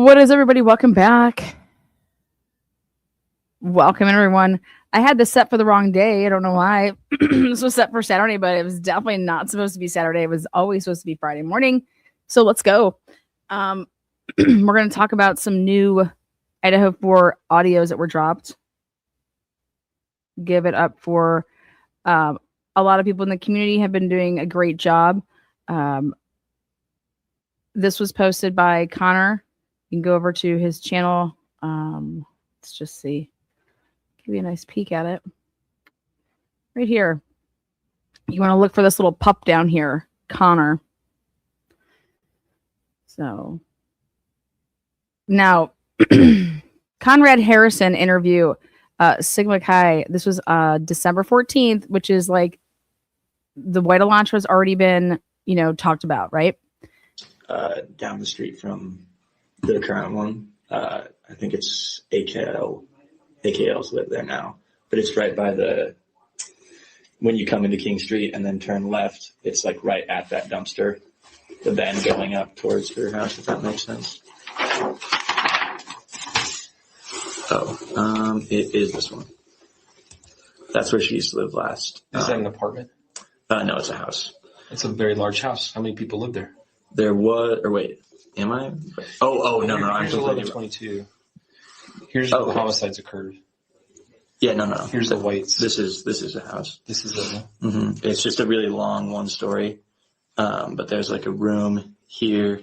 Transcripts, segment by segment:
What is everybody? Welcome back. Welcome everyone. I had this set for the wrong day. I don't know why. This was set for Saturday, but it was definitely not supposed to be Saturday. It was always supposed to be Friday morning. So let's go. We're going to talk about some new Idaho4 audios that were dropped. Give it up for a lot of people in the community have been doing a great job. This was posted by Connor. You can go over to his channel. Let's just see. Give you a nice peek at it. Right here. You want to look for this little pup down here, Connor. So now, Conrad Harrison interview, Sigma Chi. This was December 14th, which is like the White Launch has already been, talked about, right? Down the street from the current one. I think it's AKLs live there now, but it's right by when you come into King Street and then turn left, it's like right at that dumpster, the bend going up towards her house, if that makes sense. It is this one. That's where she used to live last. Is that an apartment? No, it's a house. It's a very large house. How many people live there? There was, or wait, am I? No, I'm here's 1122. Here's where the homicides occurred. Yeah, no. Here's the Whites. This is a house. This is a. Mm-hmm. It's just a really long one story, but there's like a room here,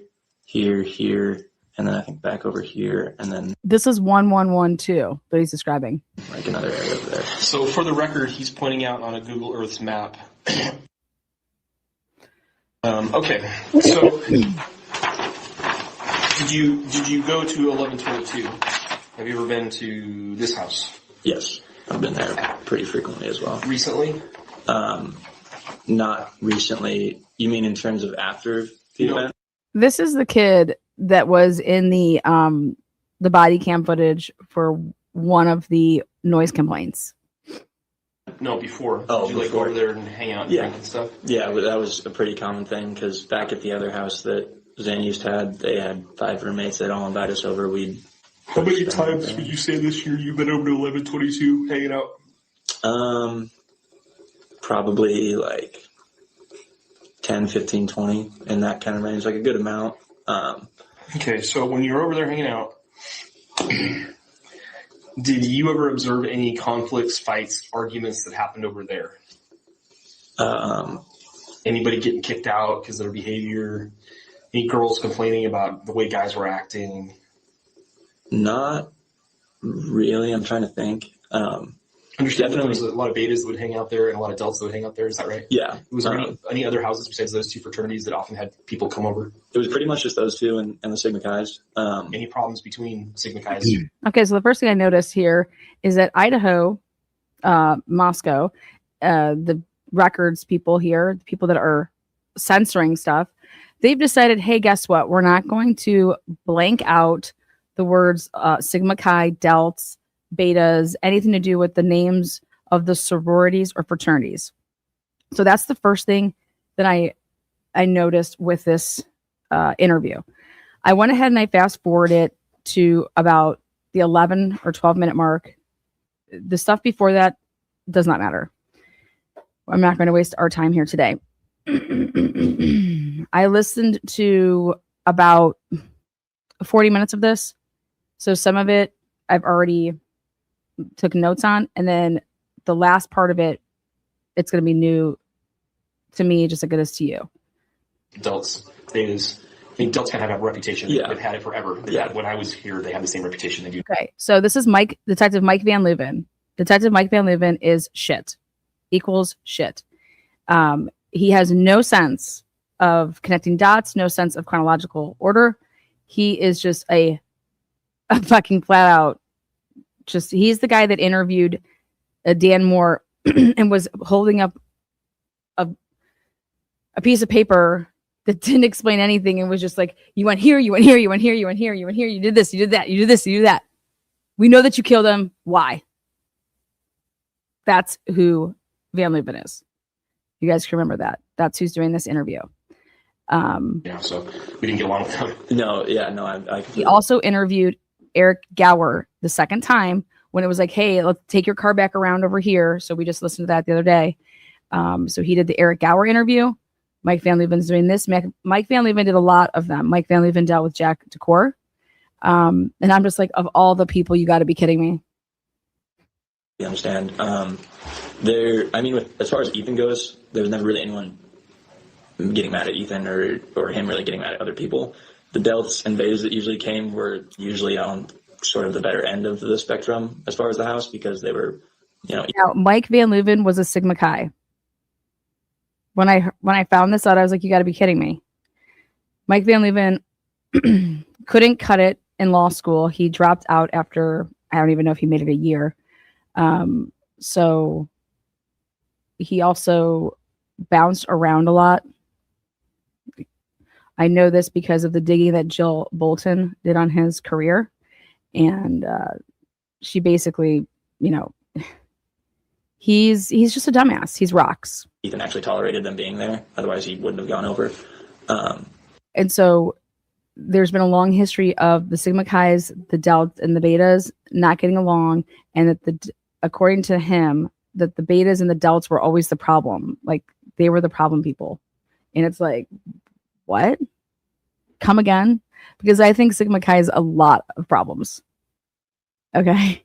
and then I think back over here, and then this is 1112 that he's describing. Like another area over there. So for the record, he's pointing out on a Google Earth's map. Okay, so did you go to 1122? Have you ever been to this house? Yes, I've been there pretty frequently as well. Recently? Not recently. You mean in terms of after the event? This is the kid that was in the body cam footage for one of the noise complaints. No, before. Oh, did you go over there and hang out and drink and stuff? Yeah, but that was a pretty common thing because back at the other house that Zan used to have, they had 5 roommates. They'd all invite us over. How many times would you say this year you've been over to 1122 hanging out? Probably like 10, 15, 20 in that kind of range, like a good amount. Okay, so when you're over there hanging out, did you ever observe any conflicts, fights, arguments that happened over there? Anybody getting kicked out because of their behavior? Any girls complaining about the way guys were acting? Not really. I'm trying to think. Understand that there was a lot of betas that would hang out there and a lot of adults that would hang out there. Is that right? Yeah. Was there any other houses besides those 2 fraternities that often had people come over? It was pretty much just those 2 and the Sigma Chi's. Any problems between Sigma Chi's? Okay, so the first thing I noticed here is that Idaho, Moscow, the records people here, the people that are censoring stuff, they've decided, hey, guess what? We're not going to blank out the words Sigma Chi, Delts, Betas, anything to do with the names of the sororities or fraternities. So that's the first thing that I noticed with this interview. I went ahead and I fast forwarded it to about the 11 or 12 minute mark. The stuff before that does not matter. I'm not going to waste our time here today. I listened to about 40 minutes of this. So some of it I've already took notes on, and then the last part of it, it's going to be new to me, just like it is to you. Adults, betas. I think Delts kind of have a reputation. Yeah. They've had it forever. When I was here, they had the same reputation they do. Okay, so this is Detective Mike Van Leuven. Detective Mike Van Leuven is shit. Equals shit. He has no sense of connecting dots, no sense of chronological order. He is just a fucking flat out. He's the guy that interviewed Dan Moore and was holding up a piece of paper that didn't explain anything and was just like, you went here, you went here, you went here, you went here, you went here, you did this, you did that, you did this, you did that. We know that you killed him. Why? That's who Van Leuven is. You guys can remember that. That's who's doing this interview. Yeah, so we didn't get along with him. No, yeah, no, I He also interviewed Eric Gower the second time when it was like, hey, let's take your car back around over here. So we just listened to that the other day. So he did the Eric Gower interview. Mike Van Leeuwen's doing this. Mike Van Leeuwen did a lot of them. Mike Van Leeuwen dealt with Jack DeCour. And I'm just like, of all the people, you got to be kidding me. understand. As far as Ethan goes, there was never really anyone getting mad at Ethan or him really getting mad at other people. The Delts and Betas that usually came were usually on sort of the better end of the spectrum as far as the house, because they were, Now, Mike Van Leeuwen was a Sigma Chi. When I found this out, I was like, you got to be kidding me. Mike Van Leeuwen couldn't cut it in law school. He dropped out after, I don't even know if he made it a year. So he also bounced around a lot. I know this because of the digging that Jill Bolton did on his career. And she basically, he's just a dumbass. He's rocks. Ethan actually tolerated them being there. Otherwise, he wouldn't have gone over. And so there's been a long history of the Sigma Chi's, the Delts, and the Betas not getting along. And that according to him, that the Betas and the Delts were always the problem. Like, they were the problem people. And it's like, what? Come again? Because I think Sigma Chi has a lot of problems. Okay.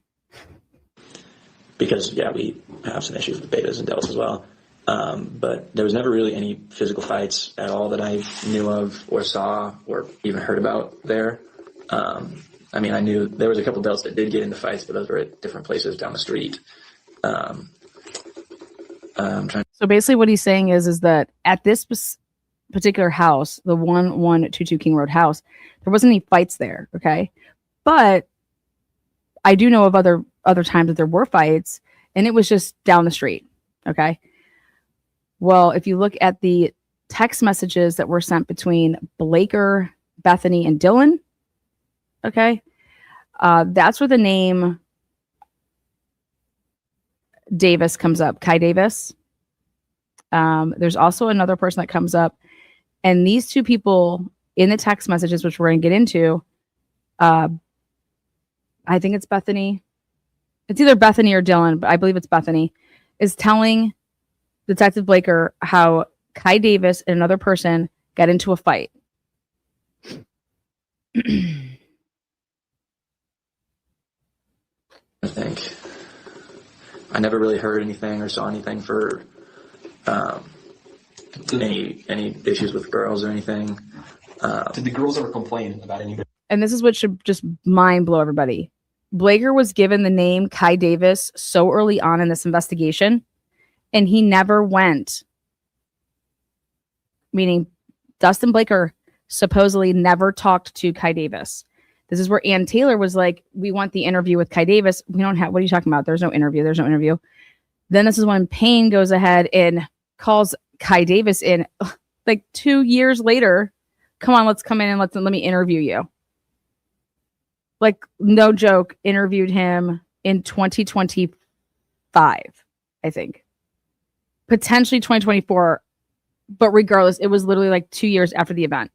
Because, yeah, we have some issues with Betas and Delts as well. But there was never really any physical fights at all that I knew of or saw or even heard about there. I knew there was a couple Delts that did get into fights, but those were at different places down the street. So basically what he's saying is that at this particular house, the 1122 King Road house, there wasn't any fights there, okay? But I do know of other times that there were fights, and it was just down the street, okay? Well, if you look at the text messages that were sent between Blaker, Bethany, and Dylan, okay, that's where the name Davis comes up, Kai Davis. There's also another person that comes up, and these two people in the text messages, which we're going to get into, I think it's Bethany. It's either Bethany or Dylan, but I believe it's Bethany, is telling Detective Blaker how Kai Davis and another person got into a fight. I think I never really heard anything or saw anything for any issues with girls or anything. Did the girls ever complain about anything? And this is what should just mind blow everybody. Blaker was given the name Kai Davis so early on in this investigation, and he never went. Meaning, Dustin Blaker supposedly never talked to Kai Davis. This is where Ann Taylor was like, we want the interview with Kai Davis. We don't have, what are you talking about? There's no interview. There's no interview. Then this is when Payne goes ahead and calls Kai Davis in like 2 years later. Come on, let's come in and let me interview you. Like, no joke, interviewed him in 2025, I think. Potentially 2024. But regardless, it was literally like 2 years after the event.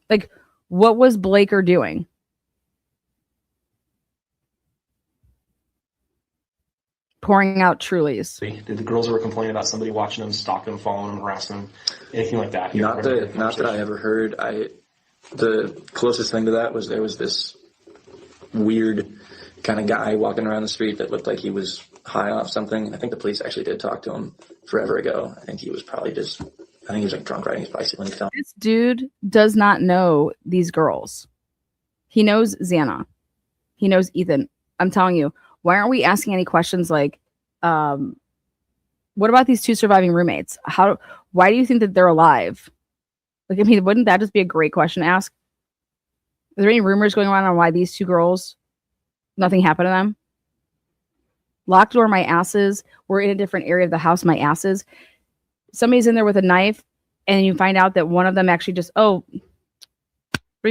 Like, what was Blaker doing? Pouring out Trulies. Did the girls ever complain about somebody watching them, stalking them, following them, harassing them, anything like that? Not that I ever heard. The closest thing to that was there was this weird kind of guy walking around the street that looked like he was high off something. I think the police actually did talk to him forever ago. I think he was probably like drunk riding his bicycle and he fell. This dude does not know these girls. He knows Xana. He knows Ethan. I'm telling you, why aren't we asking any questions like, what about these two surviving roommates? Why do you think that they're alive? Like, wouldn't that just be a great question to ask? Are there any rumors going around on why these two girls, nothing happened to them? Locked door, my asses. We're in a different area of the house, my asses. Somebody's in there with a knife, and you find out that one of them actually just, 3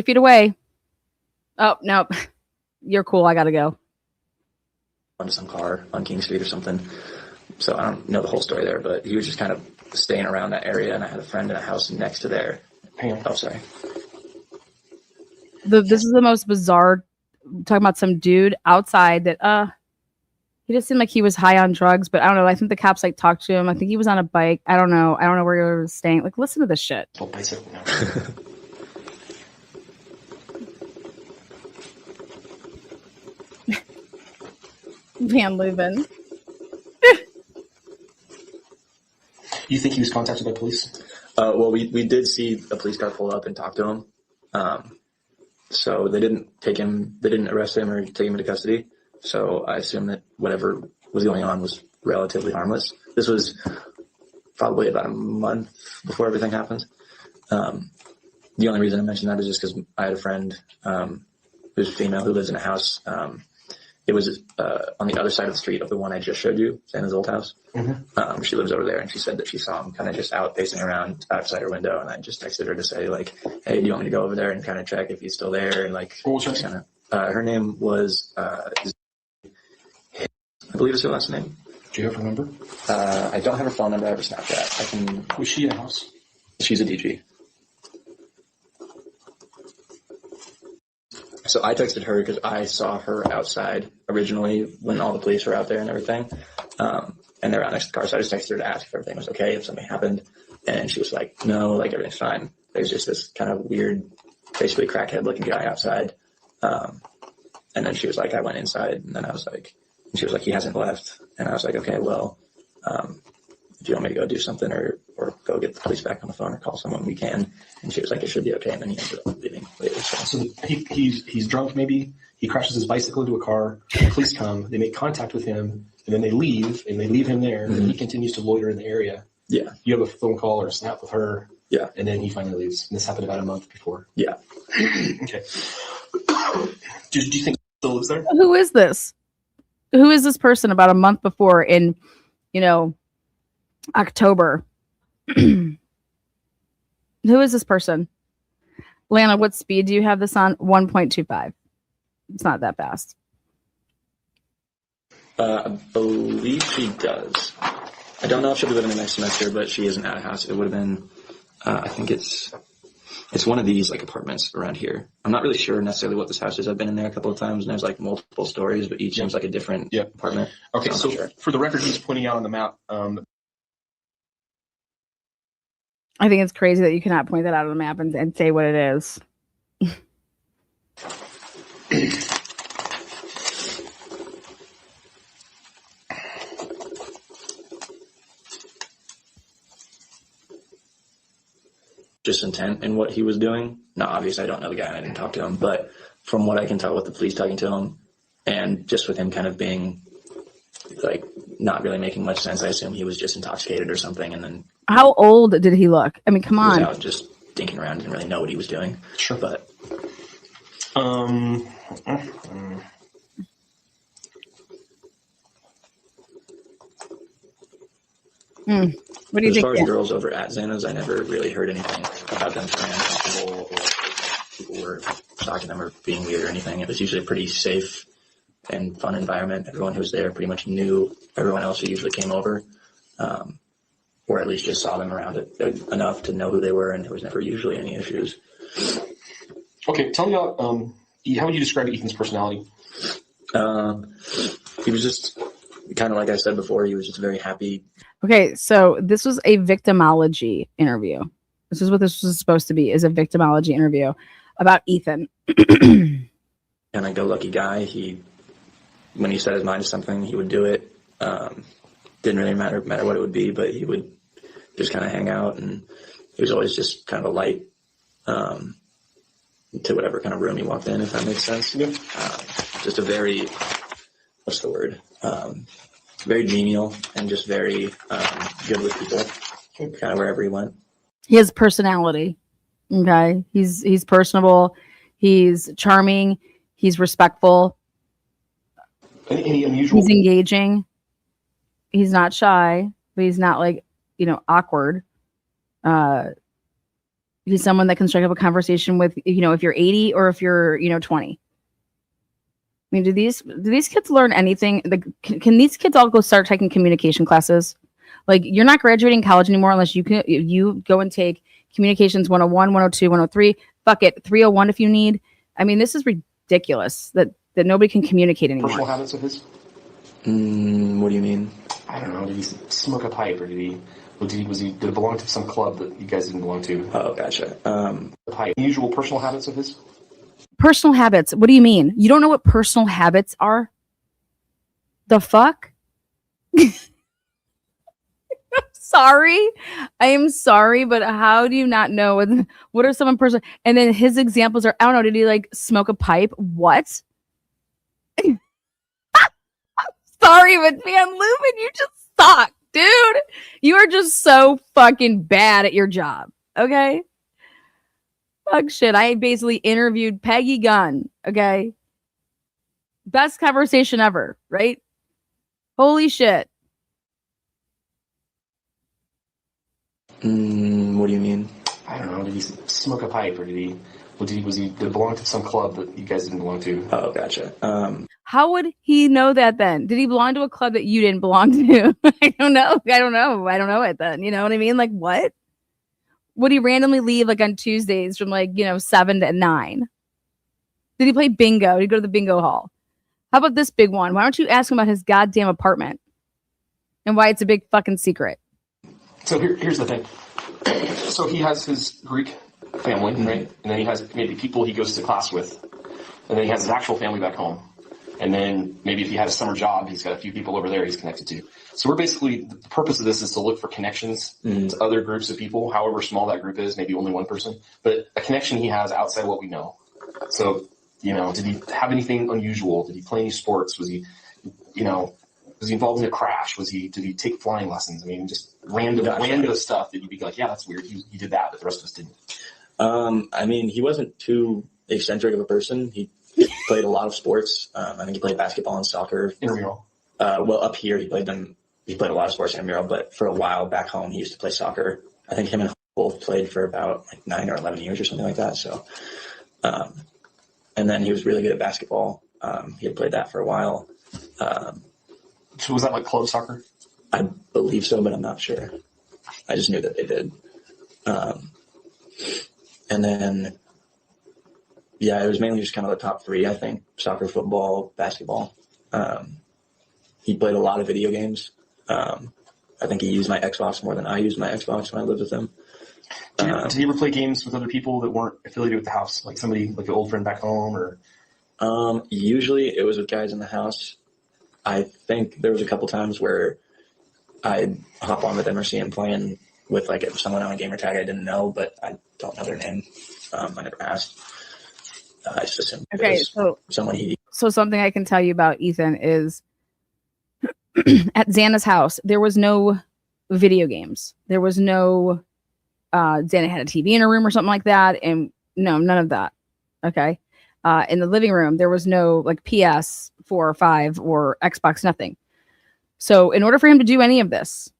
feet away. Oh, no. You're cool. I got to go. Onto some car on King Street or something. So I don't know the whole story there, but he was just kind of staying around that area, and I had a friend in a house next to there. Hang on. Oh, sorry. This is the most bizarre. Talking about some dude outside that he just seemed like he was high on drugs, but I don't know. I think the cops like talked to him. I think he was on a bike. I don't know where he was staying. Like, listen to this shit. Oh, bicycle. No. Van Leuven. You think he was contacted by police? Well, we did see a police car pull up and talk to him. So they didn't arrest him or take him into custody. So I assume that whatever was going on was relatively harmless. This was probably about a month before everything happened. The only reason I mention that is just because I had a friend who's female who lives in a house. It was on the other side of the street of the one I just showed you, Santa's old house. Mm-hmm. She lives over there, and she said that she saw him kind of just out pacing around outside her window, and I just texted her to say, like, hey, do you want me to go over there and kind of check if he's still there? And like, What was her name? Her name was, I believe it's her last name. Do you have her number? I don't have her phone number. I have her Snapchat. Was she in a house? She's a DG. So I texted her because I saw her outside originally when all the police were out there and everything. And they're out next to the car. So I just texted her to ask if everything was okay, if something happened. And she was like, no, like everything's fine. There's just this kind of weird, basically crackhead looking guy outside. And then she was like, I went inside. And then I was like, and she was like, he hasn't left. And I was like, okay, well, if you want me to go do something or go get the police back on the phone or call someone, we can. And she was like, it should be okay. And then he ended up leaving later. So he's drunk maybe. He crashes his bicycle into a car. The police come. They make contact with him. And then they leave. And they leave him there. Mm-hmm. And he continues to loiter in the area. Yeah. You have a phone call or a snap with her. Yeah. And then he finally leaves. And this happened about a month before. Yeah. Okay. Do you think he still lives there? Who is this? Who is this person about a month before in, October? Who is this person? Lana, what speed do you have this on? 1.25. It's not that fast. I believe she does. I don't know if she'll be living the next semester, but she isn't at a house. It would have been, I think it's one of these like apartments around here. I'm not really sure necessarily what this house is. I've been in there a couple of times and there's like multiple stories, but each seems like a different apartment. Okay, so sure. For the record, he's pointing out on the map. I think it's crazy that you cannot point that out on the map and say what it is. Just intent in what he was doing. Now, obviously, I don't know the guy and I didn't talk to him, but from what I can tell with the police talking to him and just with him kind of being like not really making much sense, I assume he was just intoxicated or something. And then how old did he look? I mean, come on. He was out just dinking around, didn't really know what he was doing. Sure. But What do you as think? far as girls over at Xana's, I never really heard anything about them feeling uncomfortable or people were stalking them or being weird or anything. It was usually a pretty safe and fun environment. Everyone who was there pretty much knew everyone else who usually came over, or at least just saw them around it enough to know who they were, and there was never usually any issues. Okay, tell me about how would you describe Ethan's personality? He was just kind of like I said before, he was just very happy. Okay, so this was a victimology interview. This is what this was supposed to be, is a victimology interview about Ethan. Kind of go-lucky guy. When he set his mind to something, he would do it. Didn't really matter what it would be, but he would just kind of hang out, and he was always just kind of a light to whatever kind of room he walked in, if that makes sense. Yeah. Just a very, what's the word? Very genial and just very good with people, kind of wherever he went. He has personality. Okay, he's personable. He's charming. He's respectful. Any unusual? He's engaging. He's not shy, but he's not like, awkward. He's someone that can strike up a conversation with, if you're 80 or if you're, 20. I mean, do these kids learn anything? Can these kids all go start taking communication classes? Like, you're not graduating college anymore unless you go and take communications 101, 102, 103. Fuck it, 301 if you need. I mean, this is ridiculous that nobody can communicate anymore. Personal habits of his? What do you mean? I don't know. Did he smoke a pipe, or did it belong to some club that you guys didn't belong to? Oh, gotcha. Pipe. Usual personal habits of his? Personal habits. What do you mean? You don't know what personal habits are? The fuck? Sorry. I am sorry, but how do you not know what are some personal? And then his examples are, I don't know, did he like smoke a pipe? What? Sorry, but man, Lumen, you just suck, dude. You are just so fucking bad at your job. Okay? Fuck shit. I basically interviewed Peggy Gunn. Okay? Best conversation ever, right? Holy shit. What do you mean? I don't know. Did he smoke a pipe, or did it belong to some club that you guys didn't belong to? Oh, gotcha. How would he know that then? Did he belong to a club that you didn't belong to? I don't know it then. You know what I mean? Like, what? Would he randomly leave like on Tuesdays from 7 to 9? Did he play bingo? Did he go to the bingo hall? How about this big one? Why don't you ask him about his goddamn apartment and why it's a big fucking secret? So here's the thing. So he has his Greek family, right? And then he has maybe people he goes to class with. And then he has his actual family back home. And then maybe if he had a summer job, he's got a few people over there he's connected to. So the purpose of this is to look for connections to other groups of people, however small that group is, maybe only one person, but a connection he has outside of what we know. So, did he have anything unusual? Did he play any sports? Was he involved in a crash? Did he take flying lessons? I mean, just random stuff that you'd be like, yeah, that's weird. He did that, but the rest of us didn't. I mean, he wasn't too eccentric of a person. He played a lot of sports. I think he played basketball and soccer. Intramural. Well, up here he played a lot of sports intramural, but for a while back home he used to play soccer. I think him and both played for about 9 or 11 years or something like that. So, and then he was really good at basketball. He had played that for a while. So was that like club soccer? I believe so, but I'm not sure. I just knew that they did. And then, yeah, it was mainly just kind of the top three, I think: soccer, football, basketball. He played a lot of video games. I think he used my Xbox more than I used my Xbox when I lived with him. Did he ever play games with other people that weren't affiliated with the house, like somebody, like an old friend back home, or? Usually it was with guys in the house. I think there was a couple times where I'd hop on with him or see him playing with someone on a gamer tag I didn't know, but I don't know their name. I never asked. I just assumed it was someone he. So something I can tell you about Ethan is at Xana's house, there was no video games. There was no Xana had a TV in her room or something like that. And no, none of that. Okay. In the living room, there was no PS4 or 5 or Xbox, nothing. So in order for him to do any of this,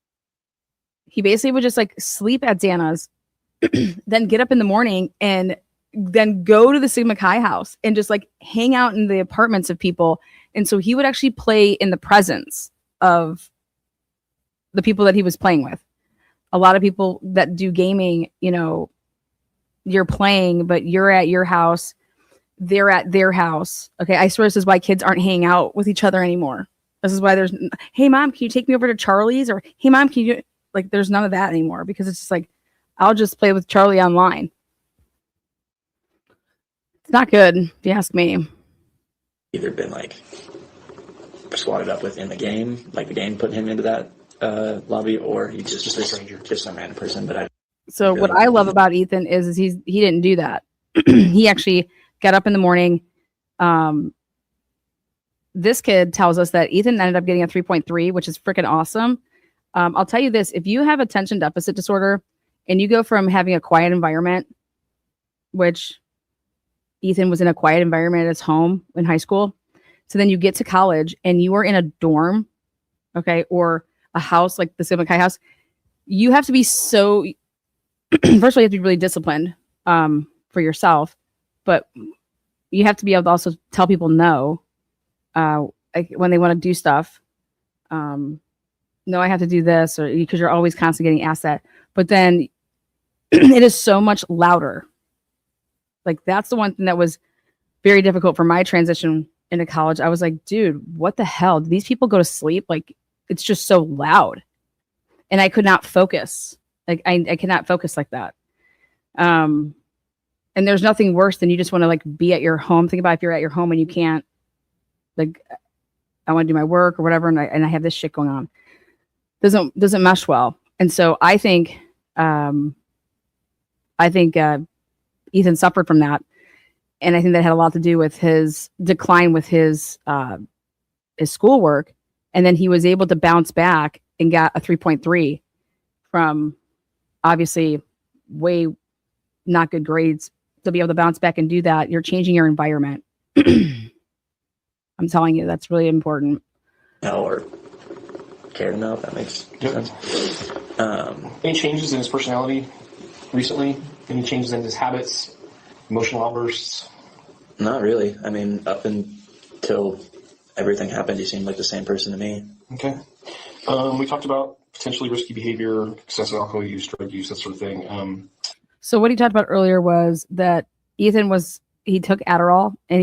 he basically would just sleep at Xana's, then get up in the morning and then go to the Sigma Chi house and just hang out in the apartments of people. And so he would actually play in the presence of the people that he was playing with. A lot of people that do gaming, you're playing, but you're at your house, they're at their house. Okay. I swear this is why kids aren't hanging out with each other anymore. This is why there's, hey mom, can you take me over to Charlie's? Or hey mom, can you there's none of that anymore, because it's just I'll just play with Charlie online. It's not good, if you ask me. Either been swatted up with in the game, the game put him into that lobby, or he's just a stranger, just some random person. But what I love about Ethan is he didn't do that. He actually got up in the morning. This kid tells us that Ethan ended up getting a 3.3, which is freaking awesome. I'll tell you this: if you have attention deficit disorder and you go from having a quiet environment, which Ethan was in a quiet environment at his home in high school, so then you get to college and you are in a dorm, okay, or a house like the Sigma Chi house, you have to be so. First of all, you have to be really disciplined for yourself, but you have to be able to also tell people no when they want to do stuff. no, I have to do this, or because you're always constantly getting asked that. But then it is so much louder. Like that's the one thing that was very difficult for my transition into college. I was like, dude, what the hell? Do these people go to sleep? Like it's just so loud. And I could not focus. Like I cannot focus like that. And there's nothing worse than you just want to like be at your home. Think about if you're at your home and you can't, like, I want to do my work or whatever, and I have this shit going on. Doesn't mesh well. And so I think Ethan suffered from that, and I think that had a lot to do with his decline with his schoolwork, and then he was able to bounce back and got a 3.3 from obviously way not good grades. To be able to bounce back and do that, you're changing your environment. I'm telling you, that's really important. Or care to know, if that makes sense. Any changes in his personality recently? Any changes in his habits, emotional outbursts? Not really. I mean, up until everything happened, he seemed like the same person to me. Okay. We talked about potentially risky behavior, excessive alcohol use, drug use, that sort of thing. So what he talked about earlier was that Ethan he took Adderall and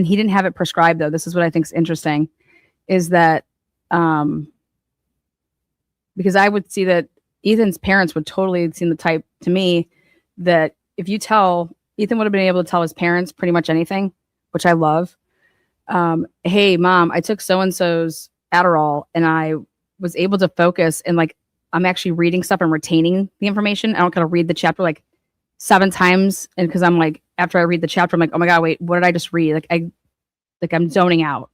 he didn't have it prescribed though. This is what I think is interesting, is that because I would see that Ethan's parents would totally seem the type to me that if you tell, Ethan would have been able to tell his parents pretty much anything, which I love. Hey mom, I took so-and-so's Adderall and I was able to focus and like, I'm actually reading stuff and retaining the information. I don't gotta read the chapter like 7 times. And because I'm like, after I read the chapter, I'm like, oh my God, wait, what did I just read? I'm zoning out.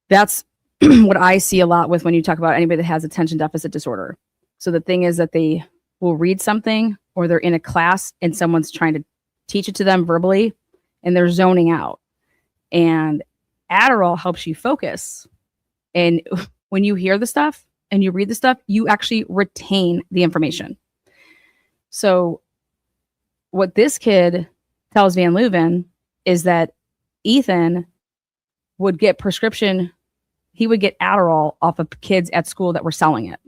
That's what I see a lot with when you talk about anybody that has attention deficit disorder. So the thing is that they will read something or they're in a class and someone's trying to teach it to them verbally and they're zoning out. And Adderall helps you focus. And when you hear the stuff and you read the stuff, you actually retain the information. So what this kid tells Van Leuven is that Ethan would get prescription. He would get Adderall off of kids at school that were selling it.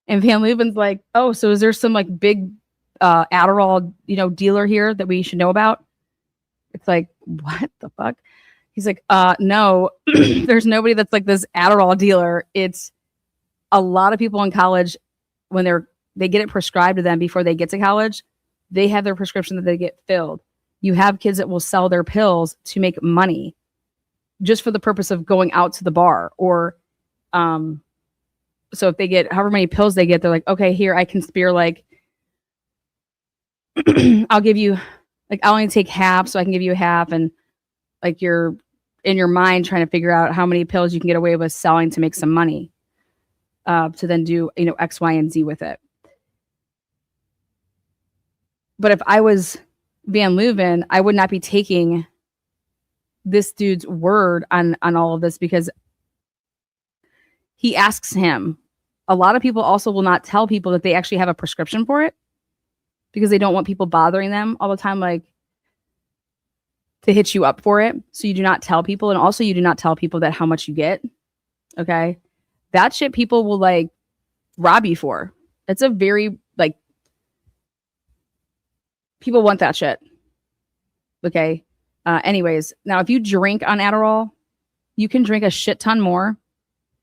And Van Leuven's like, oh, so is there some like big Adderall, dealer here that we should know about? It's like, what the fuck? He's like, no, there's nobody that's like this Adderall dealer. It's a lot of people in college when they get it prescribed to them before they get to college, they have their prescription that they get filled. You have kids that will sell their pills to make money just for the purpose of going out to the bar. Or so if they get however many pills they get, they're like, okay, here, I can spare like, I'll give you, like, I'll only take half, so I can give you half. And like you're in your mind trying to figure out how many pills you can get away with selling to make some money to then do, X, Y, and Z with it. But if I was Van Leuven, I would not be taking this dude's word on all of this because he asks him. A lot of people also will not tell people that they actually have a prescription for it because they don't want people bothering them all the time, like to hit you up for it. So you do not tell people. And also you do not tell people that how much you get. Okay. That shit people will like rob you for. It's a very like, people want that shit. Okay. Anyways, now if you drink on Adderall, you can drink a shit ton more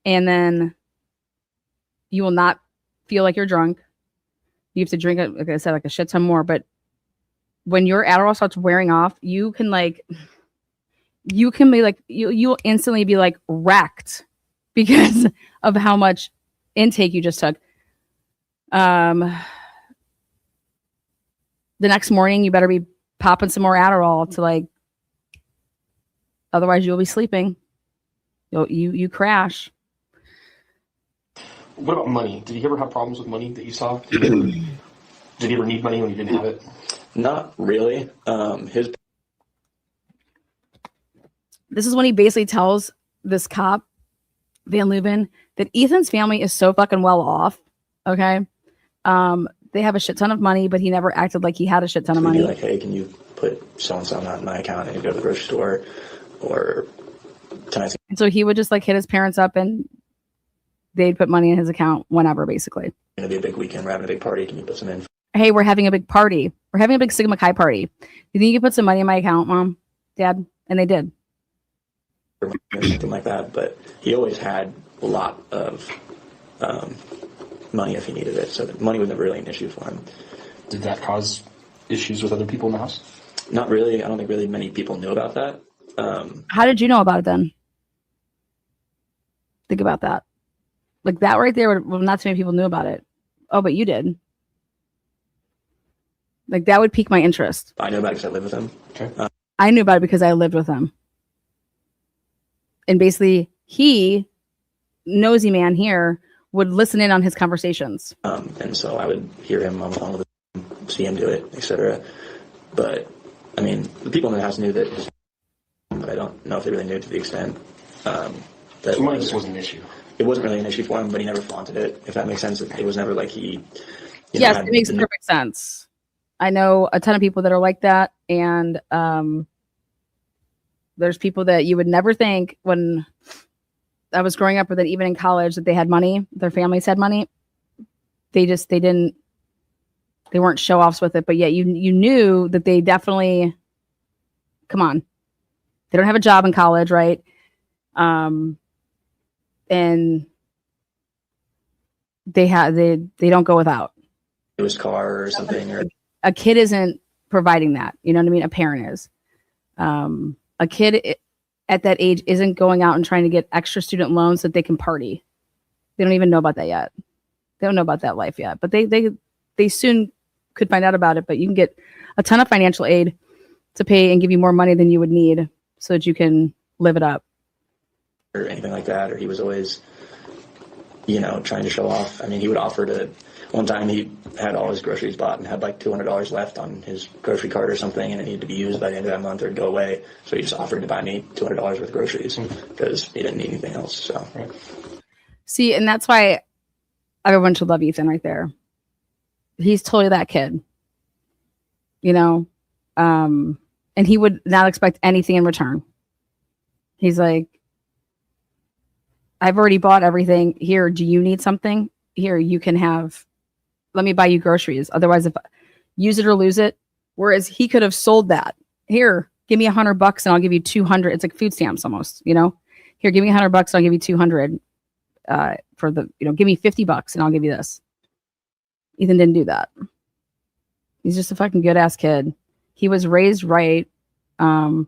and then you will not feel like you're drunk. You have to drink it, like I said, like a shit ton more. But when your Adderall starts wearing off, you can be like, you'll instantly be like wrecked because of how much intake you just took. The next morning, you better be popping some more Adderall to like, otherwise you'll be sleeping. You crash. What about money? Did he ever have problems with money that you saw? Did he ever need money when he didn't have it? Not really. This is when he basically tells this cop, Van Leuven, that Ethan's family is so fucking well off. Okay. They have a shit ton of money, but he never acted like he had a shit ton of money. Like, hey, can you put so-and-so on my account and go to the grocery store? Or So he would just like hit his parents up and they'd put money in his account whenever, basically. Gonna be a big weekend. We're having a big party. Can you put some in? Hey, we're having a big party. We're having a big Sigma Chi party. You think you could put some money in my account, Mom, Dad? And they did. Or something like that. But he always had a lot of money if he needed it. So money was never really an issue for him. Did that cause issues with other people in the house? Not really. I don't think really many people knew about that. How did you know about it then? Think about that. Like that right there, well, not too many people knew about it. Oh, but you did. Like that would pique my interest. I know about it because I live with him. Okay. I knew about it because I lived with him. And basically, he, nosy man here, would listen in on his conversations. And so I would hear him on the phone with him, see him do it, etc. But, I mean, the people in the house knew that, but I don't know if they really knew to the extent that So money just wasn't an issue. It wasn't really an issue for him, but he never flaunted it, if that makes sense. It was never like he... Yes, it makes perfect sense. I know a ton of people that are like that, and there's people that you would never think when I was growing up, or that even in college, that they had money, their families had money. They weren't show offs with it, but yet you knew that they definitely, come on, they don't have a job in college, right? And they don't go without. It was car or something, or a kid isn't providing that. You know what I mean? A parent is. A kid at that age isn't going out and trying to get extra student loans so that they can party. They don't even know about that yet. They don't know about that life yet, but they soon could find out about it. But you can get a ton of financial aid to pay and give you more money than you would need so that you can live it up. Or anything like that. Or he was always, trying to show off. I mean, he would offer to, one time he had all his groceries bought and had like $200 left on his grocery card or something, and it needed to be used by the end of that month or it'd go away. So he just offered to buy me $200 worth of groceries because he didn't need anything else. So, right. See, and that's why everyone should love Ethan right there. He's totally that kid, and he would not expect anything in return. He's like, I've already bought everything here. Do you need something? Here, you can have, let me buy you groceries. Otherwise, if use it or lose it. Whereas he could have sold that. Here, give me $100 and I'll give you 200. It's like food stamps almost, Here, give me $100 and I'll give you 200 for the, give me $50 and I'll give you this. Ethan didn't do that. He's just a fucking good ass kid. He was raised right. And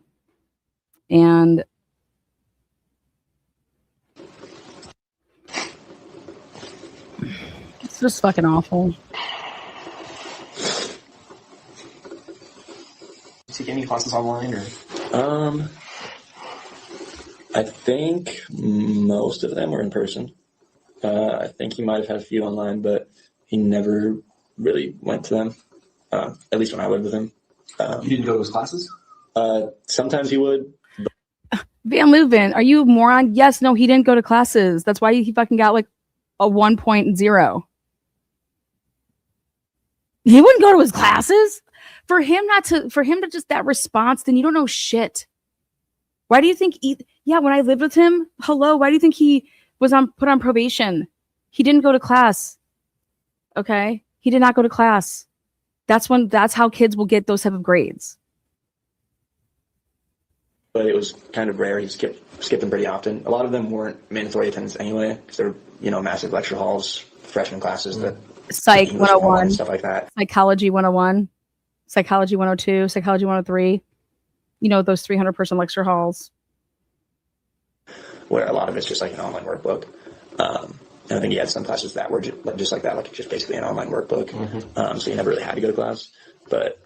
it's just fucking awful. Take any classes online or? I think most of them were in person. I think he might have had a few online, but he never really went to them. At least when I lived with him. You didn't go to his classes? Sometimes he would. Van Leuven, are you a moron? Yes, no, he didn't go to classes. That's why he fucking got like a 1.0. He wouldn't go to his classes. For him to just that response, then you don't know shit. Why do you think? When I lived with him, why do you think he was put on probation? He didn't go to class. Okay, he did not go to class. That's how kids will get those type of grades. But it was kind of rare. He skipped them pretty often. A lot of them weren't mandatory attendance anyway, because they're massive lecture halls, freshman classes that Psych 101, stuff like that. Psychology 101, Psychology 102, Psychology 103. Those 300-person lecture halls. Where a lot of it's just like an online workbook. And I think he had some classes that were just like that, like just basically an online workbook. Mm-hmm. So you never really had to go to class. But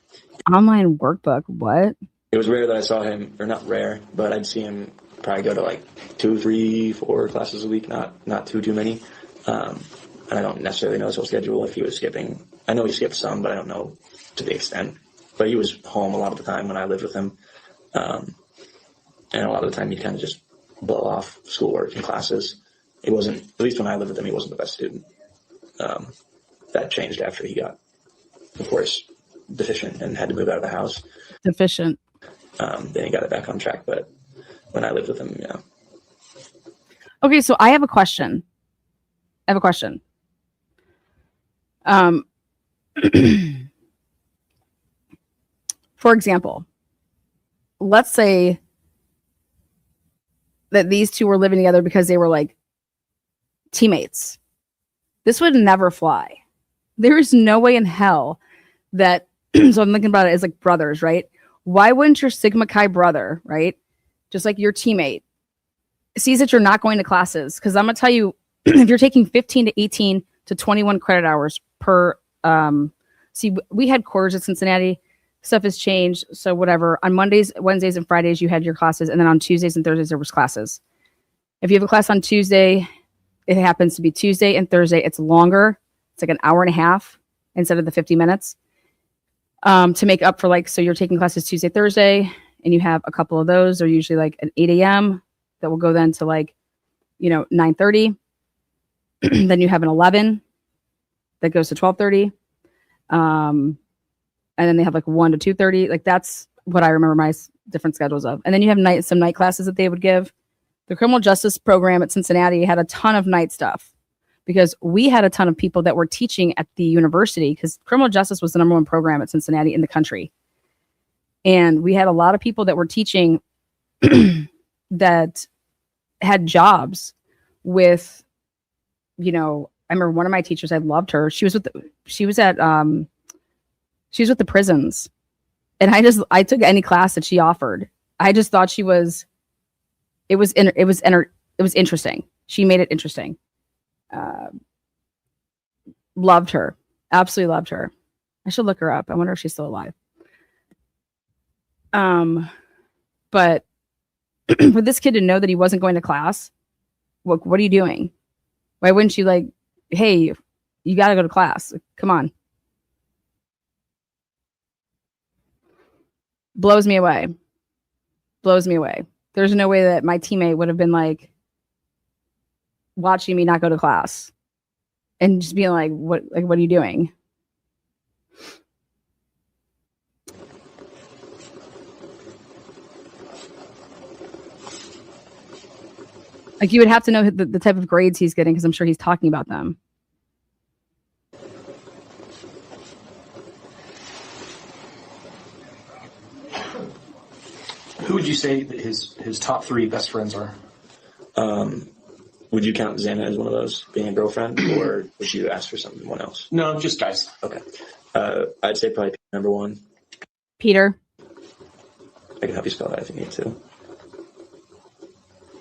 online workbook, what? It was rare that I saw him, or not rare, but I'd see him probably go to like 2, 3, 4 classes a week, not too many. And I don't necessarily know his whole schedule if he was skipping. I know he skipped some, but I don't know to the extent. But he was home a lot of the time when I lived with him. And a lot of the time he'd kind of just blow off schoolwork and classes. He wasn't, at least when I lived with him, he wasn't the best student. That changed after he got, of course, deficient and had to move out of the house. Deficient. Then he got it back on track. But when I lived with him, Okay, so I have a question. For example, let's say that these two were living together because they were like teammates. This would never fly. There is no way in hell that, so I'm thinking about it as like brothers, right? Why wouldn't your Sigma Chi brother, right? Just like your teammate sees that you're not going to classes. Cause I'm going to tell you, if you're taking 15 to 18 to 21 credit hours per, see, we had quarters at Cincinnati. Stuff has changed. So whatever. On Mondays, Wednesdays, and Fridays, you had your classes. And then on Tuesdays and Thursdays, there was classes. If you have a class on Tuesday, it happens to be Tuesday and Thursday. It's longer. It's like an hour and a half instead of the 50 minutes. To make up for like, so you're taking classes Tuesday, Thursday, and you have a couple of those. They're usually like at 8 a.m. that will go then to like, 9:30. Then you have an 11 that goes to 12:30. And then they have like 1 to 2:30. Like that's what I remember my different schedules of. And then you have some night classes that they would give. The criminal justice program at Cincinnati had a ton of night stuff because we had a ton of people that were teaching at the university because criminal justice was the #1 program at Cincinnati in the country. And we had a lot of people that were teaching that had jobs with, I remember one of my teachers, I loved her. She was with the prisons. And I took any class that she offered. I just thought it was interesting. She made it interesting. Loved her. Absolutely loved her. I should look her up. I wonder if she's still alive. But for this kid to know that he wasn't going to class, what are you doing? Why wouldn't you like, hey, you got to go to class. Come on. Blows me away. There's no way that my teammate would have been like watching me not go to class and just being like, what are you doing? Like you would have to know the type of grades he's getting because I'm sure he's talking about them. Who would you say that his top 3 best friends are? Would you count Xana as one of those, being a girlfriend, or would you ask for someone else? No, just guys. Okay. I'd say probably number 1. Peter. I can help you spell that if you need to.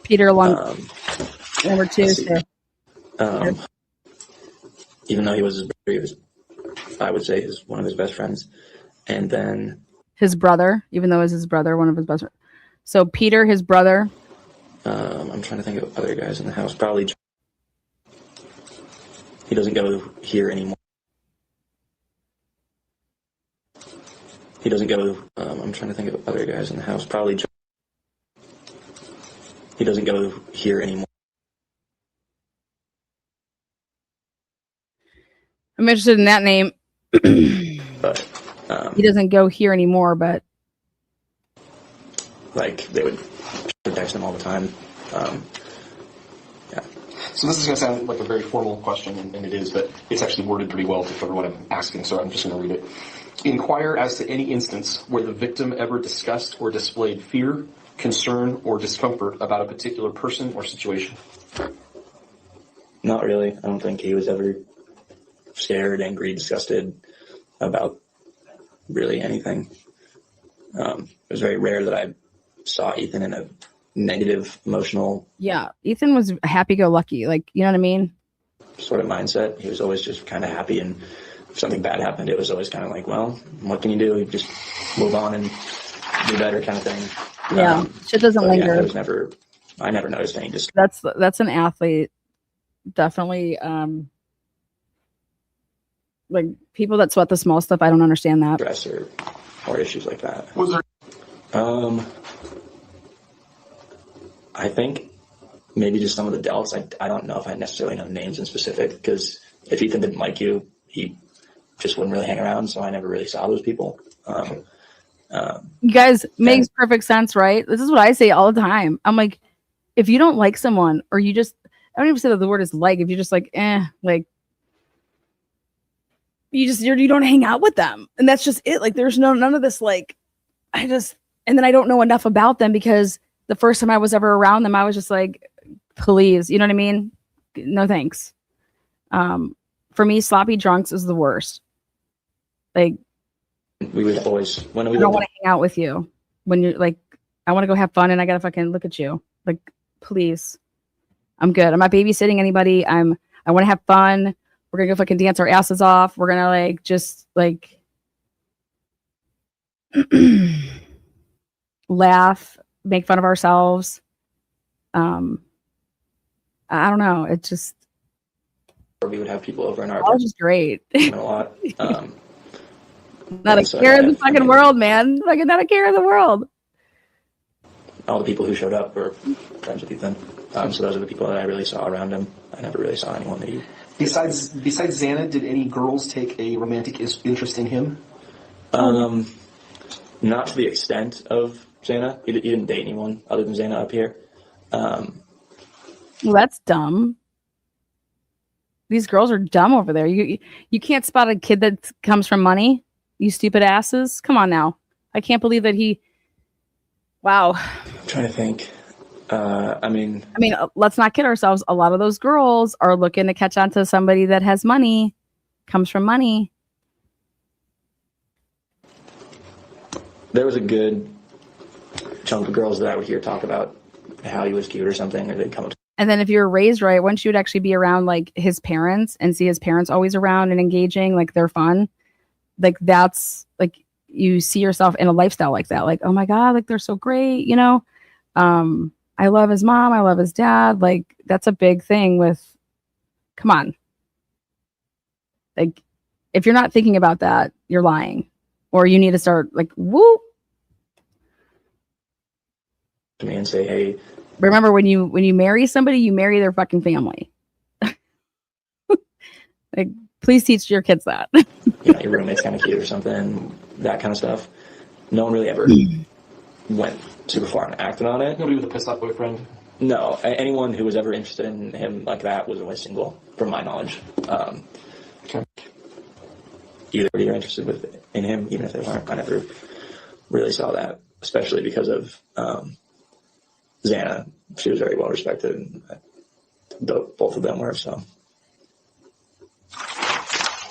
Peter along number 2. Even though he was his brother, he was, I would say, one of his best friends. And then his brother, even though it was his brother, one of his best friends. So Peter, his brother. I'm trying to think of other guys in the house. Probably he doesn't go here anymore. I'm trying to think of other guys in the house. Probably he doesn't go here anymore. I'm interested in that name. But he doesn't go here anymore, but like they would text him all the time. Yeah. So this is going to sound like a very formal question, and it is, but it's actually worded pretty well to cover what I'm asking, so I'm just going to read it. Inquire as to any instance where the victim ever discussed or displayed fear, concern, or discomfort about a particular person or situation. Not really. I don't think he was ever scared, angry, disgusted about really anything. It was very rare that I saw Ethan in a negative, emotional. Yeah, Ethan was happy-go-lucky. Like, you know what I mean? Sort of mindset. He was always just kind of happy, and if something bad happened, it was always kind of like, well, what can you do? You just move on and do better, kind of thing. Yeah, shit doesn't linger. Yeah, I never noticed any. Just that's an athlete, definitely. Like people that sweat the small stuff, I don't understand that. Stress or issues like that. Was there? I think maybe just some of the delts. I don't know if I necessarily know names in specific, because if Ethan didn't like you, he just wouldn't really hang around. So I never really saw those people. You guys, makes perfect sense, right? This is what I say all the time. I'm like, if you don't like someone, or you just, I don't even say that the word is like, if you're just like, like, you don't hang out with them. And that's just it. Like, there's none of this, like, and then I don't know enough about them, because the first time I was ever around them, I was just like, please, you know what I mean? No, thanks. For me, sloppy drunks is the worst. Like, we would always, when we I don't want to hang out with you when you're like, I want to go have fun and I got to fucking look at you. Like, please, I'm good. I'm not babysitting anybody. I want to have fun. We're going to go fucking dance our asses off. We're going to like, just like laugh, make fun of ourselves. I don't know. It's just, we would have people over in our that was just great. a lot. Not a care in the fucking world, man. Like, not a care in the world. All the people who showed up were friends with Ethan. So those are the people that I really saw around him. I never really saw anyone that he... Besides Xana, did any girls take a romantic interest in him? Not to the extent of Xana. He didn't date anyone other than Xana up here. Well, that's dumb. These girls are dumb over there. You can't spot a kid that comes from money. You stupid asses. Come on now. I can't believe that he... Wow. I'm trying to think. I mean, let's not kid ourselves. A lot of those girls are looking to catch on to somebody that has money, comes from money. There was a good chunk of girls that I would hear talk about how he was cute or something, or they'd come up to... And then if you're raised right, once you would actually be around like his parents and see his parents always around and engaging, like they're fun. Like, that's like, you see yourself in a lifestyle like that. Like, oh my God, like they're so great, you know? I love his mom. I love his dad. Like, that's a big thing with, come on. Like, if you're not thinking about that, you're lying. Or you need to start like, whoop. To me and say, hey. Remember, when you marry somebody, you marry their fucking family. Like, please teach your kids that. You know, your roommate's kind of cute or something, that kind of stuff. No one really ever went super far and acted on it. Nobody with a pissed off boyfriend? No. Anyone who was ever interested in him like that was always single, from my knowledge. Okay. Either you're interested in him, even if they weren't. I never really saw that, especially because of Xana. She was very well respected, and both of them were, so.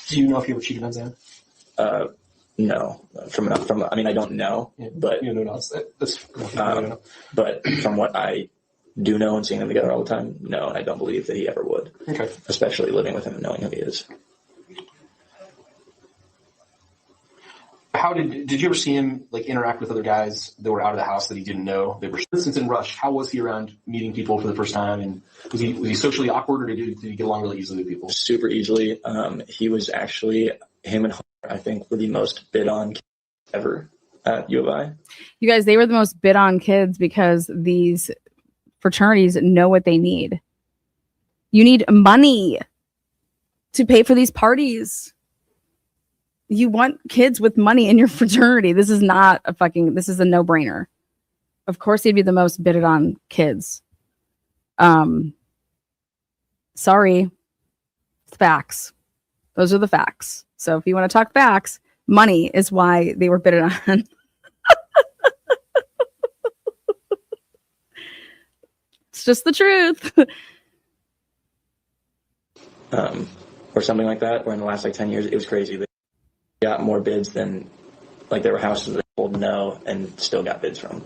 Do you know if you ever cheated on Xana? No, I mean, I don't know, but you know, that's but from what I do know and seeing them together all the time, no, I don't believe that he ever would. Okay. Especially living with him and knowing who he is. How did you ever see him like interact with other guys that were out of the house that he didn't know? They were, for instance, in Rush. How was he around meeting people for the first time? And was he socially awkward, or did he get along really easily with people? Super easily. He was actually, him and Hunter, I think, were the most bid on kids ever at U of I. You guys, they were the most bid on kids because these fraternities know what they need. You need money to pay for these parties. You want kids with money in your fraternity. This is not this is a no-brainer. Of course, they'd be the most bidded on kids. Sorry. It's facts. Those are the facts. So if you want to talk facts, money is why they were bidded on. It's just the truth. Or something like that, or in the last like 10 years, it was crazy. They got more bids than, like, there were houses that told no and still got bids from.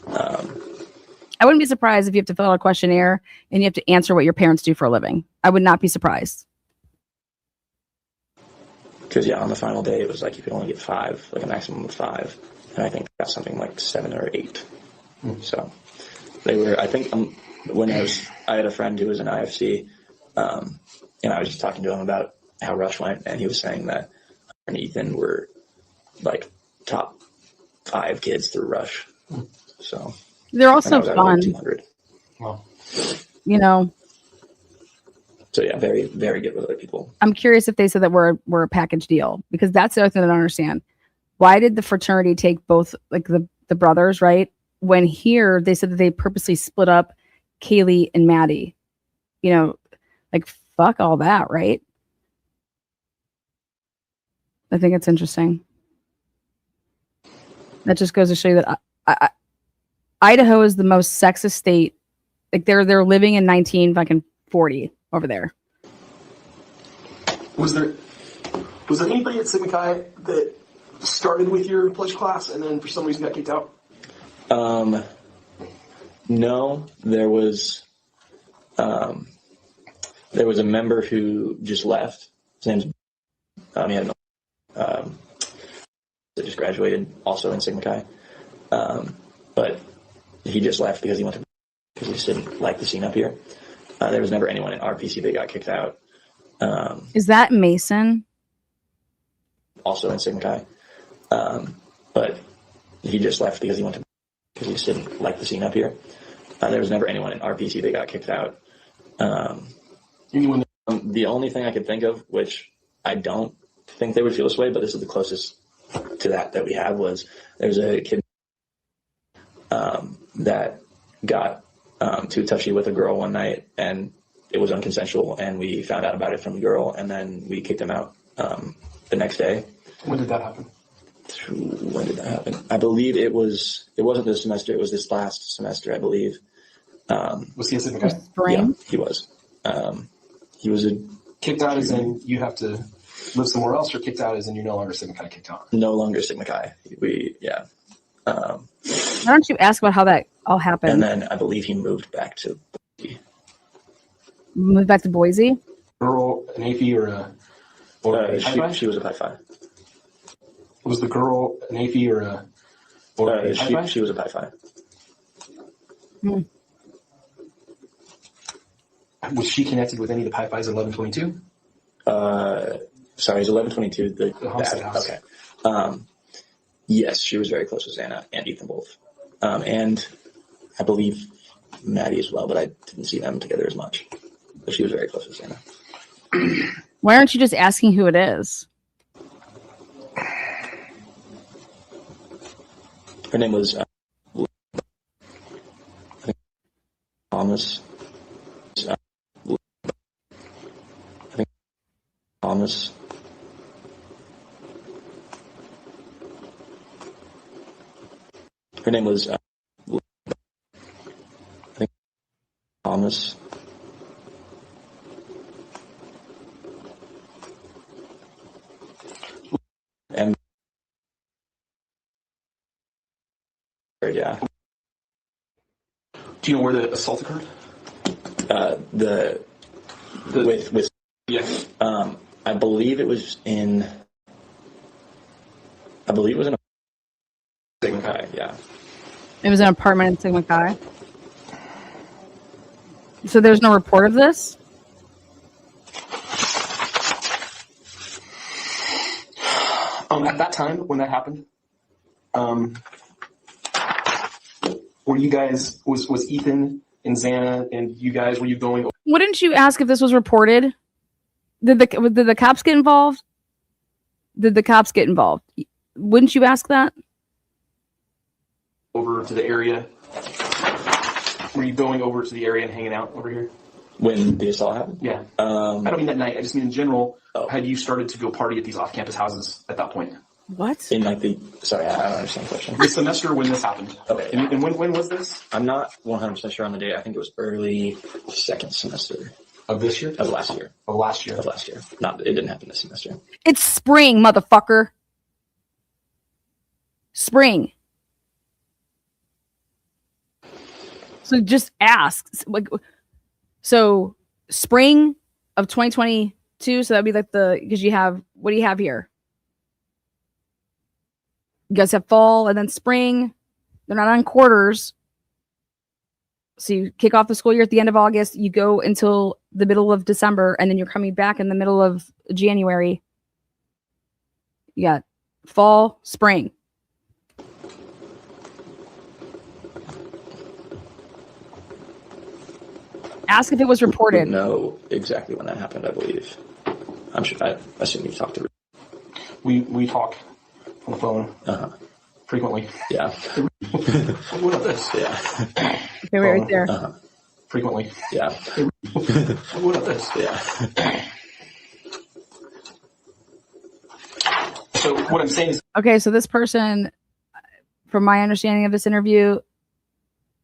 I wouldn't be surprised if you have to fill out a questionnaire and you have to answer what your parents do for a living. I would not be surprised. Because, yeah, on the final day, it was like you could only get 5, like a maximum of 5. And I think I got something like 7 or 8. So they were, I think, when I had a friend who was in IFC, and I was just talking to him about how Rush went, and he was saying that and Ethan were like top 5 kids through Rush. So they're also fun. 200. Wow. You know. So yeah, very, very good with other people. I'm curious if they said that we're a package deal, because that's the other thing I don't understand. Why did the fraternity take both, like the brothers, right, when here they said that they purposely split up Kaylee and Maddie. You know, like fuck all that, right? I think it's interesting. That just goes to show you that Idaho is the most sexist state. Like they're living in 1940 over there. Was there anybody at Sigma Chi that started with your pledge class and then for some reason got kicked out? No, there was a member who just left. His name's he had that just graduated also in Sigma Chi, but he just left because he just didn't like the scene up here. There was never anyone in RPC that got kicked out. Is that Mason? Also in Sigma Chi, but he just left because he just didn't like the scene up here. There was never anyone in RPC that got kicked out. The only thing I could think of, which I don't think they would feel this way, but this is the closest to that we have, was there's a kid that got too touchy with a girl one night, and it was unconsensual, and we found out about it from the girl, and then we kicked him out the next day. When did that happen? When did that happen? I believe it wasn't this semester, it was this last semester, I believe. Was he a Sigma Chi? Spring? Yeah, he was. He was kicked out as in you have to live somewhere else, or kicked out as in you're no longer Sigma Chi kicked out? no longer Sigma Chi. Why don't you ask about how that all happened? And then I believe he moved back to Boise? Girl, an AP or a Pi-Phi? she was a Pi-Phi. Was the girl an AP or a Pi-Phi? She was a Pi-Phi. Was she connected with any of the Pi-Phis at 1122? Sorry, it's 1122. The Homestead House. Okay. Yes, she was very close with Xana and Ethan both. And I believe Maddie as well, but I didn't see them together as much. But she was very close with Xana. Why aren't you just asking who it is? Her name was Thomas. Thomas. Her name was Thomas. And yeah. Do you know where the assault occurred? With Yes. I believe it was in a Sigma Chi, yeah. It was an apartment in Sigma Chi. So there's no report of this? At that time when that happened, were you guys was Ethan and Xana and you guys, were you going? Wouldn't you ask if this was reported? Did the cops get involved? Did the cops get involved? Wouldn't you ask that? Over to the area? Were you going over to the area and hanging out over here? When the assault happened? Yeah. I don't mean that night. I just mean in general. Had you started to go party at these off-campus houses at that point? What? In sorry, I don't understand the question. The semester when this happened. Okay. And when was this? I'm not 100% sure on the date. I think it was early second semester. Of this year? Of last year. Of last year. Of last year. It didn't happen this semester. It's spring, motherfucker. Spring. So just ask. So spring of 2022. So that'd be like because you have, what do you have here? You guys have fall and then spring. They're not on quarters. So you kick off the school year at the end of August. You go until the middle of December, and then you're coming back in the middle of January. You got fall, spring. Ask if it was reported. I don't know exactly when that happened, I believe. I assume you talked to We talk on the phone. Uh-huh. Frequently. Yeah. What about this? Yeah. Okay, wait, right there. Frequently. Yeah. What about this? Yeah. So what I'm saying is, Okay, so this person, from my understanding of this interview,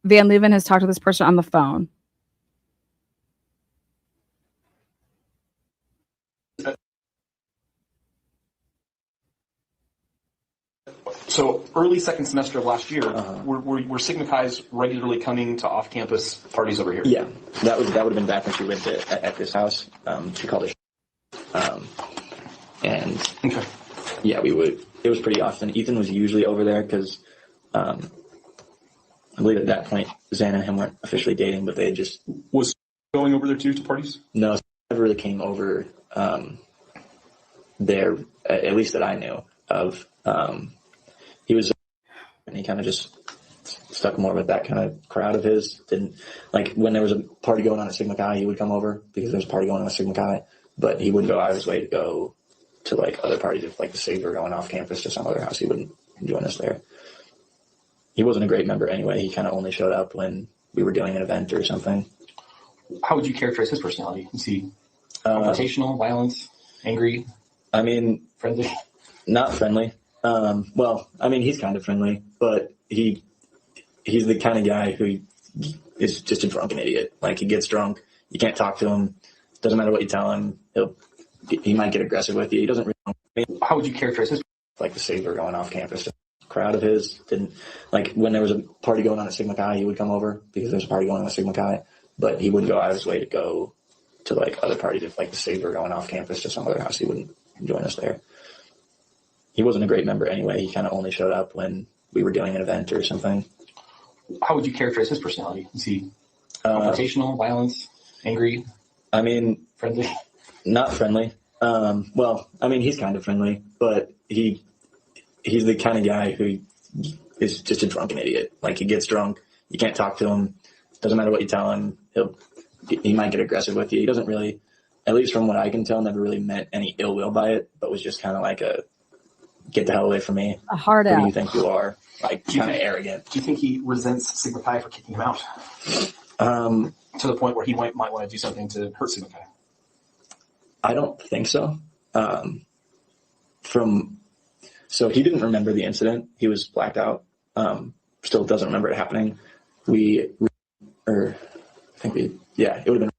Van Leuven has talked to this person on the phone. so early second semester of last year, were Sigma Chi's regularly coming to off-campus parties over here? Yeah. That would have been back when she went at this house. She called it. And Okay. yeah, we would. It was pretty often. Ethan was usually over there because I believe at that point Xana and him weren't officially dating, but they had just Was going over there too to parties? no, never really came over there, at least that I knew of. He was, and he kind of just stuck more with that kind of crowd of his. Didn't like when there was a party going on at Sigma Chi, he would come over because there was a party going on at Sigma Chi, but he wouldn't go out of his way to go to like other parties. If like the Sigs were going off campus to some other house, he wouldn't join us there. He wasn't a great member anyway. He kind of only showed up when we were doing an event or something. How would you characterize his personality? Is he confrontational, violent, angry? I mean, friendly? Not friendly. Well, I mean, he's kind of friendly, but he's the kind of guy who is just a drunken idiot. Like, he gets drunk, you can't talk to him, doesn't matter what you tell him, he might get aggressive with you. He doesn't really. How would you characterize his? Like the Sigs going off campus. Crowd of his didn't like when there was a party going on at Sigma Chi, he would come over because there's a party going on at Sigma Chi, but he wouldn't go out of his way to go to like other parties. If like the Sigs were going off campus to some other house, he wouldn't join us there. He wasn't a great member anyway. He kind of only showed up when we were doing an event or something. How would you characterize his personality? Is he confrontational, violent, angry? I mean, friendly? Not friendly. Well, I mean, he's kind of friendly, but he's the kind of guy who is just a drunken idiot. Like, he gets drunk, you can't talk to him, doesn't matter what you tell him, he might get aggressive with you. He doesn't really, at least from what I can tell, never really meant any ill will by it, but was just kind of like a get the hell away from me. A hard Who out. do you think you are? Like, kind of arrogant. Do you think he resents Sigma Chi for kicking him out? To the point where he might want to do something to hurt Sigma Chi? I don't think so. So he didn't remember the incident. He was blacked out. Still doesn't remember it happening. It would have been,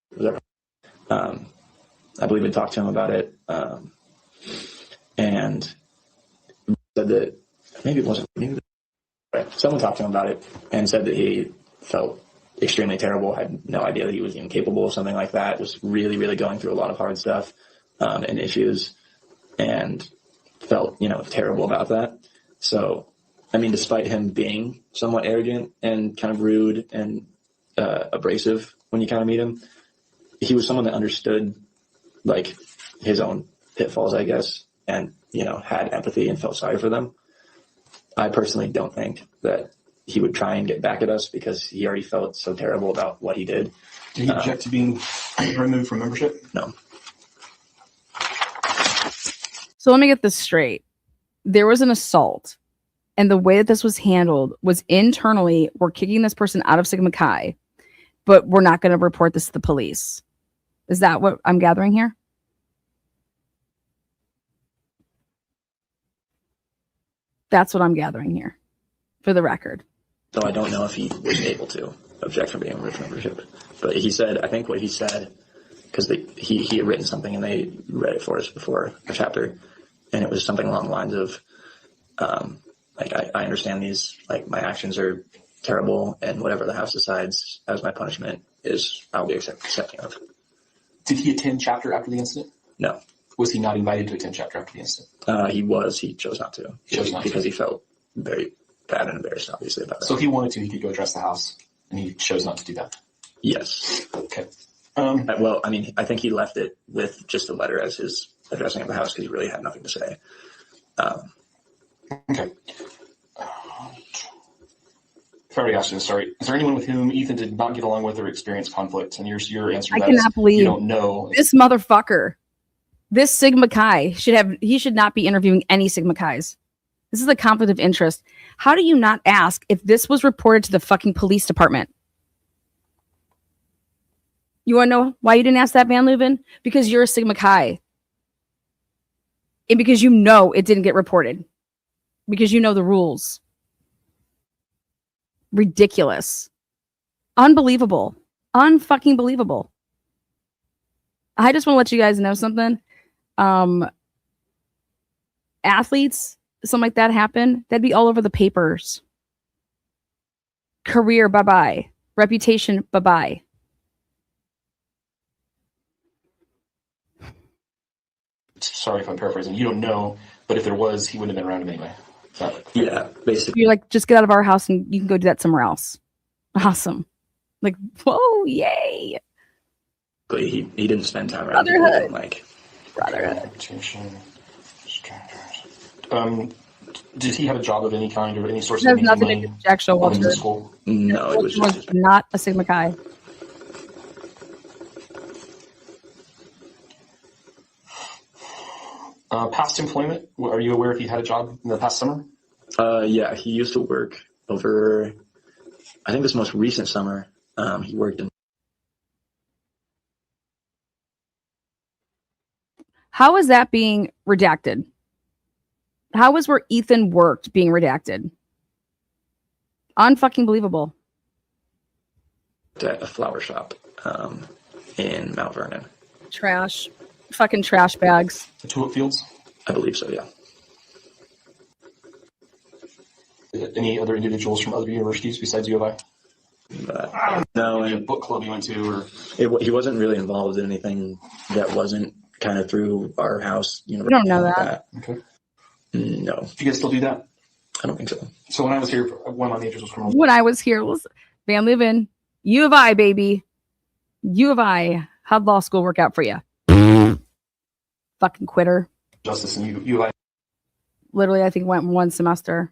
I believe we talked to him about it. And said that someone talked to him about it and said that he felt extremely terrible, had no idea that he was even capable of something like that, was really, really going through a lot of hard stuff and issues, and felt, terrible about that. So, I mean, despite him being somewhat arrogant and kind of rude and abrasive when you kind of meet him, he was someone that understood, like, his own pitfalls, I guess, and, had empathy and felt sorry for them. I personally don't think that he would try and get back at us because he already felt so terrible about what he did. Did he object to being removed from membership? No. So let me get this straight. There was an assault, and the way that this was handled was internally, we're kicking this person out of Sigma Chi, but we're not going to report this to the police. Is that what I'm gathering here? That's what I'm gathering here, for the record. So I don't know if he was able to object from being removed from membership. But he said, I think what he said, because he had written something and they read it for us before a chapter, and it was something along the lines of, I understand these, like, my actions are terrible, and whatever the house decides as my punishment is, I'll be accepting of. Did he attend chapter after the incident? No. Was he not invited to attend chapter after the incident? He chose not to. Because he felt very bad and embarrassed, obviously, about that. So if he wanted to, he could go address the house, and he chose not to do that? Yes. Okay. Well, I mean, I think he left it with just a letter as his addressing of the house because he really had nothing to say. Okay. If I already asked you this, sorry. Is there anyone with whom Ethan did not get along with or experience conflict? And your answer to I that cannot believe you don't know. This motherfucker, this Sigma Chi should not be interviewing any Sigma Chis. This is a conflict of interest. How do you not ask if this was reported to the fucking police department? You want to know why you didn't ask that, Van Leuven? Because you're a Sigma Chi. And because you know it didn't get reported. Because you know the rules. Ridiculous. Unbelievable. Unfucking believable. I just want to let you guys know something. Athletes, something like that happen, that'd be all over the papers. Career, bye-bye. Reputation, bye-bye. Sorry if I'm paraphrasing. You don't know, but if there was, he wouldn't have been around him anyway. Yeah, basically. You're like, just get out of our house and you can go do that somewhere else. Awesome. Like, whoa, yay. He didn't spend time around Brotherhood. people, like Brotherhood. Did he have a job of any kind or any source It has of nothing to money do with Jack while he was in Showalter. school? No, it was just his not a Sigma Chi. Past employment, are you aware if he had a job in the past summer? Yeah, he used to work over, I think this most recent summer, he worked in. How is that being redacted? How is where Ethan worked being redacted? Unfucking believable. At a flower shop in Mount Vernon. Trash. Fucking trash bags. The tulip fields? I believe so, yeah. Any other individuals from other universities besides U of I? No, Maybe a and book club you went to, or he wasn't really involved in anything that wasn't kind of through our house. You don't know that. okay. No, Do you guys still do that? I don't think so. So when I was here, one of my majors was criminal. When I was here, was Van Leuven. U of I, baby. U of I. How'd law school work out for you? Fucking quitter. Justice, and U of I Literally, I think went one semester.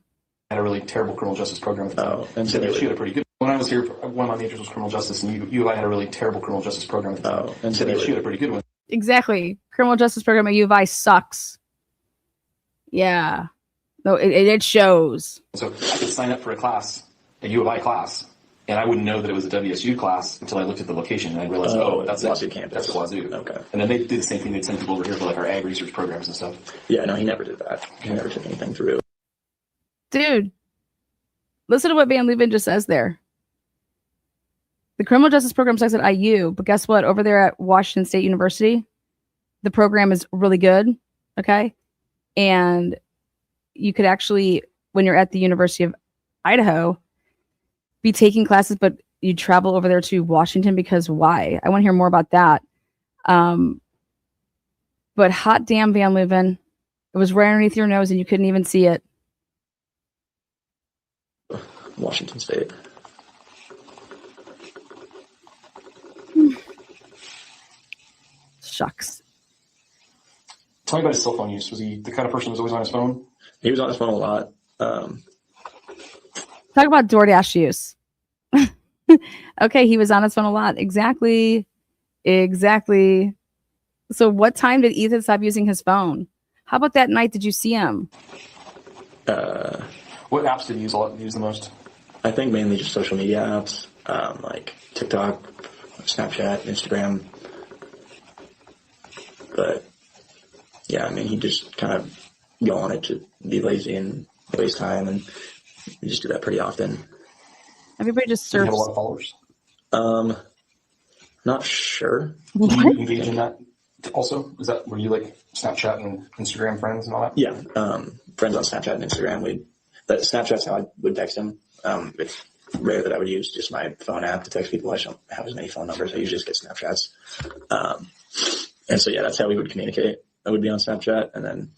had a really terrible criminal justice program. Oh, and so she had a pretty good. When I was here, one of my majors was criminal justice, and U of I had a really terrible criminal justice program. Oh, and so she had a pretty good one. Exactly. Criminal justice program at U of I sucks. Yeah. No, it shows. So I could sign up for a class, a U of I class, and I wouldn't know that it was a WSU class until I looked at the location and I realized, that's Wazoo it. campus. That's Wazoo. Okay. And then they did the same thing. They'd send people over here for like our ag research programs and stuff. Yeah, no, he never did that. He never took anything through. Dude, listen to what Van Leuven just says there. The criminal justice program starts at IU, but guess what? Over there at Washington State University, the program is really good. Okay. And you could actually, when you're at the University of Idaho, be taking classes, but you travel over there to Washington because why? I want to hear more about that. But hot damn, Van Leuven, it was right underneath your nose and you couldn't even see it. Washington State. Shucks. Tell me about his cell phone use. Was he the kind of person who was always on his phone? He was on his phone a lot. Talk about DoorDash use. Okay, he was on his phone a lot. Exactly. So what time did Ethan stop using his phone? How about that night did you see him? What apps did he use the most? I think mainly just social media apps, like TikTok, Snapchat, Instagram. But yeah, I mean, he just kind of go on it to be lazy and waste time, and we just do that pretty often. Everybody just Did he surfs. have a lot of followers? Not sure. Did you engage in that also? Were you like Snapchat and Instagram friends and all that? Yeah, friends on Snapchat and Instagram. Snapchat's how I would text him. It's rare that I would use just my phone app to text people. I don't have as many phone numbers. I usually just get Snapchats. And so, yeah, that's how we would communicate. I would be on Snapchat, and then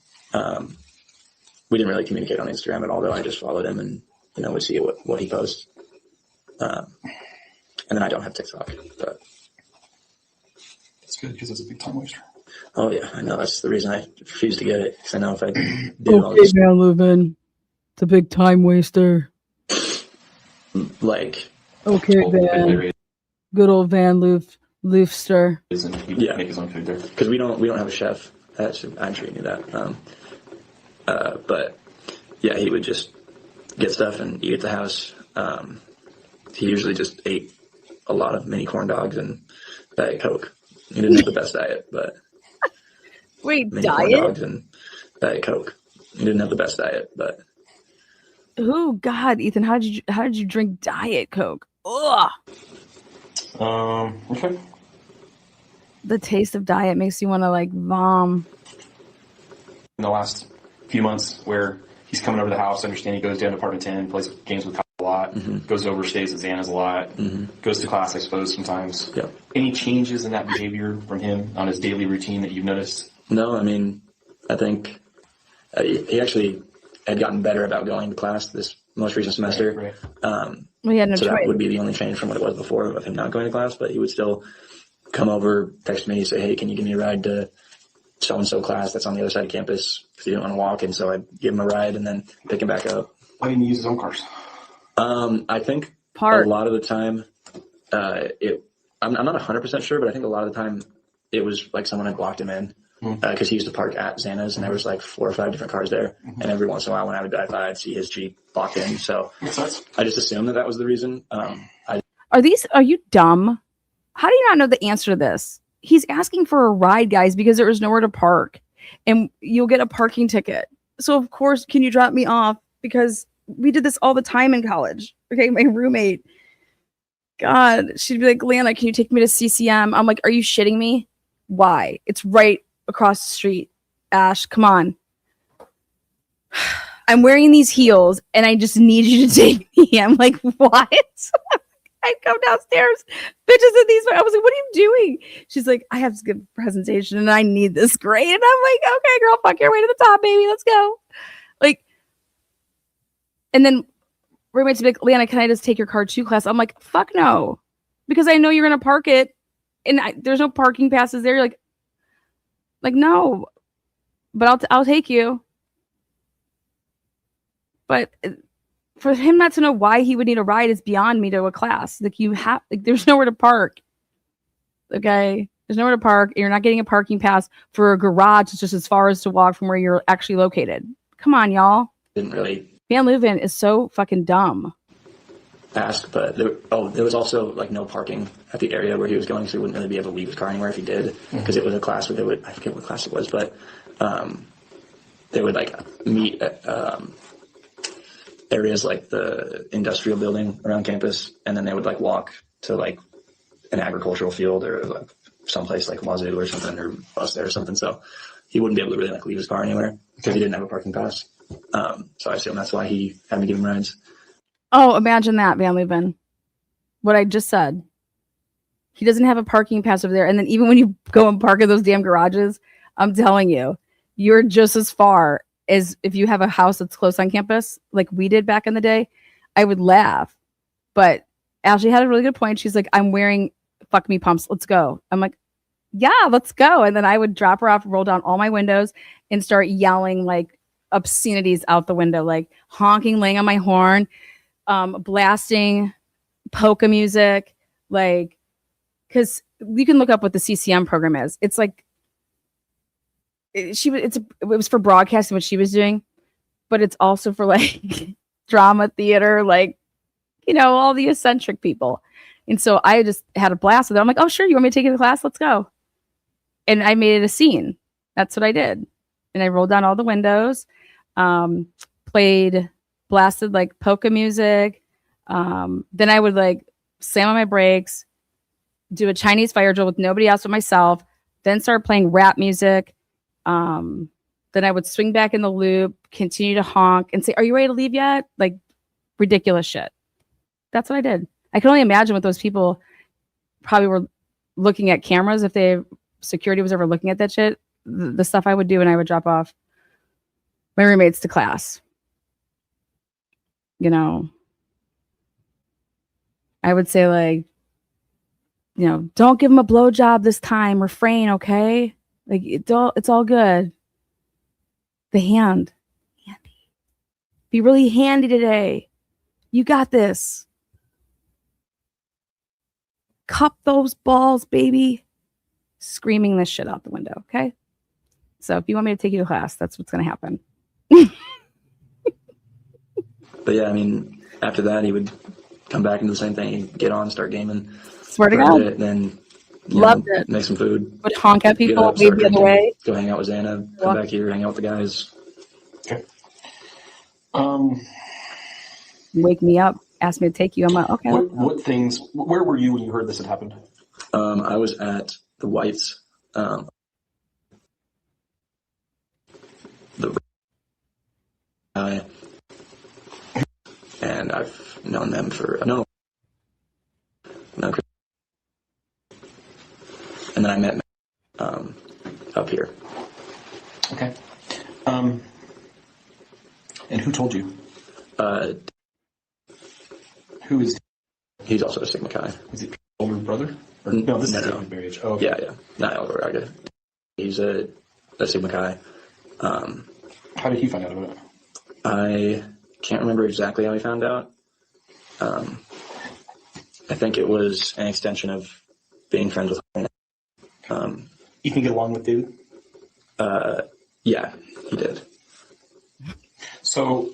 we didn't really communicate on Instagram at all, though. I just followed him and, would see what he posts. And then I don't have TikTok, but That's good because it's a big time waster. oh yeah, I know. That's the reason I refuse to get it, because I know if I did all Okay, this, Van Leuven. It's a big time waster. like, Okay, Van. Good old Van Loofster. Yeah, make his own food there. because we don't have a chef. I'm sure you knew that. But yeah, he would just get stuff and eat at the house. He usually just ate a lot of mini corn dogs and Diet Coke. He didn't have the best diet, but Wait, mini corn diet? dogs and Diet Coke. He didn't have the best diet, but Oh God, Ethan, how did you drink Diet Coke? Ugh. Okay. The taste of diet makes you want to like vom. In the last few months, where he's coming over to the house, I understand he goes down to apartment 10, plays games with Kyle a lot, goes over, stays at Xana's a lot, goes to class, I suppose, sometimes. yeah. Any changes in that behavior from him on his daily routine that you've noticed? No, I mean, I think he actually had gotten better about going to class this most recent semester. Right. We had no So choice. that would be the only change from what it was before of him not going to class, but he would still come over, text me, say, hey, can you give me a ride to so-and-so class that's on the other side of campus, because he didn't want to walk, and so I'd give him a ride and then pick him back up. Why didn't he use his own cars? I think a lot of the time, I'm not 100% sure, but I think a lot of the time it was like someone had blocked him in, because he used to park at Xana's, and there was like 4 or 5 different cars there, and every once in a while when I would drive by, I'd see his Jeep blocked in, so I just assumed that was the reason. Are you dumb? How do you not know the answer to this? He's asking for a ride, guys, because there is nowhere to park, and you'll get a parking ticket. So of course, can you drop me off? Because we did this all the time in college. Okay, my roommate, God, she'd be like, Lana, can you take me to CCM? I'm like, are you shitting me? Why? It's right across the street. Ash, come on. I'm wearing these heels, and I just need you to take me. I'm like, what? I come downstairs, bitches in these. I was like, what are you doing? She's like, I have to give a presentation and I need this grade. And I'm like, okay, girl, fuck your way to the top, baby. Let's go. Like, and then roommates be like, Lana, can I just take your car to class? I'm like, fuck no. Because I know you're going to park it and there's no parking passes there. You're like, no, but I'll take you. But for him not to know why he would need a ride is beyond me to a class. Like there's nowhere to park. Okay. There's nowhere to park. You're not getting a parking pass for a garage. It's just as far as to walk from where you're actually located. Come on, y'all. Didn't really Van Leuven is so fucking dumb. ask, but there was also like no parking at the area where he was going, so he wouldn't really be able to leave his car anywhere if he did, because it was a class where I forget what class it was, but they would like meet at areas like the industrial building around campus, and then they would like walk to like an agricultural field or like someplace like Wazoo or something, or bus there or something. So he wouldn't be able to really like leave his car anywhere because he didn't have a parking pass. So I assume that's why he had me give him rides. Oh, imagine that, Van Leuven. What I just said. He doesn't have a parking pass over there. And then even when you go and park in those damn garages, I'm telling you, you're just as far as if you have a house that's close on campus, like we did back in the day. I would laugh. But Ashley had a really good point. She's like, I'm wearing fuck me pumps. Let's go. I'm like, yeah, let's go. And then I would drop her off, roll down all my windows, and start yelling like obscenities out the window, like honking, laying on my horn, blasting polka music, like, because you can look up what the CCM program is. It's like it was for broadcasting what she was doing, but it's also for like drama theater, like, you know, all the eccentric people. And so I just had a blast with it. I'm like, oh, sure, you want me to take you to class? Let's go. And I made it a scene. That's what I did. And I rolled down all the windows, blasted like polka music. Then I would like slam on my brakes, do a Chinese fire drill with nobody else but myself, then start playing rap music. Then I would swing back in the loop, continue to honk and say, are you ready to leave yet? Like ridiculous shit. That's what I did. I can only imagine what those people probably were looking at cameras if security was ever looking at that shit. The stuff I would do when I would drop off my roommates to class. You know, I would say like, you know, don't give him a blowjob this time. Refrain, okay? Like it's all good. The handy. Be really handy today. You got this. Cup those balls, baby. Screaming this shit out the window, okay? So if you want me to take you to class, that's what's going to happen. But yeah, I mean, after that, he would come back and do the same thing. He'd get on, start gaming Swear to for a God. bit, then Loved it. make some food, Would honk at get people, up, wave start the other drinking, way. go hang out with Xana, come back here, hang out with the guys. Okay. Wake me up, ask me to take you. I'm like, okay. What things? Where were you when you heard this had happened? I was at the Whites. The guy, and I've known them for no, and then I met up here. Okay. And who told you? Who is? He's also a Sigma Chi. Is he older brother? Or, no, this is David Berriage. Oh, okay. Yeah. Not older. I guess. He's a Sigma Chi. How did he find out about it? I can't remember exactly how he found out. I think it was an extension of being friends with him. You can get along with David? Yeah, he did. So,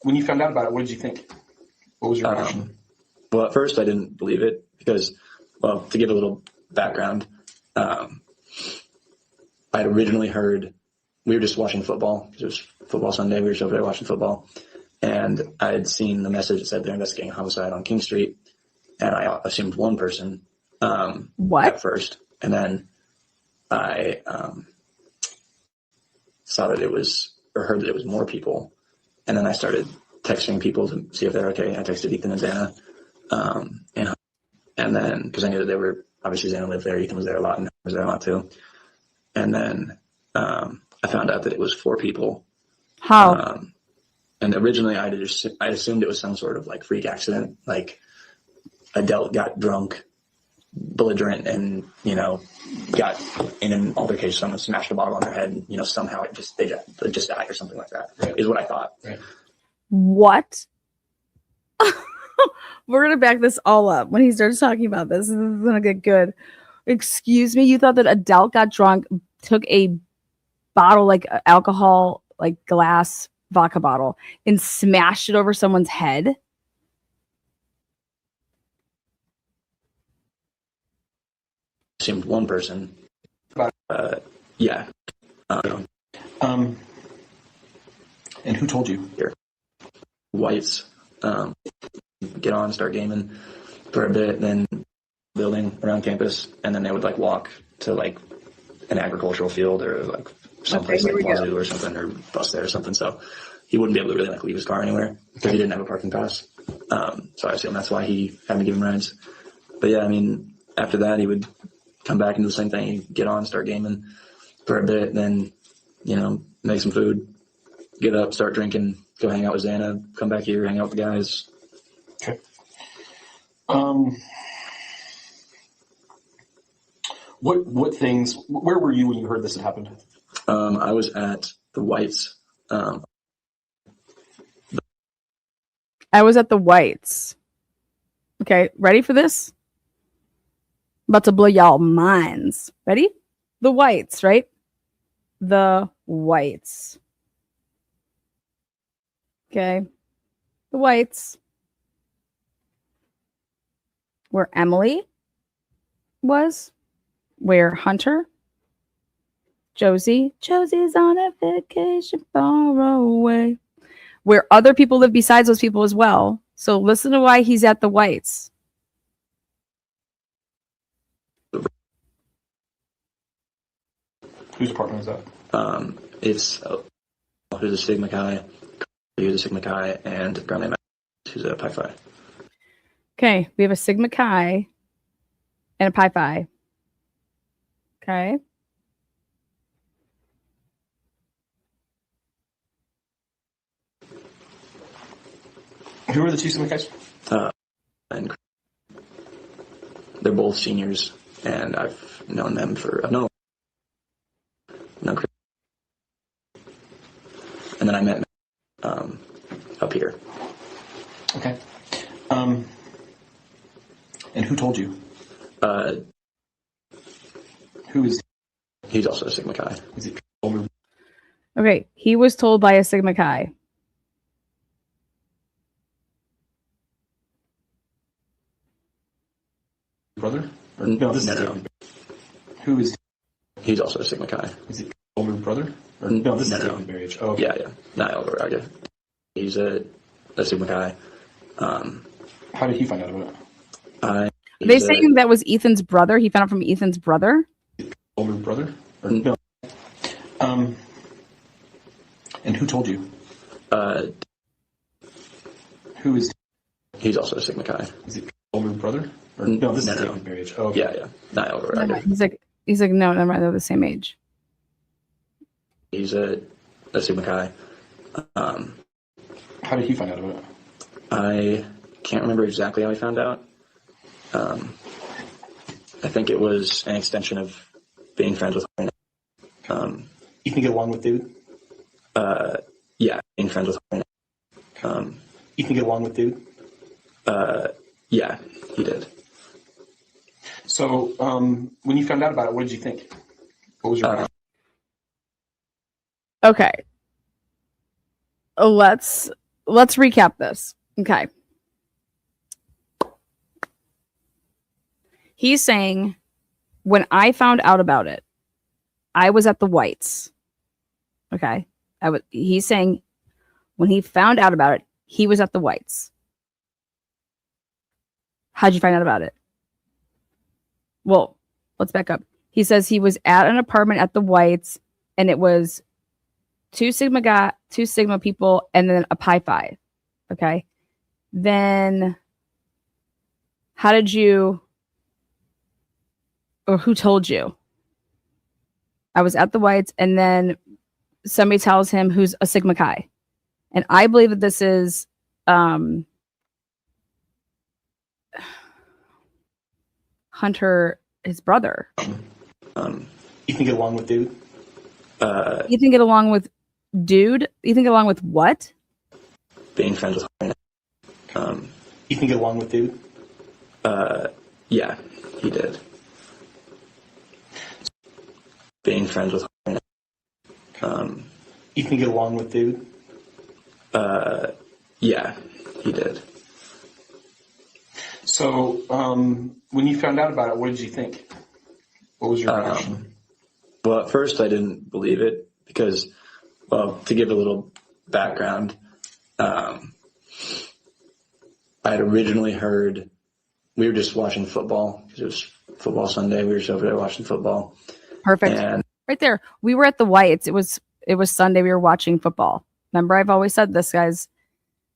when you found out about it, what did you think? What was your reaction? Well, at first I didn't believe it because, well, to give a little background, I'd originally heard, we were just watching football. It was football Sunday. We were just over there watching football. And I had seen the message that said they're investigating a homicide on King Street. And I assumed one person at first. And then I saw that it was, or heard that it was more people. And then I started texting people to see if they're okay. I texted Ethan and Xana. And then, because I knew that they were, obviously Xana lived there, Ethan was there a lot, and was there a lot too. And then I found out that it was 4 people. How? And originally I assumed it was some sort of like freak accident, like adult got drunk, belligerent, and, got in an altercation, someone smashed a bottle on their head, and, somehow they just died or something like that, right, is what I thought. Right. What? We're going to back this all up. When he starts talking about this is going to get good. Excuse me, you thought that Adele got drunk, took a bottle, like alcohol, like glass vodka bottle, and smashed it over someone's head? Assumed one person. Yeah. And who told you? Here. Whites. Get on, start gaming for a bit, then building around campus, and then they would like walk to like an agricultural field or like someplace like Wazoo or something, or bus there or something. So he wouldn't be able to really like leave his car anywhere because he didn't have a parking pass. So I assume that's why he had to give him rides. But yeah, I mean, after that he would come back and do the same thing. He'd get on, start gaming for a bit, then make some food, get up, start drinking, go hang out with Xana, come back here, hang out with the guys. Okay. What things? Where were you when you heard this had happened? I was at the Whites. I was at the Whites. Okay, ready for this? About to blow y'all minds. Ready? The Whites, right? The Whites. Okay. The Whites. Where Emily was. Where Hunter. Josie's on a vacation far away. Where other people live besides those people as well. So listen to why he's at the Whites. Whose apartment is that? It's who's a Sigma Chi, who's a Sigma Chi, and Grandma who's a Pi Phi. Okay, we have a Sigma Chi and a Pi Phi. Okay. Who are the 2 Sigma Chi's? And they're both seniors, and I've known them for and then I met up here. Okay. And who told you? Who is? He's also a Sigma Chi. Is he older? Okay, he was told by a Sigma Chi. brother? Or, no, this is David. Who is? He's also a Sigma Chi. Is it older brother? Or, no, this is David Barriage. Oh, okay. Yeah. Niall Baraga. He's a Sigma Chi. How did he find out about it? Are they saying that was Ethan's brother? He found out from Ethan's brother? Older brother? Or, no. And who told you? Who is? He's also a Sigma Chi. Is it older brother? Or, no, this is David Barriage. Oh, okay. Yeah. Niall Baraga. He's like, no, never mind. They're the same age. He's a Sigma Chi. How did he find out about it? I can't remember exactly how he found out. I think it was an extension of being friends with her. You can get along with David? Yeah, being friends with her. You can get along with David? Yeah, he did. So, when you found out about it, what did you think? What was your reaction? Okay. Let's recap this. Okay. He's saying, when I found out about it, I was at the Whites. Okay. He's saying when he found out about it, he was at the Whites. How'd you find out about it? Well, let's back up. He says he was at an apartment at the Whites, and it was two Sigma people, and then a Pi Phi. Okay. Then how did you, or who told you? I was at the Whites, and then somebody tells him who's a Sigma Chi. And I believe that this is Hunter, his brother. You can get along with David? You can get along with dude? You can get along with what? Being friends with her. You can get along with David? Yeah, he did. Being friends with her. You can get along with David? Yeah, he did. So, when you found out about it, what did you think? What was your reaction? Well, at first I didn't believe it because, well, to give a little background, I had originally heard, we were just watching football because it was football Sunday. We were just over there watching football. Perfect. And right there. We were at the Whites. It was Sunday. We were watching football. Remember, I've always said this, guys.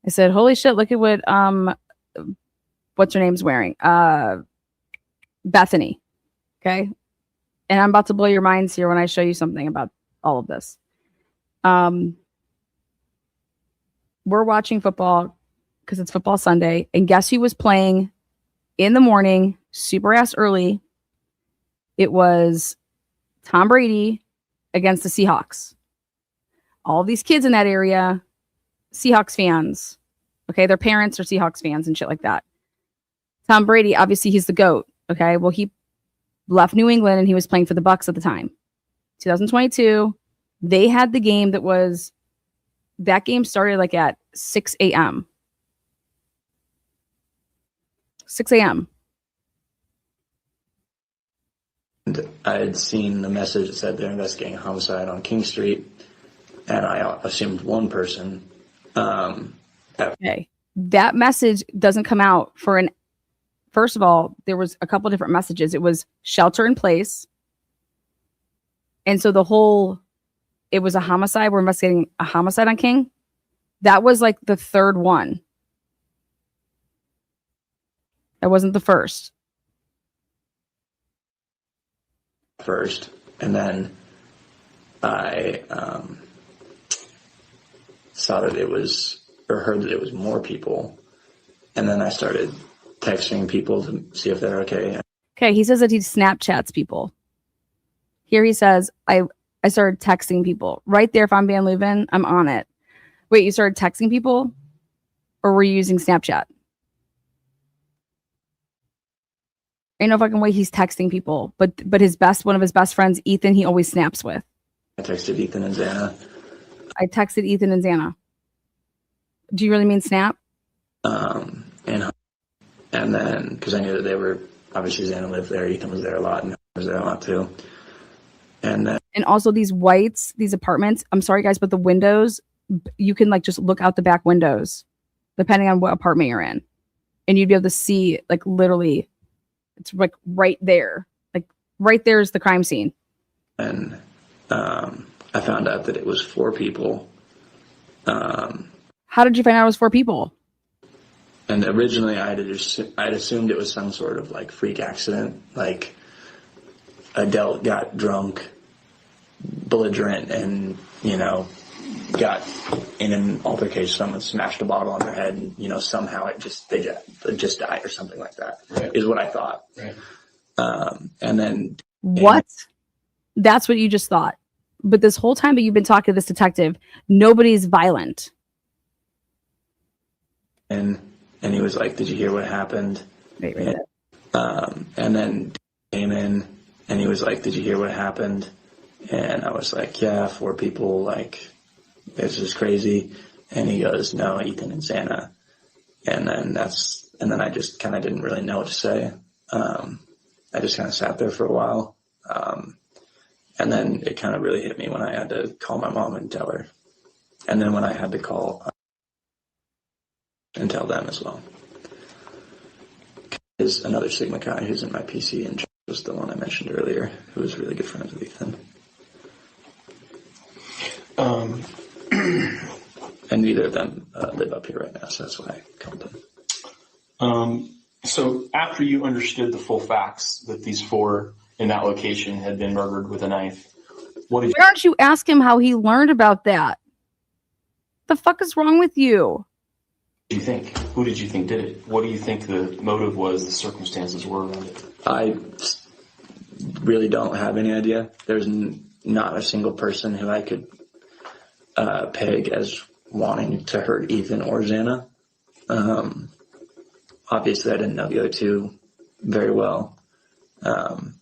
I said, holy shit, look at what what's her name's wearing? Bethany. Okay. And I'm about to blow your minds here when I show you something about all of this. We're watching football because it's football Sunday. And guess who was playing in the morning, super ass early? It was Tom Brady against the Seahawks. All these kids in that area, Seahawks fans. Okay, their parents are Seahawks fans and shit like that. Tom Brady, obviously, he's the GOAT. Okay, well, he left New England and he was playing for the Bucks at the time. 2022, they had the game that game started like at 6 a.m. 6 a.m. And I had seen the message that said they're investigating a homicide on King Street, and I assumed one person. Okay. That message doesn't come out for first of all, there was a couple different messages. It was shelter in place. And so it was a homicide. We're investigating a homicide on King. That was like the third one. That wasn't the first. And then I saw that it was, or heard that it was more people, and then I started texting people to see if they're okay. Okay, he says that he Snapchats people. Here he says, I started texting people. Right there, if I'm Van Leuven, I'm on it. Wait, you started texting people? Or were you using Snapchat? Ain't no fucking way he's texting people. But one of his best friends, Ethan, he always snaps with. I texted Ethan and Xana. I texted Ethan and Xana. Do you really mean snap? And then, because I knew that they were obviously Xana lived there. Ethan was there a lot, and was there a lot too. And then, And also these whites, these apartments, I'm sorry guys, but the windows, you can like just look out the back windows depending on what apartment you're in. And you'd be able to see like literally it's like right there. Like right there is the crime scene. and I found out that it was 4 people. How did you find out it was 4 people? And originally I'd assumed it was some sort of like freak accident, like adult got drunk, belligerent, and, you know, got in an altercation, someone smashed a bottle on their head, and, somehow they just died or something like that. Right. Is what I thought. Right. And then What? That's what you just thought. But this whole time that you've been talking to this detective, nobody's violent. and he was like, "Did you hear what happened?" Wait. And then came in, and he was like, "Did you hear what happened?" And I was like, "Yeah, 4 people, like, this is crazy." And he goes, "No, Ethan and Xana." And then I just kind of didn't really know what to say. I just kind of sat there for a while. And then it kind of really hit me when I had to call my mom and tell her. And then when I had to call and tell them as well. Is another Sigma Chi who's in my PC, and was the one I mentioned earlier, who was really good friends with Ethan. And neither of them live up here right now, so that's why I called them. So after you understood the full facts that these 4 in that location had been murdered with a knife, what did Why don't you ask him how he learned about that? The fuck is wrong with you? you think? Who did you think did it? What do you think the motive was, the circumstances were around it? I really don't have any idea. There's not a single person who I could peg as wanting to hurt Ethan or Xana. Obviously, I didn't know the other 2 very well. And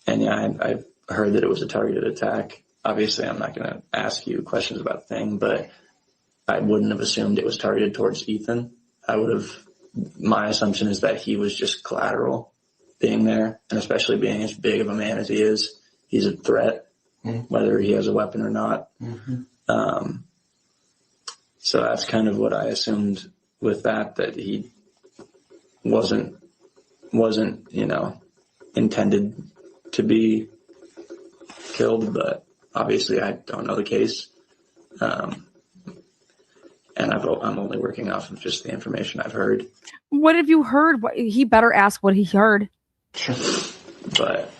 yeah, I've heard that it was a targeted attack. Obviously, I'm not going to ask you questions about the thing, but I wouldn't have assumed it was targeted towards Ethan. My assumption is that he was just collateral being there, and especially being as big of a man as he is, he's a threat, whether he has a weapon or not. Mm-hmm. So that's kind of what I assumed with that he wasn't, intended to be killed, but obviously I don't know the case. And I'm only working off of just the information I've heard. What have you heard? He better ask what he heard. But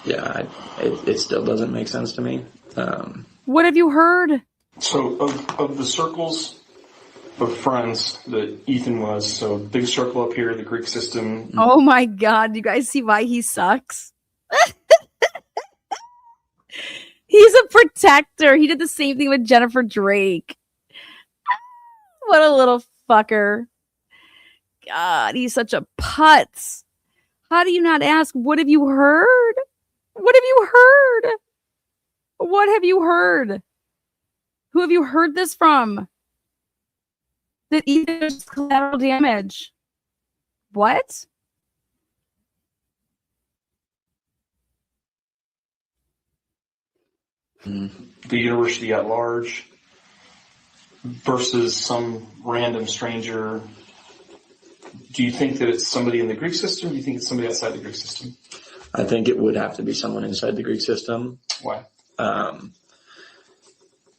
yeah, it still doesn't make sense to me. What have you heard? So of the circles of friends that Ethan was, so big circle up here, the Greek system. Oh my God. You guys see why he sucks? He's a protector. He did the same thing with Jennifer Drake. What a little fucker. God, he's such a putz. How do you not ask, what have you heard? What have you heard? What have you heard? Who have you heard this from? That either is collateral damage. What? The university at large versus some random stranger. Do you think that it's somebody in the Greek system? Do you think it's somebody outside the Greek system? I think it would have to be someone inside the Greek system. Why?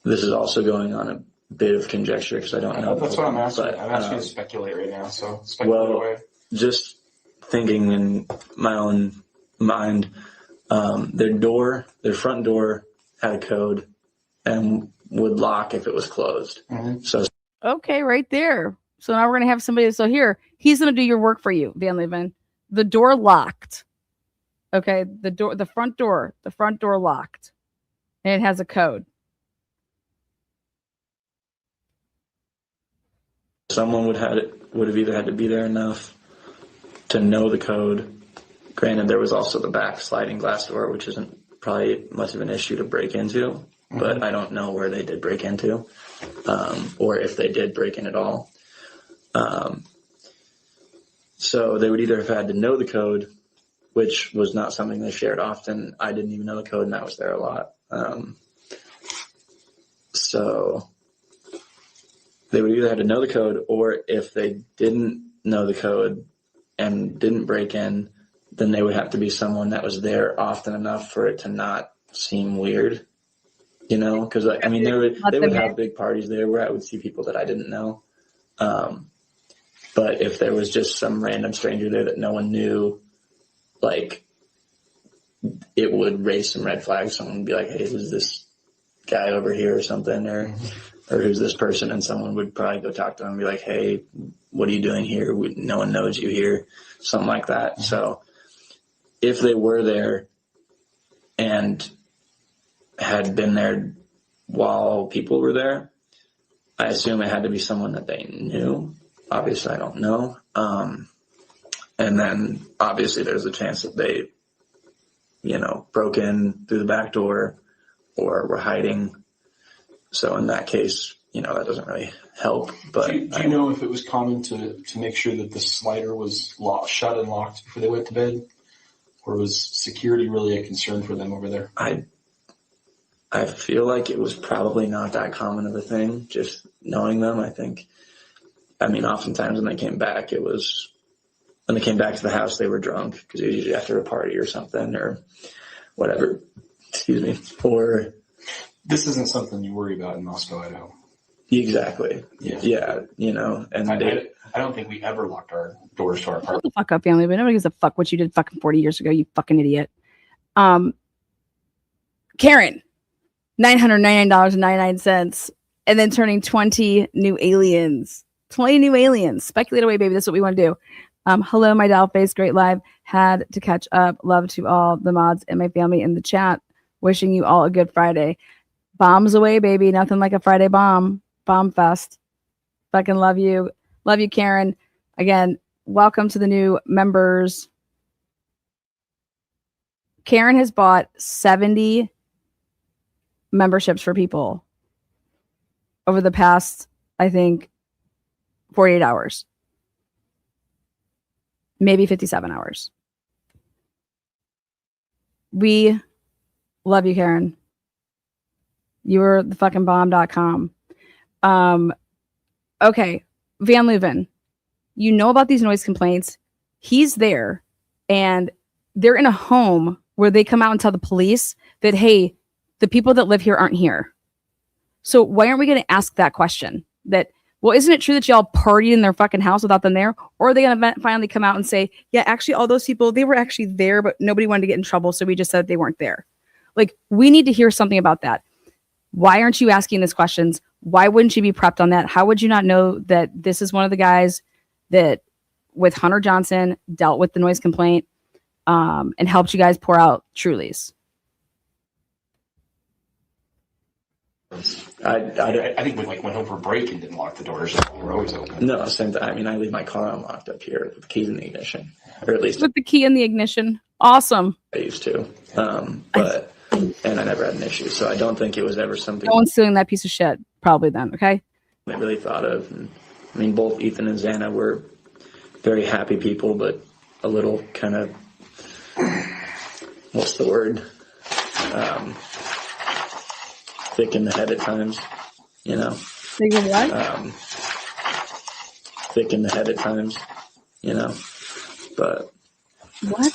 This is also going on a bit of conjecture because I don't know. That's what I'm asking. But, I'm asking you to speculate right now, so speculate away. Just thinking in my own mind, their front door had a code and would lock if it was closed. Mm-hmm. So okay, right there. So now we're gonna have somebody. So here, he's gonna do your work for you, Van Leeuwen. The door locked. Okay, the front door locked, and it has a code. Someone would have either had to be there enough to know the code. Granted, there was also the back sliding glass door, which isn't probably much of an issue to break into, mm-hmm. But I don't know where they did break into, or if they did break in at all. So they would either have had to know the code, which was not something they shared often. I didn't even know the code, and I was there a lot. So they would either have to know the code, or if they didn't know the code and didn't break in, then they would have to be someone that was there often enough for it to not seem weird. Because I mean, they would have big parties there where I would see people that I didn't know. But if there was just some random stranger there that no one knew, like, it would raise some red flags. Someone would be like, hey, who's this guy over here or something, or who's this person? And someone would probably go talk to them and be like, hey, what are you doing here? No one knows you here, something like that. Mm-hmm. So if they were there and had been there while people were there, I assume it had to be someone that they knew. Obviously, I don't know. And then obviously there's a chance that they, broke in through the back door or were hiding. So in that case, that doesn't really help. But do you know if it was common to make sure that the slider was shut and locked before they went to bed? Or was security really a concern for them over there? I feel like it was probably not that common of a thing, just knowing them. Oftentimes when they came back, when they came back to the house, they were drunk, because it was usually after a party or something or whatever. Excuse me. Or this isn't something you worry about in Moscow, Idaho. Exactly. Yeah. And I don't think we ever locked our doors to our Shut apartment. the fuck up, family. But nobody gives a fuck what you did fucking 40 years ago, you fucking idiot. Karen, $999.99, and then turning 20 new aliens. 20 new aliens. Speculate away, baby. That's what we want to do. Hello, my doll face. Great live. Had to catch up. Love to all the mods and my family in the chat. Wishing you all a good Friday. Bombs away, baby. Nothing like a Friday bomb. Bomb fest. Fucking love you. Love you, Karen. Again, welcome to the new members. Karen has bought 70 memberships for people over the past, I think, 48 hours. Maybe 57 hours. We love you, Karen. You were the fucking bomb.com. Okay. Van Leuven, you know about these noise complaints. He's there, and they're in a home where they come out and tell the police that, hey, the people that live here aren't here. So why aren't we going to ask that question? That, well, isn't it true that y'all partied in their fucking house without them there? Or are they going to finally come out and say, yeah, actually, all those people, they were actually there, but nobody wanted to get in trouble, so we just said they weren't there. Like, we need to hear something about that. Why aren't you asking these questions? Why wouldn't you be prepped on that? How would you not know that this is one of the guys that, with Hunter Johnson, dealt with the noise complaint and helped you guys pour out Trulies? I think we went home for break and didn't lock the doors. They were always open. No, same thing. I leave my car unlocked up here with the keys in the ignition, or at least with the key in the ignition. Awesome. I used to, and I never had an issue. So I don't think it was ever something. No one's stealing that piece of shit. Probably then. Okay. I really thought of. And, both Ethan and Xana were very happy people, but a little kind of, what's the word? Thick in the head at times, Thick in what? Thick in the head at times, but. What?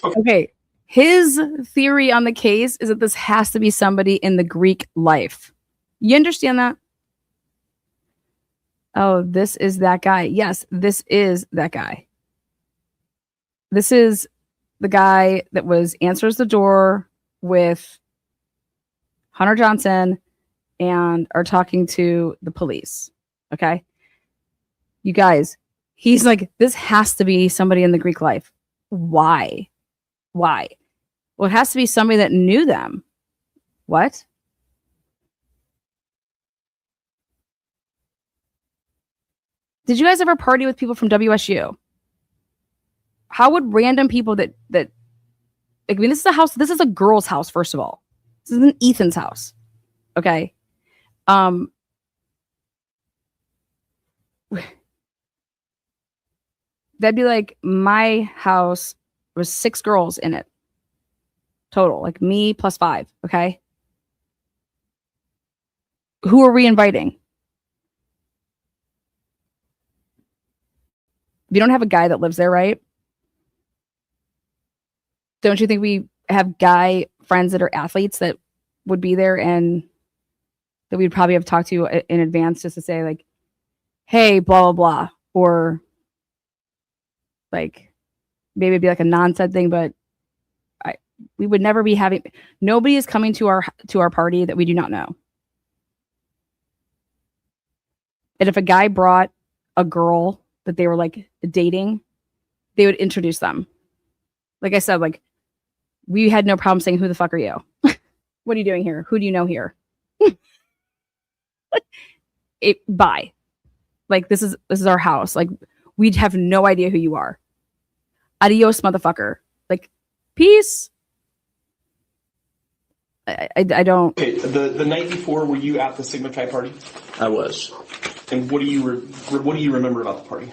Okay. His theory on the case is that this has to be somebody in the Greek life. You understand that? Oh, this is that guy. Yes, this is that guy. This is the guy that answers the door with Hunter Johnson and are talking to the police. Okay. You guys, he's like, this has to be somebody in the Greek life. Why? Well, it has to be somebody that knew them. What? Did you guys ever party with people from WSU? How would random people this is a house, this is a girl's house, first of all. This isn't Ethan's house. Okay. that'd be like my house was 6 girls in it total, like me plus 5. Okay. Who are we inviting? If you don't have a guy that lives there, right? Don't you think we have guy friends that are athletes that would be there and that we'd probably have talked to in advance just to say like, hey, blah, blah, blah. Or like maybe it'd be like a non-said thing, but we would never be having, nobody is coming to our party that we do not know. And if a guy brought a girl that they were like dating, they would introduce them. Like I said, like we had no problem saying, who the fuck are you? What are you doing here? Who do you know here? Bye. Like this is our house. Like we'd have no idea who you are. Adios, motherfucker. Like peace. I don't. Okay, the night before, were you at the Sigma Chi party? I was. And what do you remember about the party?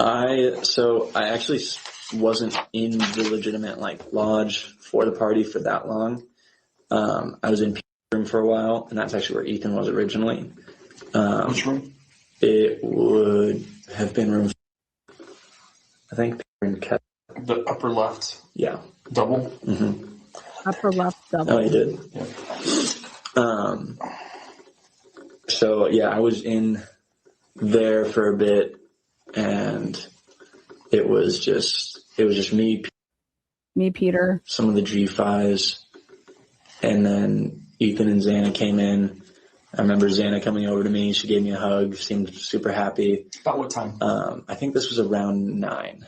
I actually wasn't in the legitimate like lodge for the party for that long. I was in Peter's room for a while, and that's actually where Ethan was originally. Which room? It would have been room, I think, Peter and Kevin. The upper left. Yeah. Double. Mm-hmm. Upper left double. Oh, you did. Yeah. So yeah, I was in there for a bit, and it was just me, Peter, some of the G5s, and then Ethan and Xana came in. I remember Xana coming over to me. She gave me a hug, seemed super happy. About what time? I think this was around 9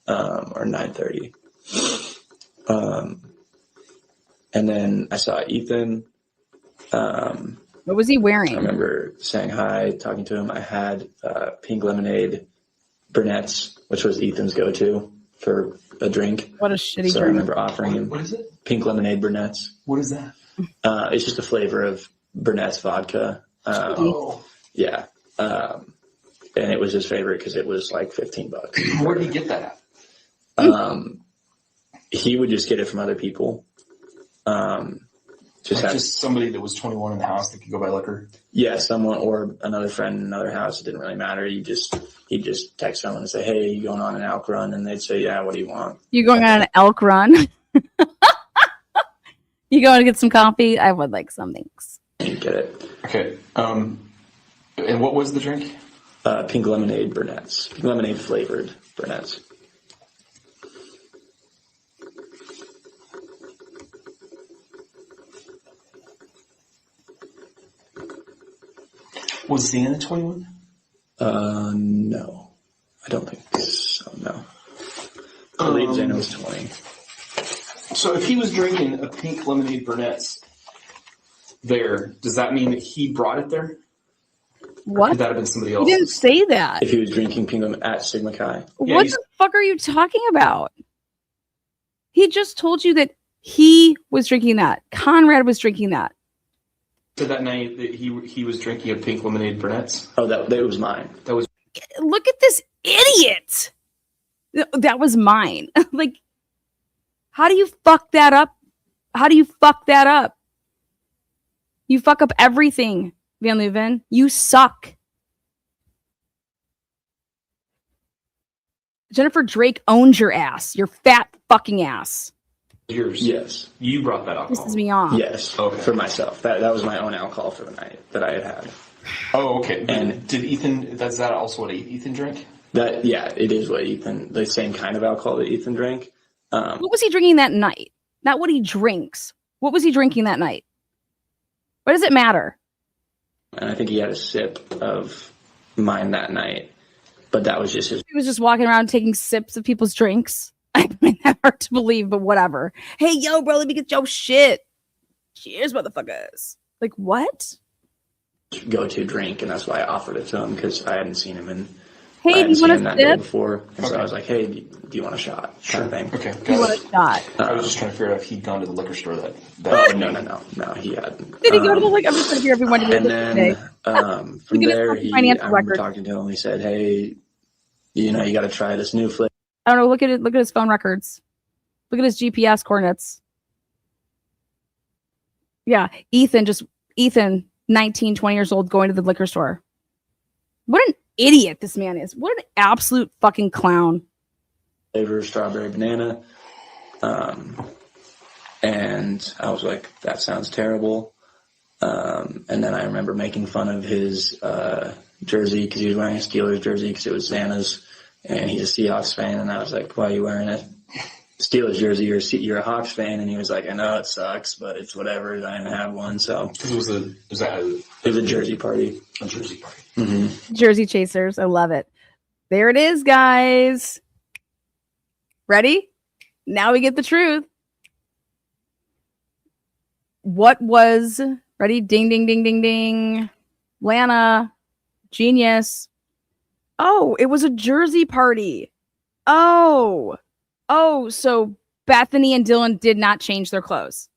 or 9:30. And then I saw Ethan. what was he wearing? I remember saying hi, talking to him. I had pink lemonade brunettes, which was Ethan's go-to for a drink. What a shitty So I drink. remember offering him What is it? pink lemonade brunettes. What is that? It's just a flavor of brunettes vodka. Yeah. And it was his favorite because it was like $15. Where did he get that at? He would just get it from other people. Just somebody that was 21 in the house that could go buy liquor. Yeah, someone or another friend in another house. It didn't really matter. He'd just text someone and say, "Hey, you going on an elk run?" And they'd say, "Yeah, what do you want?" You going on an elk run? You going to get some coffee? I would like some, thanks. You get it. Okay. And what was the drink? Pink lemonade brunettes. Pink lemonade flavored brunettes. Was Xana 21? No. I don't think so, no. I believe Xana was 20. So if he was drinking a pink lemonade brunettes there, does that mean that he brought it there? What? Could that have been somebody You else? didn't say that. If he was drinking pink lemonade at Sigma Chi. Yeah, What he's- the fuck are you talking about? He just told you that he was drinking that. Conrad was drinking that. So that night that he was drinking a pink lemonade brunettes? Oh, that was mine. That was Look at this idiot. That was mine. Like, how do you fuck that up? How do you fuck that up? You fuck up everything, Van Leuven. You suck. Jennifer Drake owns your ass. Your fat fucking ass. yours. Yes. You brought that alcohol. Pisses me off. Yes. Okay. For myself. That was my own alcohol for the night that I had. Oh, okay. And- did Ethan, that's that also what Ethan drank? That, yeah, it is what Ethan, the same kind of alcohol that Ethan drank. What was he drinking that night? Not what he drinks. What was he drinking that night? What does it matter? And I think he had a sip of mine that night, but that was just his. He was just walking around taking sips of people's drinks. I find that hard to believe, but whatever. Hey, yo, bro, let me get your shit. Cheers, motherfuckers. Like, what? Go-to drink, and that's why I offered it to him because I hadn't seen him in Hey, I do hadn't you seen want him a that day sip? before. And so Okay. I was like, hey, do you want a shot? Kind of thing. Okay. Do you Got want it. a shot? I was just trying to figure out if he'd gone to the liquor store that Oh, day. no, he hadn't. Did he go to the I'm just trying to figure if he went to the And today. then from Look at his there, fucking I financial remember records. talking to him. He said, hey, you got to try this new flavor. I don't know. Look at it. Look at his phone records. Look at his GPS coordinates. Yeah, Ethan, 19, 20 years old, going to the liquor store. What an idiot this man is. What an absolute fucking clown. Flavor strawberry banana. And I was like, that sounds terrible. And then I remember making fun of his jersey because he was wearing a Steelers jersey because it was Santa's, and he's a Seahawks fan. And I was like, why are you wearing a Steelers jersey? You're a Hawks fan. And he was like, I know it sucks, but it's whatever. I didn't have one, so It was a jersey party. a jersey party. Mm-hmm. Jersey Chasers. I love it. There it is, guys. Ready? Now we get the truth. What was ready? Ding, ding, ding, ding, ding. Lana, genius. Oh, it was a Jersey party. Oh, so Bethany and Dylan did not change their clothes.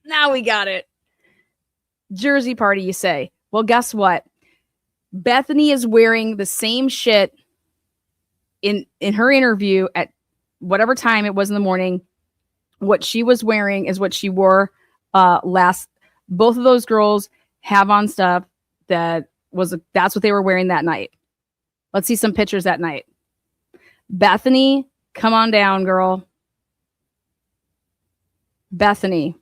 Now we got it. Jersey party, you say. Well, guess what? Bethany is wearing the same shit in her interview at whatever time it was in the morning. What she was wearing is what she wore last. Both of those girls have on stuff that's what they were wearing that night. Let's see some pictures that night. Bethany, come on down, girl. Bethany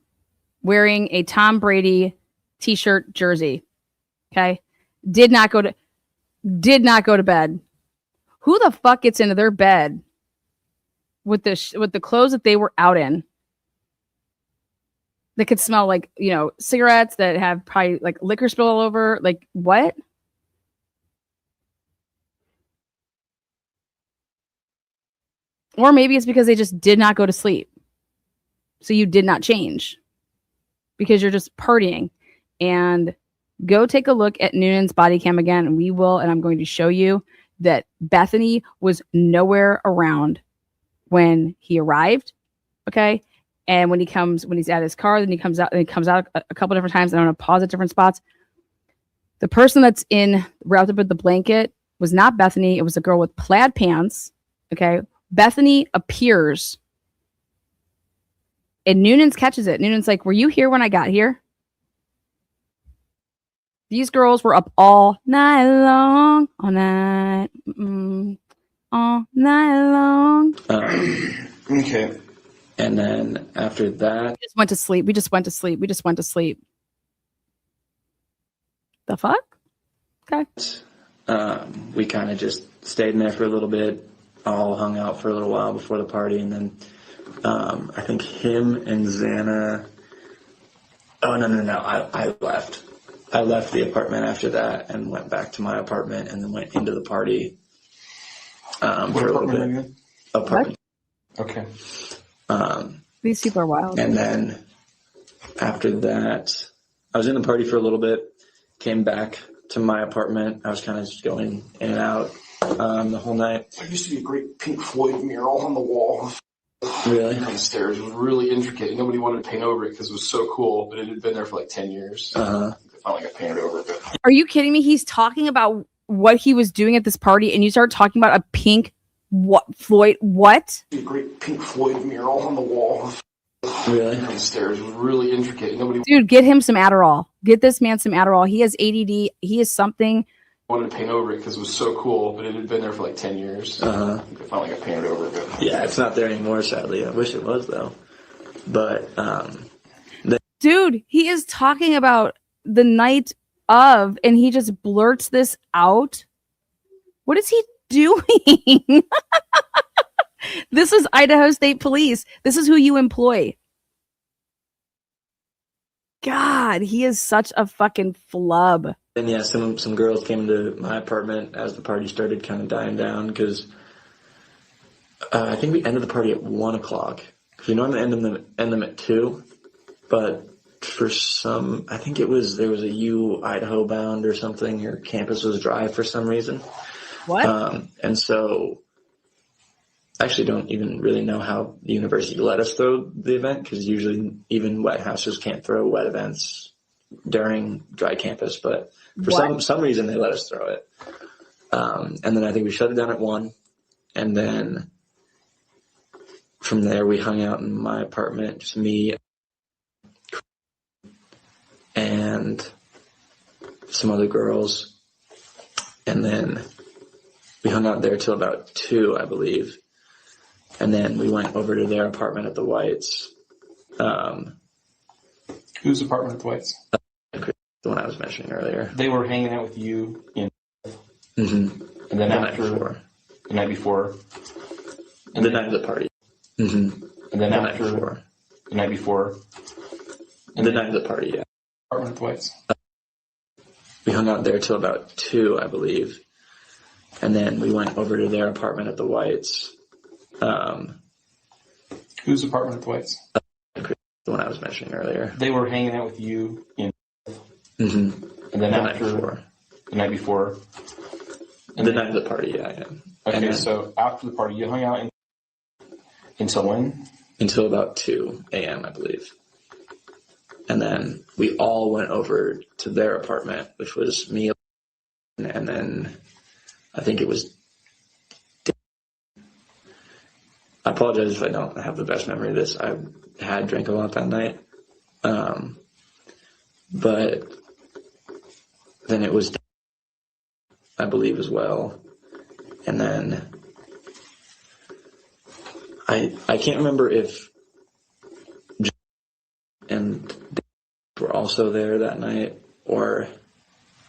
wearing a Tom Brady t-shirt jersey. Okay. Did not go to bed. Who the fuck gets into their bed with the clothes that they were out in? That could smell like, cigarettes, that have probably like liquor spill all over. Like, what? Or maybe it's because they just did not go to sleep. So you did not change because you're just partying. And go take a look at Noonan's body cam again. And I'm going to show you that Bethany was nowhere around when he arrived. Okay. And when he's at his car, then he comes out a couple different times. And I'm going to pause at different spots. The person that's wrapped up with the blanket was not Bethany. It was a girl with plaid pants. Okay. Bethany appears and Noonan's catches it. Noonan's like, were you here when I got here? These girls were up all night long. All night. All night long. Okay. And then after that, We just went to sleep. The fuck? Okay. we kind of just stayed in there for a little bit, all hung out for a little while before the party, and then I think him and Xana. Oh no! I left. I left the apartment after that and went back to my apartment, and then went into the party for a little bit. Again? Apartment. Okay. These people are wild. And then after that, I was in the party for a little bit. Came back to my apartment. I was kind of just going in and out the whole night. There used to be a great Pink Floyd mural on the wall. Really? On the stairs. It was really intricate. Nobody wanted to paint over it because it was so cool, but it had been there for like 10 years. Uh-huh. They finally got painted over it. Are you kidding me? He's talking about what he was doing at this party, and you start talking about a pink Floyd. What? A great Pink Floyd mural on the wall. Really? On the stairs. It was really intricate. Nobody Dude, get him some Adderall. Get this man some Adderall. He has ADD. He is something. wanted to paint over it because it was so cool, but it had been there for like 10 years. Uh-huh. They finally got painted over it. Yeah, it's not there anymore, sadly. I wish it was, though. But, Dude, he is talking about the night of, and he just blurts this out. What is he doing? This is Idaho State Police. This is who you employ. God, he is such a fucking flub. and yeah, some girls came to my apartment as the party started kind of dying down because I think we ended the party at 1 o'clock. We normally end them at 2, but for some, I think there was a Idaho bound or something. Your campus was dry for some reason. What? And so I actually don't even really know how the university let us throw the event, because usually even wet houses can't throw wet events during dry campus, but for some reason they let us throw it. And then I think we shut it down at 1, and then from there we hung out in my apartment, just me and some other girls, and then we hung out there till about 2, I believe, and then we went over to their apartment at the Whites. Whose apartment at the Whites? The one I was mentioning earlier. They were hanging out with you in, Mm-hmm. and then The after night before. the night before, and The then, night of the party. Mm-hmm. and then The after night before. the night before, and The then night of the party, yeah. apartment at the Whites. We hung out there till about 2, I believe, and then we went over to their apartment at the Whites. Whose apartment at the Whites? The one I was mentioning earlier. They were hanging out with you in, Mm-hmm. and then The after night before. the night before, and The then, night of the party, yeah. okay. And then, So after the party, you hung out until when? until about 2 a.m., I believe. And then we all went over to their apartment, which was me, and then I think it was. I apologize if I don't have the best memory of this. I had drank a lot that night. But then it was, I believe, as well. And then I can't remember if and were also there that night or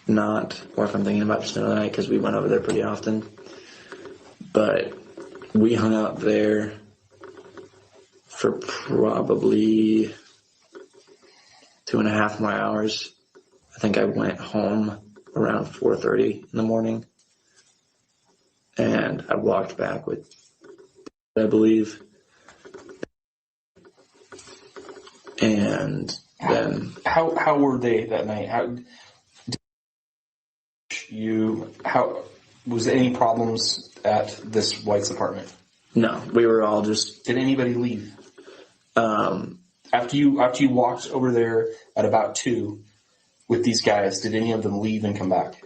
not, or if I'm thinking about just another night, because we went over there pretty often. But we hung out there for probably 2.5 more hours. I think I went home around 4:30 in the morning, and I walked back with, I believe, and then How were they that night? How was there any problems at this White's apartment? no, we were all just Did anybody leave? After you walked over there at about 2 with these guys, did any of them leave and come back?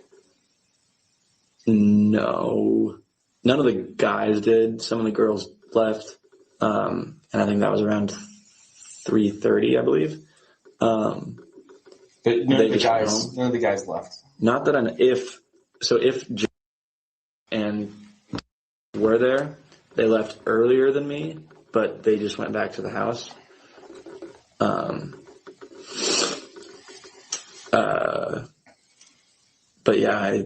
no, none of the guys did. Some of the girls left, and I think that was around 3:30, I believe. But They just went home. none of the guys left. Not that I know. If J and were there, they left earlier than me, but they just went back to the house. But yeah,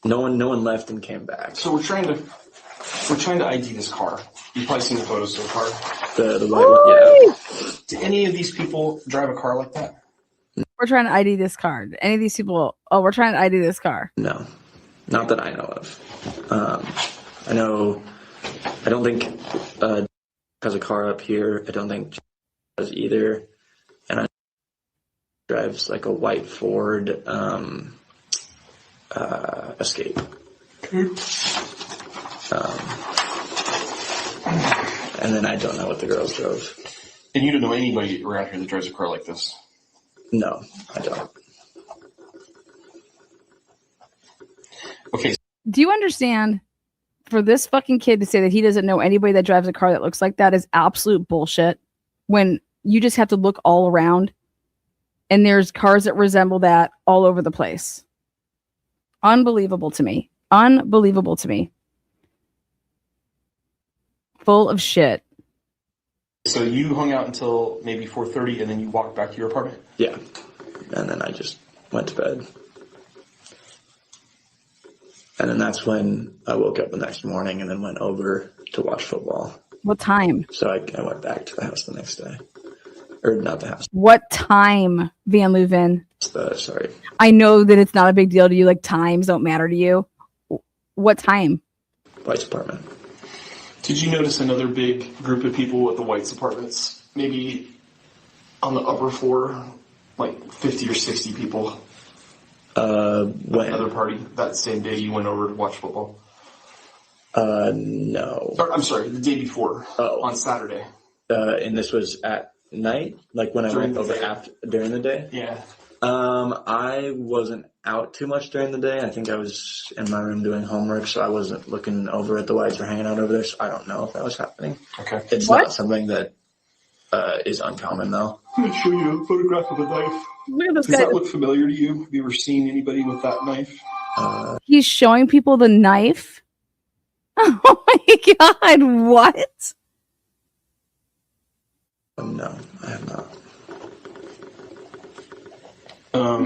no one left and came back. So we're trying to ID this car. You've probably seen the photos so far. The white one, yeah. Did any of these people drive a car like that? We're trying to ID this car. Did any of these people? Oh, we're trying to ID this car. No, not that I know of. I don't think has a car up here. I don't think does either. And I drives like a white Ford Escape. And then I don't know what the girls drove. And you don't know anybody around here that drives a car like this? No, I don't. Okay. Do you understand? For this fucking kid to say that he doesn't know anybody that drives a car that looks like that is absolute bullshit. When you just have to look all around and there's cars that resemble that all over the place. Unbelievable to me. Unbelievable to me. Full of shit. So you hung out until maybe 4:30 and then you walked back to your apartment? Yeah. And then I just went to bed. And then that's when I woke up the next morning and then went over to watch football. What time? So I went back to the house the next day. Or not the house. What time, Van Leuven? Sorry. I know that it's not a big deal to you. Like, times don't matter to you. What time? White's apartment. Did you notice another big group of people at the White's apartments? Maybe on the upper floor, like 50 or 60 people. When? Another party that same day you went over to watch football? No. Or, I'm sorry, the day before. Oh. On Saturday. And this was at night, like when I went over during the day. Yeah. I wasn't out too much during the day. I think I was in my room doing homework, so I wasn't looking over at the whites or hanging out over there. So I don't know if that was happening. Okay. It's not something that is uncommon, though. I'm going to show you a photograph of a knife. Look at this Does guy. that look familiar to you? Have you ever seen anybody with that knife? He's showing people the knife. Oh my God, what? No, I have not.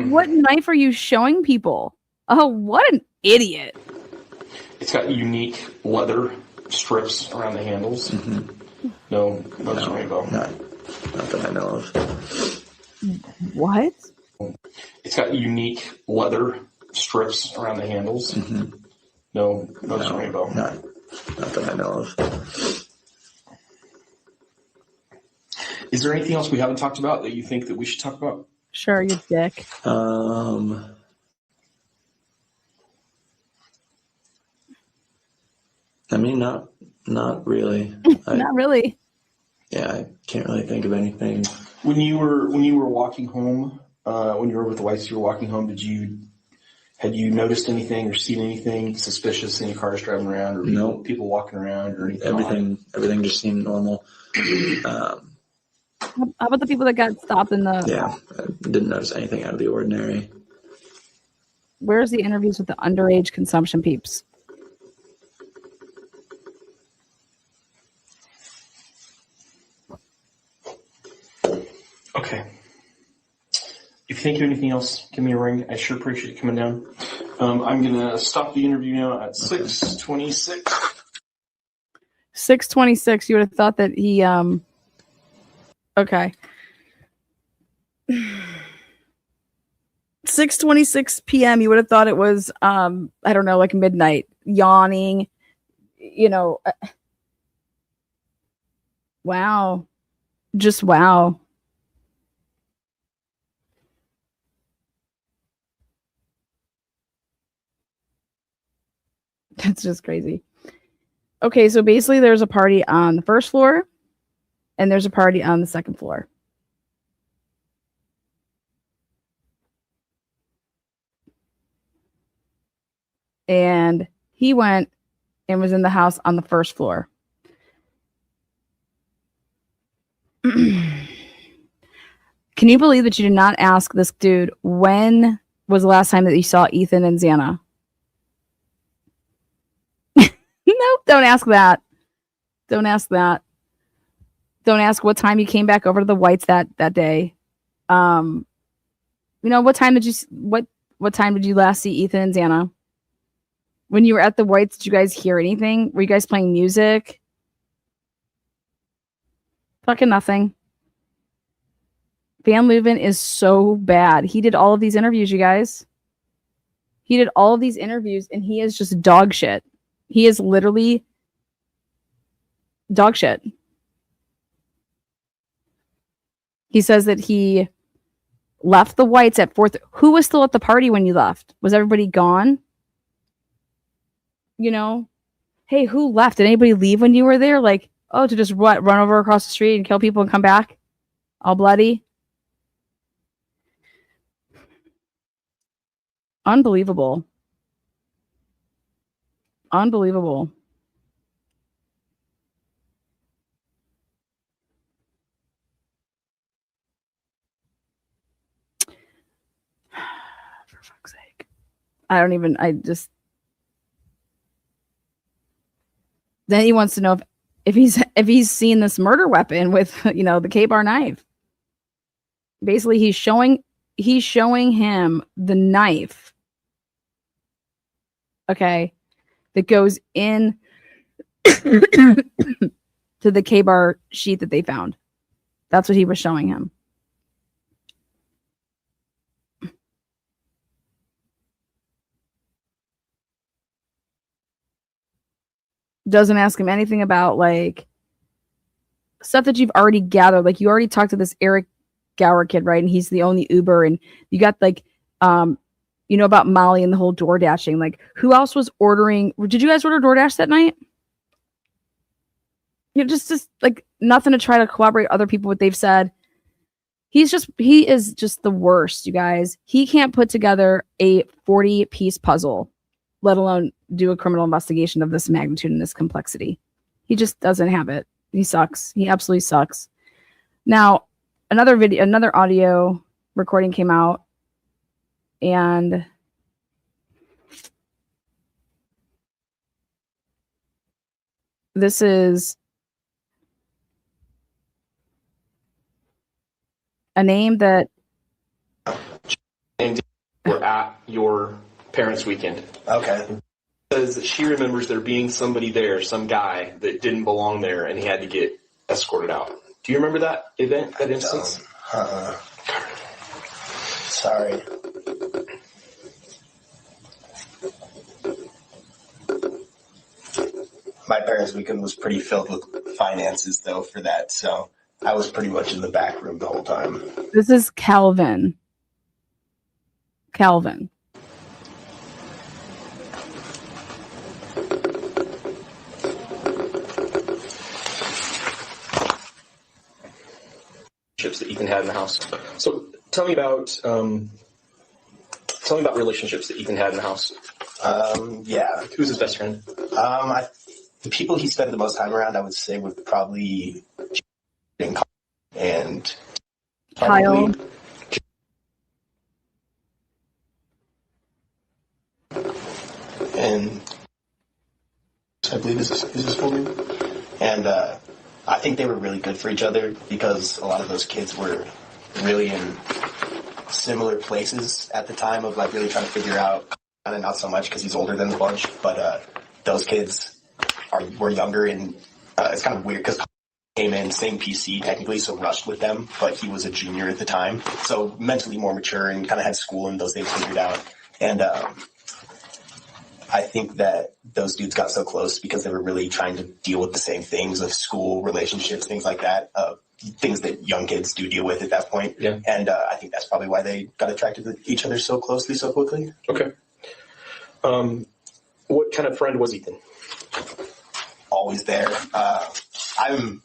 What knife are you showing people? Oh, what an idiot. It's got unique leather strips around the handles. Mm-hmm. No rainbow. Not that I know of. What? It's got unique leather strips around the handles. Mm-hmm. No rainbow. Not that I know of. Is there anything else we haven't talked about that you think that we should talk about? Sure, you dick. I mean, not really. Not really. Yeah, I can't really think of anything. When you were walking home, when you were with the whites, you were walking home. Had you noticed anything or seen anything suspicious? Any cars driving around, or people walking around, or anything? Everything just seemed normal. How about the people that got stopped in the... Yeah, I didn't notice anything out of the ordinary. Where's the interviews with the underage consumption peeps? Okay. If you think of anything else, give me a ring. I sure appreciate you coming down. I'm going to stop the interview now at 6:26. 6:26. You would have thought that he... Okay. 6:26 p.m. You would have thought it was, I don't know, like midnight, yawning, Wow. Just wow. That's just crazy. Okay, so basically there's a party on the first floor and there's a party on the second floor. And he went and was in the house on the first floor. Can you believe that you did not ask this dude when was the last time that you saw Ethan and Xana? Nope, don't ask that. Don't ask that. Don't ask what time you came back over to the whites that day. What time did you last see Ethan and Xana? When you were at the whites, did you guys hear anything? Were you guys playing music? Fucking nothing. Van Leuven is so bad. He did all of these interviews, you guys. He did all of these interviews and he is just dog shit. He is literally dog shit. He says that he left the whites at 4th. Who was still at the party when you left? Was everybody gone? Hey, who left? Did anybody leave when you were there? Like, to just run over across the street and kill people and come back all bloody? Unbelievable. Unbelievable. For fuck's sake. Then he wants to know if he's seen this murder weapon with, the K-bar knife. Basically, he's showing him the knife. Okay. That goes in to the K-bar sheet that they found. That's what he was showing him. Doesn't ask him anything about like stuff that you've already gathered. Like you already talked to this Eric Gower kid, right? And he's the only Uber, and you got like you know, about Molly and the whole door dashing. Like, who else was ordering? Did you guys order DoorDash that night? You know, just like nothing to try to corroborate other people what they've said. He is just the worst, you guys. He can't put together a 40-piece puzzle, let alone do a criminal investigation of this magnitude and this complexity. He just doesn't have it. He sucks. He absolutely sucks. Now, another audio recording came out, and this is a name that And we're at your parents' weekend. Okay. Says that she remembers there being somebody there, some guy that didn't belong there, and he had to get escorted out. Do you remember that event, that instance? Sorry. My parents' weekend was pretty filled with finances, though, for that, so I was pretty much in the back room the whole time. this is Calvin. That Ethan had in the house. So tell me about relationships that Ethan had in the house. Yeah. Who's his best friend? The people he spent the most time around, I would say, would probably and Kyle. And I believe is his full name. And I think they were really good for each other because a lot of those kids were really in similar places at the time of like really trying to figure out, kind of not so much because he's older than the bunch, but those kids were younger, and it's kind of weird because came in same PC technically, so rushed with them, but he was a junior at the time, so mentally more mature and kind of had school and those things figured out. And I think that those dudes got so close because they were really trying to deal with the same things of school, relationships, things like that, things that young kids do deal with at that point. Yeah. And I think that's probably why they got attracted to each other so closely, so quickly. Okay. What kind of friend was Ethan? Always there.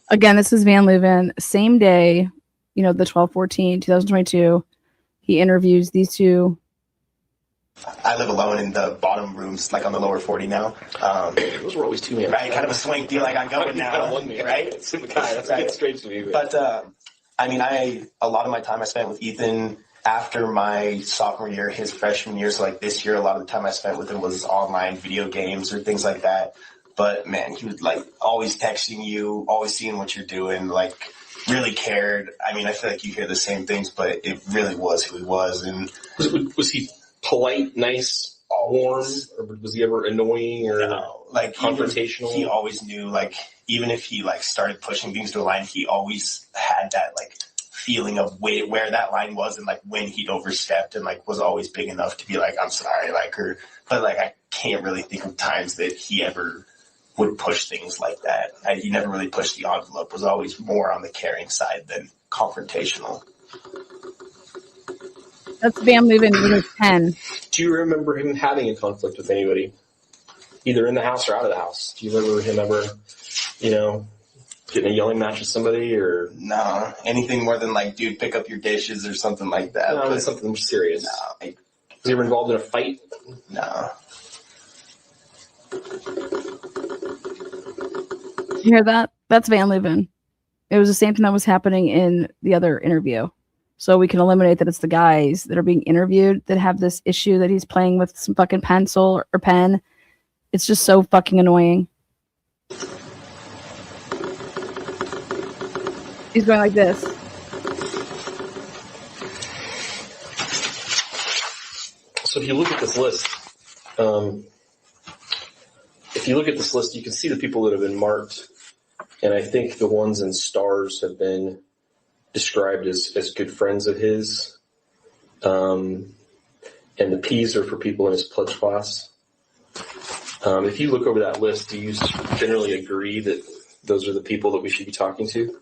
Again, this is Van Leuven. Same day, you know, the 12/14/2022. He interviews these two. I live alone in the bottom rooms, like on the lower 40 now. Those were always two men. Right, kind of a swank deal. Like I'm going now, Kind of one man, right? That's right. Strange to me. But I mean, a lot of my time I spent with Ethan after my sophomore year, his freshman year. So like this year, a lot of the time I spent with him was online video games or things like that. But man, he was like always texting you, always seeing what you're doing, like really cared. I mean, I feel like you hear the same things, but it really was who he was. And was he polite, nice, warm, or was he ever annoying or like confrontational? He always knew, like, even if he like started pushing things to a line, he always had that like feeling of where that line was and like when he'd overstepped, and like was always big enough to be like, I'm sorry, like, or but like I can't really think of times that he ever would push things like that. He never really pushed the envelope, was always more on the caring side than confrontational. That's Van Leuven with his pen. Do you remember him having a conflict with anybody, either in the house or out of the house? Do you remember him ever, getting a yelling match with somebody or? No, anything more than like, dude, pick up your dishes or something like that. No, something more serious. No. Was he ever involved in a fight? No. You hear that? That's Van Leuven. It was the same thing that was happening in the other interview. So we can eliminate that it's the guys that are being interviewed that have this issue that he's playing with some fucking pencil or pen. It's just so fucking annoying. He's going like this. So if you look at this list, you can see the people that have been marked. And I think the ones in stars have been described as good friends of his. And the P's are for people in his pledge class. If you look over that list, do you generally agree that those are the people that we should be talking to?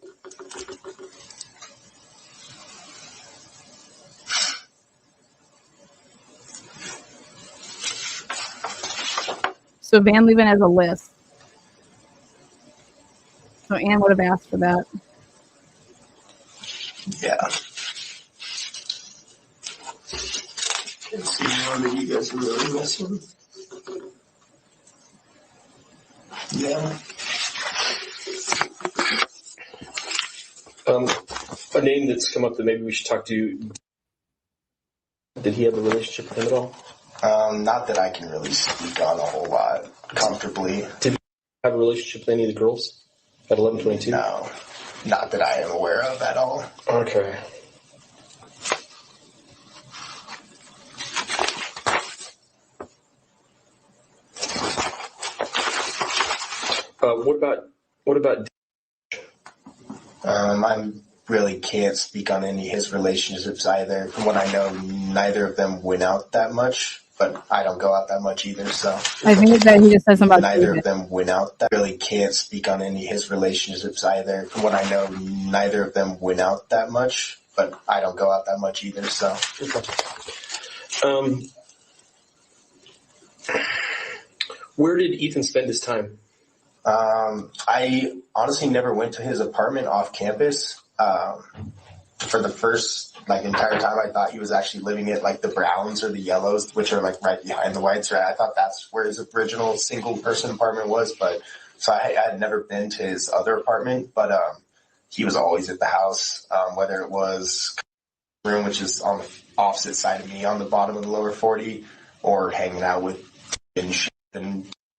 So Van Leeuwen has a list. So Anne would have asked for that. Yeah. Let's see one that you guys are really missing. Yeah. A name that's come up that maybe we should talk to. Did he have a relationship with him at all? Not that I can really speak on a whole lot comfortably. Did he have a relationship with any of the girls at 1122? No, not that I am aware of at all. Okay. What about? I really can't speak on any of his relationships either. From what I know, neither of them went out that much, but I don't go out that much either, so. I think that he just says something about Neither David. of them went out. That really can't speak on any of his relationships either. From what I know, neither of them went out that much, but I don't go out that much either, so. Where did Ethan spend his time? I honestly never went to his apartment off campus. For the first entire time, I thought he was actually living at the Browns or the Yellows, which are right behind the Whites. Right? I thought that's where his original single person apartment was, but so I had never been to his other apartment, but he was always at the house, whether it was room, which is on the opposite side of me on the bottom of the lower 40, or hanging out with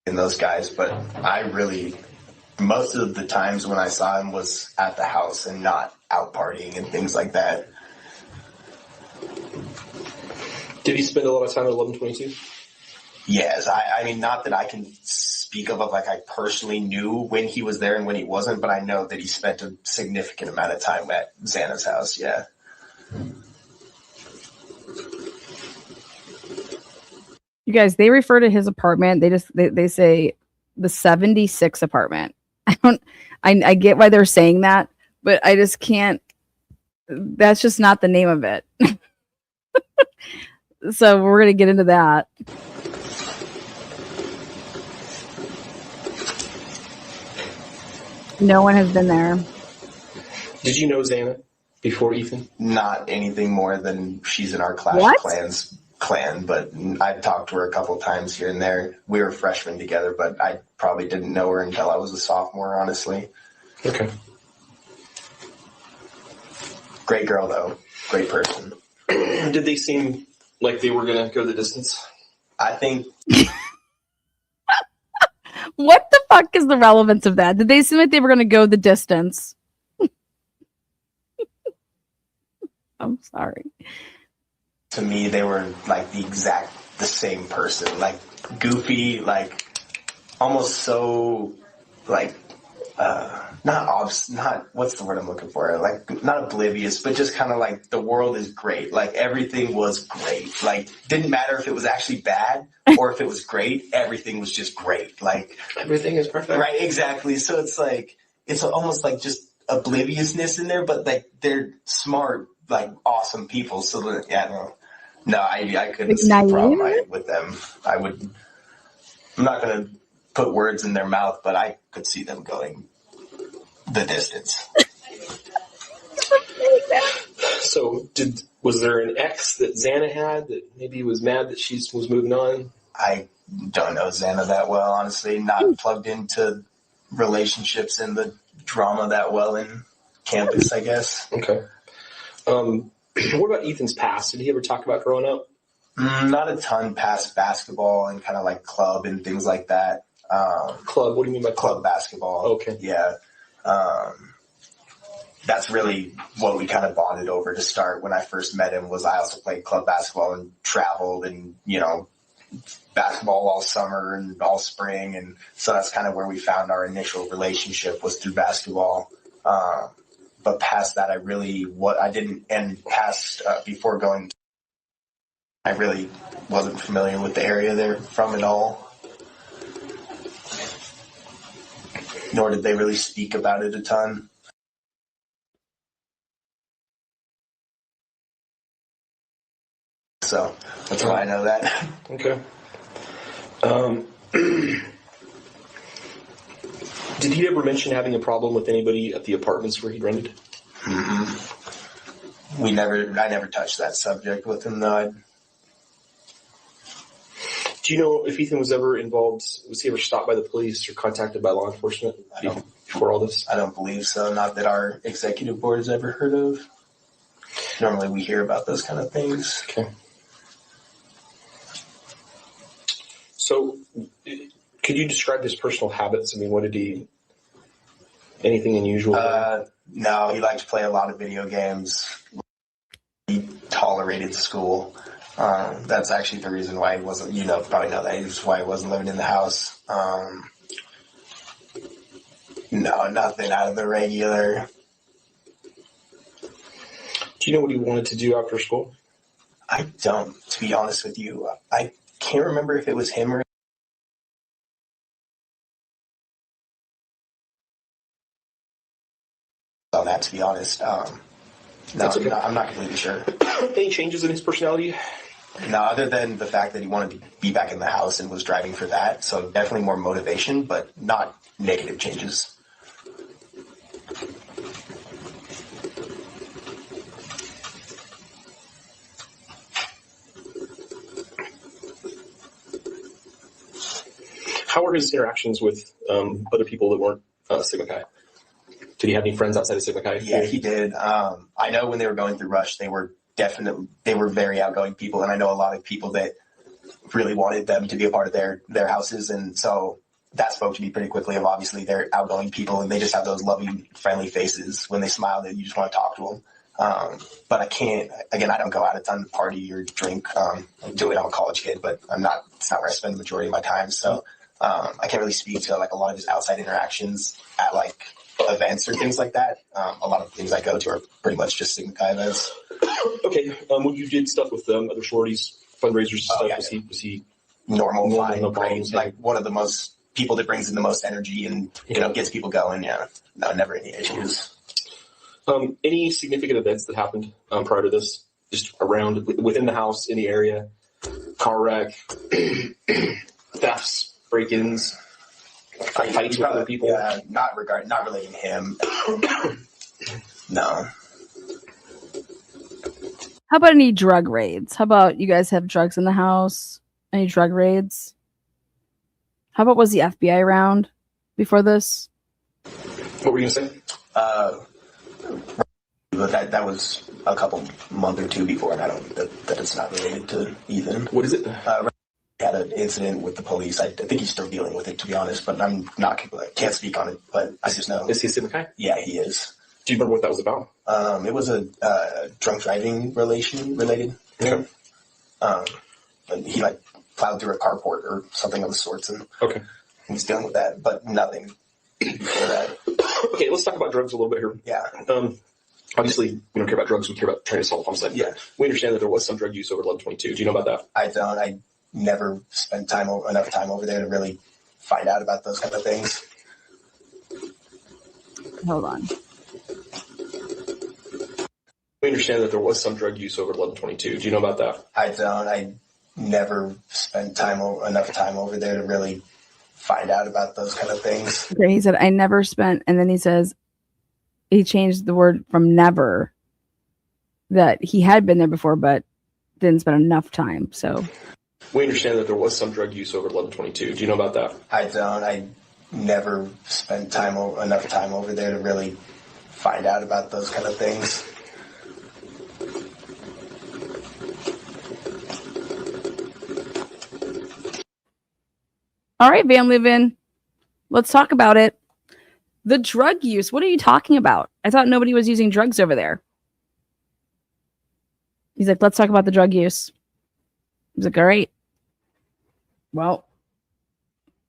and those guys. But most of the times when I saw him was at the house and not out partying and things like that. Did he spend a lot of time at 1122? Yes, I mean, not that I can speak of I personally knew when he was there and when he wasn't, but I know that he spent a significant amount of time at Xana's house, yeah. You guys, they refer to his apartment. They say the 76 apartment. I get why they're saying that, but I just can't. That's just not the name of it. So we're gonna get into that. No one has been there. Did you know Xana before Ethan? Not anything more than she's in our Clash What? of Clans clan, but I've talked to her a couple times here and there. We were freshmen together, but I probably didn't know her until I was a sophomore, honestly. Okay. Great girl, though. Great person. Did they seem like they were going to go the distance? I think What the fuck is the relevance of that? Did they seem like they were going to go the distance? I'm sorry. to me they were the same person, goofy, almost so not what's the word I'm looking for, not oblivious, but just kind of the world is great, everything was great, didn't matter if it was actually bad or if it was great, everything was just great, Everything is perfect. right, exactly. So it's almost just obliviousness in there, but they're smart, awesome people. So yeah, no, I couldn't see a problem with them. I'm not going to put words in their mouth, but I could see them going the distance. So was there an ex that Xana had that maybe was mad that she was moving on? I don't know Xana that well, honestly. Not plugged into relationships and the drama that well in campus, I guess. Okay. What about Ethan's past? Did he ever talk about growing up? Not a ton past basketball and kind of club and things like that. Club? What do you mean by club basketball? Okay. Yeah. That's really what we kind of bonded over to start. When I first met him was I also played club basketball and traveled and, basketball all summer and all spring. And so that's kind of where we found our initial relationship, was through basketball. But past that, before going, I really wasn't familiar with the area they're from at all. Nor did they really speak about it a ton. So that's why I know that. Okay. Did he ever mention having a problem with anybody at the apartments where he rented? I never touched that subject with him, though. Do you know if Ethan was ever involved? Was he ever stopped by the police or contacted by law enforcement before all this? I don't believe so. Not that our executive board has ever heard of. Normally we hear about those kind of things. Okay. So, could you describe his personal habits? I mean, anything unusual? No, he liked to play a lot of video games. He tolerated school. That's actually the reason why he wasn't, probably know that. It's why he wasn't living in the house. No, nothing out of the regular. Do you know what he wanted to do after school? I don't, to be honest with you. I can't remember if it was him or on that, to be honest. That's okay. I'm not completely sure. Any changes in his personality? No, other than the fact that he wanted to be back in the house and was driving for that. So definitely more motivation, but not negative changes. How were his interactions with other people that weren't Sigma Chi? Did he have any friends outside of Sigma Chi? Yeah, he did. I know when they were going through Rush, they were very outgoing people, and I know a lot of people that really wanted them to be a part of their houses, and so that spoke to me pretty quickly of obviously they're outgoing people, and they just have those loving, friendly faces. When they smile, that you just want to talk to them. But I can't, again, I don't go out a ton to party or drink. I do it, I'm a college kid, but it's not where I spend the majority of my time, so I can't really speak to like a lot of his outside interactions at like events or things like that. A lot of things I go to are pretty much just Sigma Chi events. Okay. When you did stuff with other sororities, fundraisers and stuff, Yeah. Was he normal, fine, no great, problems? like one of the most people that brings in the most energy and gets people going. Yeah, no, never any issues. Any significant events that happened prior to this, just around within the house, in the area, car wreck, thefts, break-ins, fights with other people? Yeah, not relating to him. No. How about any drug raids? How about you guys have drugs in the house? Any drug raids? How about was the FBI around before this? What were you going to say? But that was a couple month or two before, and I don't that it's not related to Ethan. What is it? Had an incident with the police. I think he's still dealing with it, to be honest, but can't speak on it, but I just know. Is he a Sigma Chi? Yeah, he is. Do you remember what that was about? It was a drunk driving related thing. And he plowed through a carport or something of the sorts, and Okay. he's dealing with that, but nothing before that. Okay, let's talk about drugs a little bit here. Yeah. Obviously, we don't care about drugs. We care about trying to solve homicide. Yeah. We understand that there was some drug use over 1122. Do you know about that? I don't. I never spent enough time over there to really find out about those kind of things. Hold on. We understand that there was some drug use over 1122. Do you know about that? I don't. I never spent enough time over there to really find out about those kind of things. Okay, he said I never spent, and then he says he changed the word from never, that he had been there before but didn't spend enough time. So we understand that there was some drug use over 1122. Do you know about that? I don't. I never spent enough time over there to really find out about those kind of things. all right, Van Leeuwen, let's talk about it. The drug use. What are you talking about? I thought nobody was using drugs over there. He's like, let's talk about the drug use. He's like, all right. Well,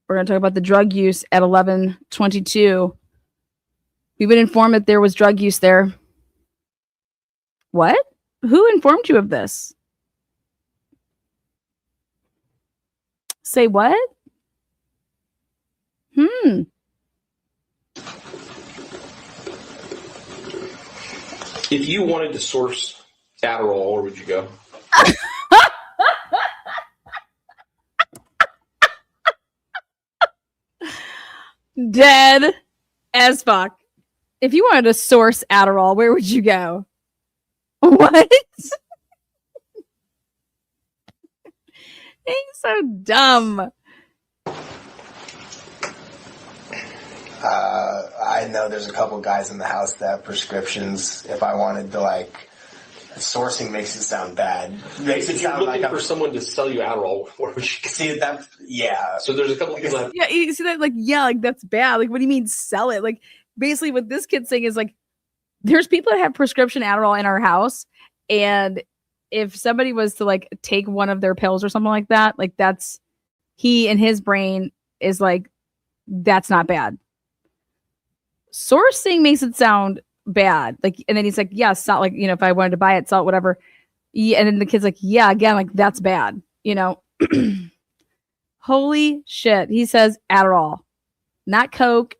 we're going to talk about the drug use at 1122. We've been informed that there was drug use there. What? Who informed you of this? Say what? If you wanted to source Adderall, where would you go? Dead as fuck. If you wanted to source Adderall, where would you go? What? He's so dumb. I know there's a couple guys in the house that have prescriptions. If I wanted to, like, sourcing makes it sound bad. Makes it If you're sound looking like for someone to sell you Adderall, where would you see that. Yeah. So there's a couple people that Yeah, you see that? Like, yeah, like that's bad. Like, what do you mean sell it? Like, basically, what this kid's saying is like, there's people that have prescription Adderall in our house, and if somebody was to like take one of their pills or something like that, like that's he in his brain is like, that's not bad. Sourcing makes it sound bad. Like, and then he's like, yeah, sell, like, you know, if I wanted to buy it, sell it, whatever. Yeah, and then the kid's like, yeah, again, like that's bad, you know. Holy shit. He says Adderall, not Coke.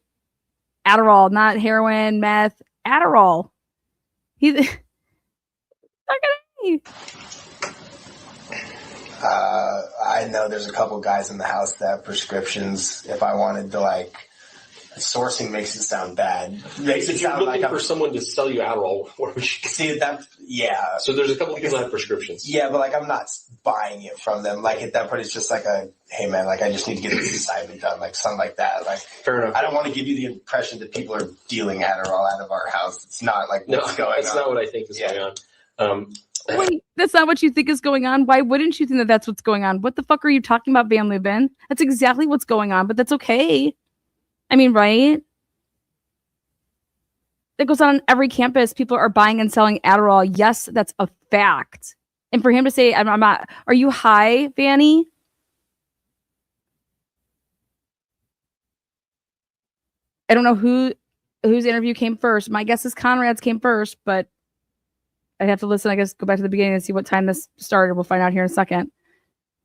Adderall, not heroin, meth, Adderall. He's not gonna. I know there's a couple guys in the house that have prescriptions. If I wanted to, like, sourcing makes it sound bad. Makes it if you're sound looking like for someone to sell you Adderall, where would you see that. Yeah. So there's a couple people that have prescriptions. Yeah, but like I'm not buying it from them. Like at that point, it's just like a, hey man, like I just need to get this assignment done, like something like that. Like Fair enough. I don't want to give you the impression that people are dealing Adderall out of our house. It's not like No, what's going that's on. not what I think is going on. Wait, that's not what you think is going on? Why wouldn't you think that that's what's going on? What the fuck are you talking about, Van Leuven? That's exactly what's going on, but that's okay. I mean, right? That goes on every campus. People are buying and selling Adderall. Yes, that's a fact. And for him to say, I'm not, are you high, Vanny? I don't know whose interview came first. My guess is Conrad's came first, but I'd have to listen, I guess, go back to the beginning and see what time this started. We'll find out here in a second.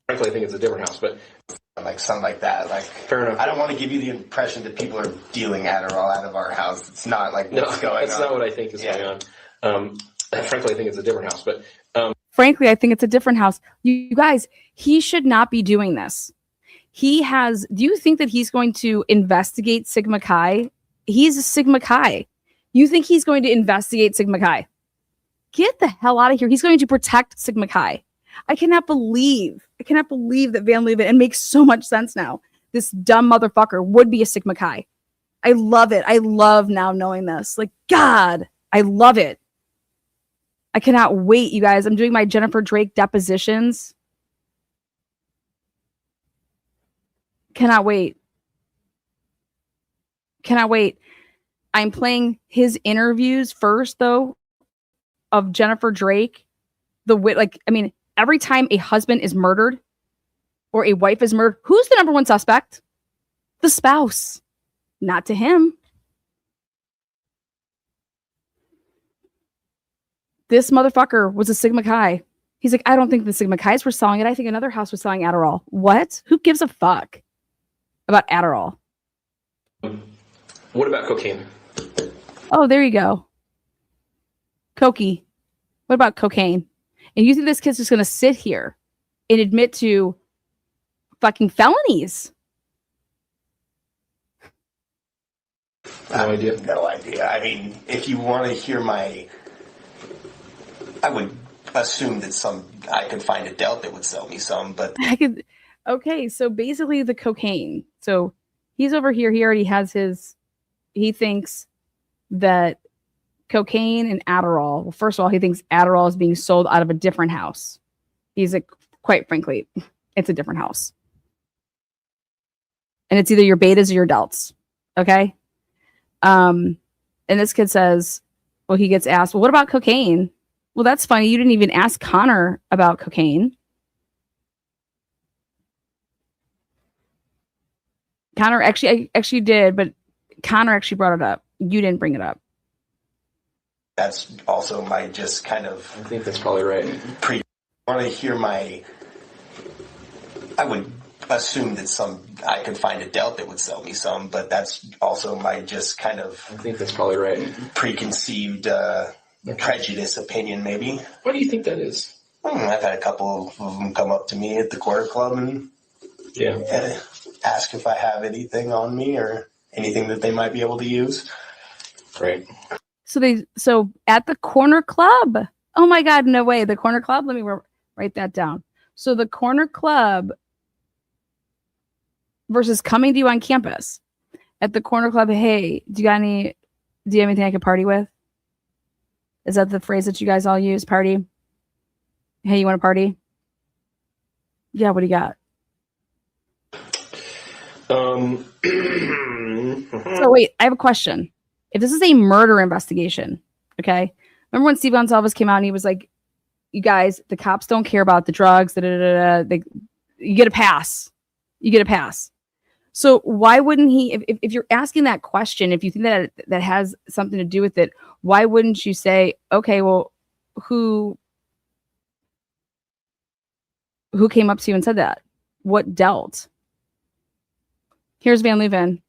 Frankly, I think it's a different house, but Like something like that. Like fair enough. I don't want to give you the impression that people are dealing Adderall out of our house. It's not like No, what's going on. that's not what I think is going on. Frankly, I think it's a different house, but Frankly, I think it's a different house. You guys, he should not be doing this. He has, do you think that he's going to investigate Sigma Chi? He's a Sigma Chi. You think he's going to investigate Sigma Chi? Get the hell out of here. He's going to protect Sigma Chi. I cannot believe that Van Leuven, it makes so much sense now. This dumb motherfucker would be a Sigma Chi. I love it. I love now knowing this. Like, God, I love it. I cannot wait, you guys. I'm doing my Jennifer Drake depositions. Cannot wait. Cannot wait. I'm playing his interviews first, though, of Jennifer Drake. Every time a husband is murdered or a wife is murdered, who's the number one suspect? The spouse. Not to him. This motherfucker was a Sigma Chi. He's like, I don't think the Sigma Chi's were selling it. I think another house was selling Adderall. What? Who gives a fuck about Adderall? what about cocaine? Oh, there you go. Cokey. What about cocaine? And you think this kid's just going to sit here and admit to fucking felonies? No idea. No idea. I mean, if you want to hear I would assume that I could find a Delt that would sell me some, but Okay, so basically the cocaine. So he's over here. He already has he thinks that cocaine and Adderall. Well, first of all, he thinks Adderall is being sold out of a different house. He's like, quite frankly, it's a different house. And it's either your betas or your delts. Okay. And this kid says, well, he gets asked, well, what about cocaine? Well, that's funny. You didn't even ask Connor about cocaine. Connor I actually did, but Connor actually brought it up. You didn't bring it up. that's also my just kind of I think that's probably right. want to hear I would assume that I could find a Delt that would sell me some, but that's also my just kind of I think that's probably right. preconceived prejudice opinion, maybe. Why do you think that is? I've had a couple of them come up to me at the Quarter Club and Yeah. ask if I have anything on me, or anything that they might be able to use. Right. So at the corner club. Oh my God, no way. The corner club. Let me write that down. So the corner club versus coming to you on campus. At the corner club, hey, do you have anything I could party with? Is that the phrase that you guys all use? Party? Hey, you want to party? Yeah, what do you got? So So wait, I have a question. If this is a murder investigation, okay? Remember when Steve Gonsalves came out and he was like, you guys, the cops don't care about the drugs, you get a pass. You get a pass. So why wouldn't he, if you're asking that question, if you think that has something to do with it, why wouldn't you say, okay, well, who came up to you and said that? What dealt? Here's Van Leuven.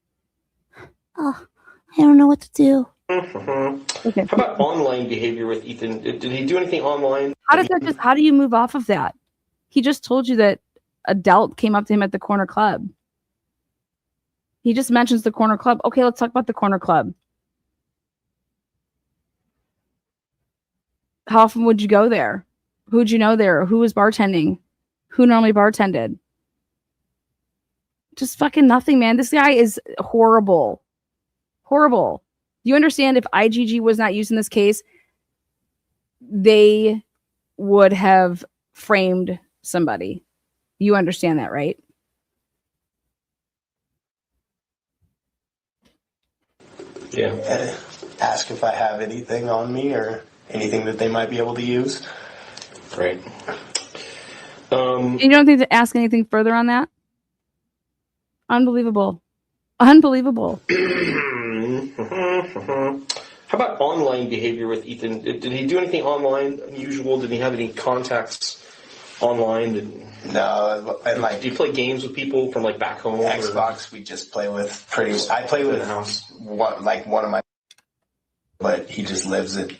Oh, I don't know what to do. Okay. How about online behavior with Ethan? Did he do anything online? How do you move off of that? He just told you that a dealt came up to him at the corner club. He just mentions the corner club. Okay, let's talk about the corner club. How often would you go there? Who'd you know there? Who was bartending? Who normally bartended? Just fucking nothing, man. This guy is horrible. Horrible. You understand if IGG was not used in this case, they would have framed somebody. You understand that, right? Yeah. Ask if I have anything on me or anything that they might be able to use. Right. You don't think to ask anything further on that? Unbelievable. Unbelievable. How about online behavior with Ethan? Did he do anything online unusual? Did he have any contacts online? No, and like, do you play games with people from like back home? Xbox, we just play with I play with one of my, but he just lives at,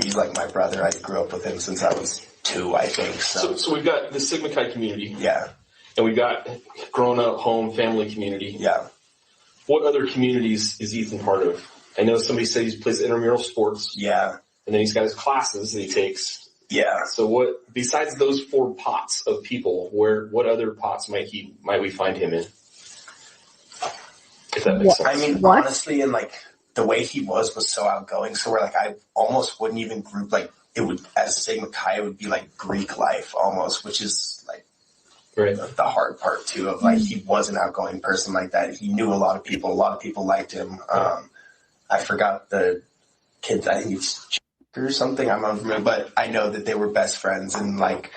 he's like my brother. I grew up with him since I was 2, I think. So we've got the Sigma Chi community. Yeah. And we've got grown up home family community. Yeah. What other communities is Ethan part of? I know somebody said he plays intramural sports. Yeah. And then he's got his classes that he takes. Yeah. So what, besides those 4 pots of people, what other pots might we find him in? If that makes sense. I mean, honestly, and like the way he was so outgoing. So where like I almost wouldn't even group like it would as Sigma Chi, it would be like Greek life almost, which is like right. The hard part too of like he was an outgoing person like that. He knew a lot of people liked him. I forgot the kids. I think it's or something. I'm not familiar, but I know that they were best friends and like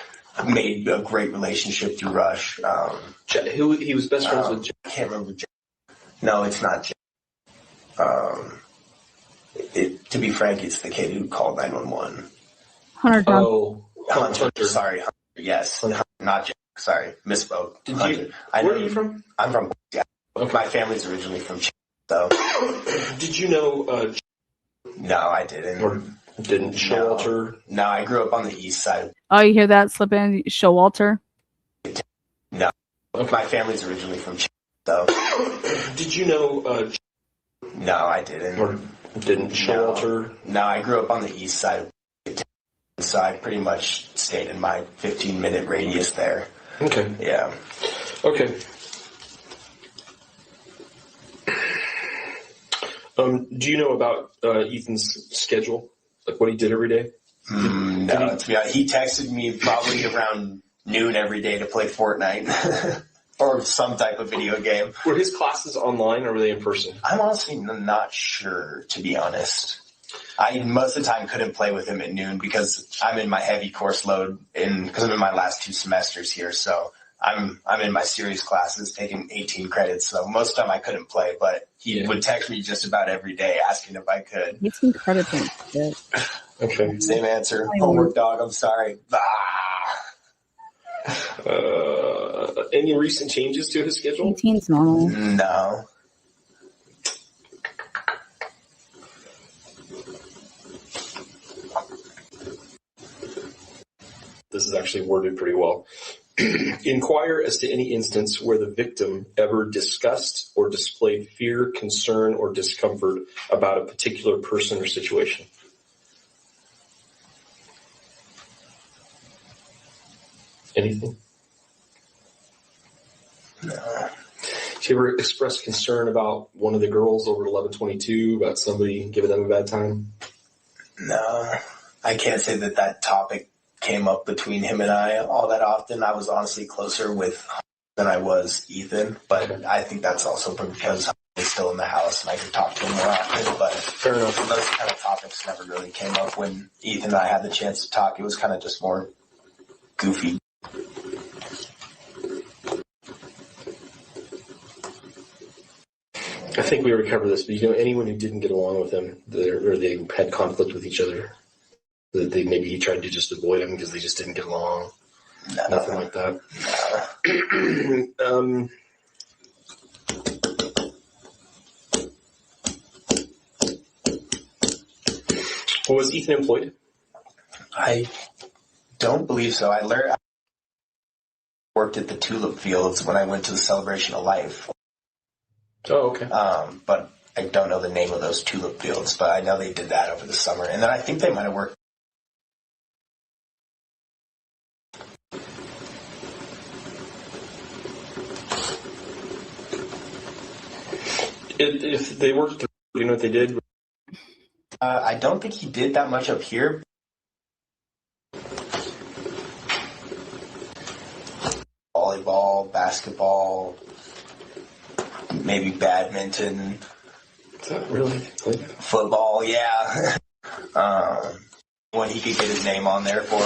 made a great relationship through Rush. Who he was best friends with? I can't remember. No, it's not Jack. To be frank, it's the kid who called 911. Hunter. Hunter. Sorry, Hunter. Yes, Hunter, not Jack. Sorry, misspoke. Where are you from? I'm from. Yeah. Okay. My family's originally from. So. Did you know? No, I didn't. Or didn't Showalter? No, I grew up on the east side. Oh, you hear that slip in? Showalter? No. Okay. My family's originally from. So. Did you know? No, I didn't. Or didn't Showalter? No, I grew up on the east side. So I pretty much stayed in my 15-minute radius there. Okay. Yeah. Okay. Do you know about Ethan's schedule? Like what he did every day? No, to be honest, he texted me probably around noon every day to play Fortnite or some type of video game. Were his classes online or were they in person? I'm honestly not sure, to be honest. I most of the time couldn't play with him at noon because I'm in my heavy course load because I'm in my last 2 semesters here. So I'm in my series classes taking 18 credits. So most of the time I couldn't play, but he would text me just about every day asking if I could. 18 credits. Okay. Same answer. Homework dog. I'm sorry. Any recent changes to his schedule? 18's normal. No. This is actually worded pretty well. Inquire as to any instance where the victim ever discussed or displayed fear, concern, or discomfort about a particular person or situation. Anything? No. Did you ever express concern about one of the girls over at 1122, about somebody giving them a bad time? No, I can't say that that topic came up between him and I all that often. I was honestly closer with than I was Ethan, but I think that's also because he's still in the house and I could talk to him more often. But Fair enough. those kind of topics never really came up when Ethan and I had the chance to talk. It was kind of just more goofy. I think we already covered this, but you know anyone who didn't get along with him, or they had conflict with each other, that they maybe he tried to just avoid him because they just didn't get along? No. Nothing like that. Was Ethan employed? I don't believe so. I worked at the tulip fields when I went to the Celebration of Life. Oh, okay. But I don't know the name of those tulip fields, but I know they did that over the summer. And then I think they might have worked. If they worked, do you know what they did? I don't think he did that much up here. Volleyball, basketball, maybe badminton. Is that really? Football, yeah. When he could get his name on there for.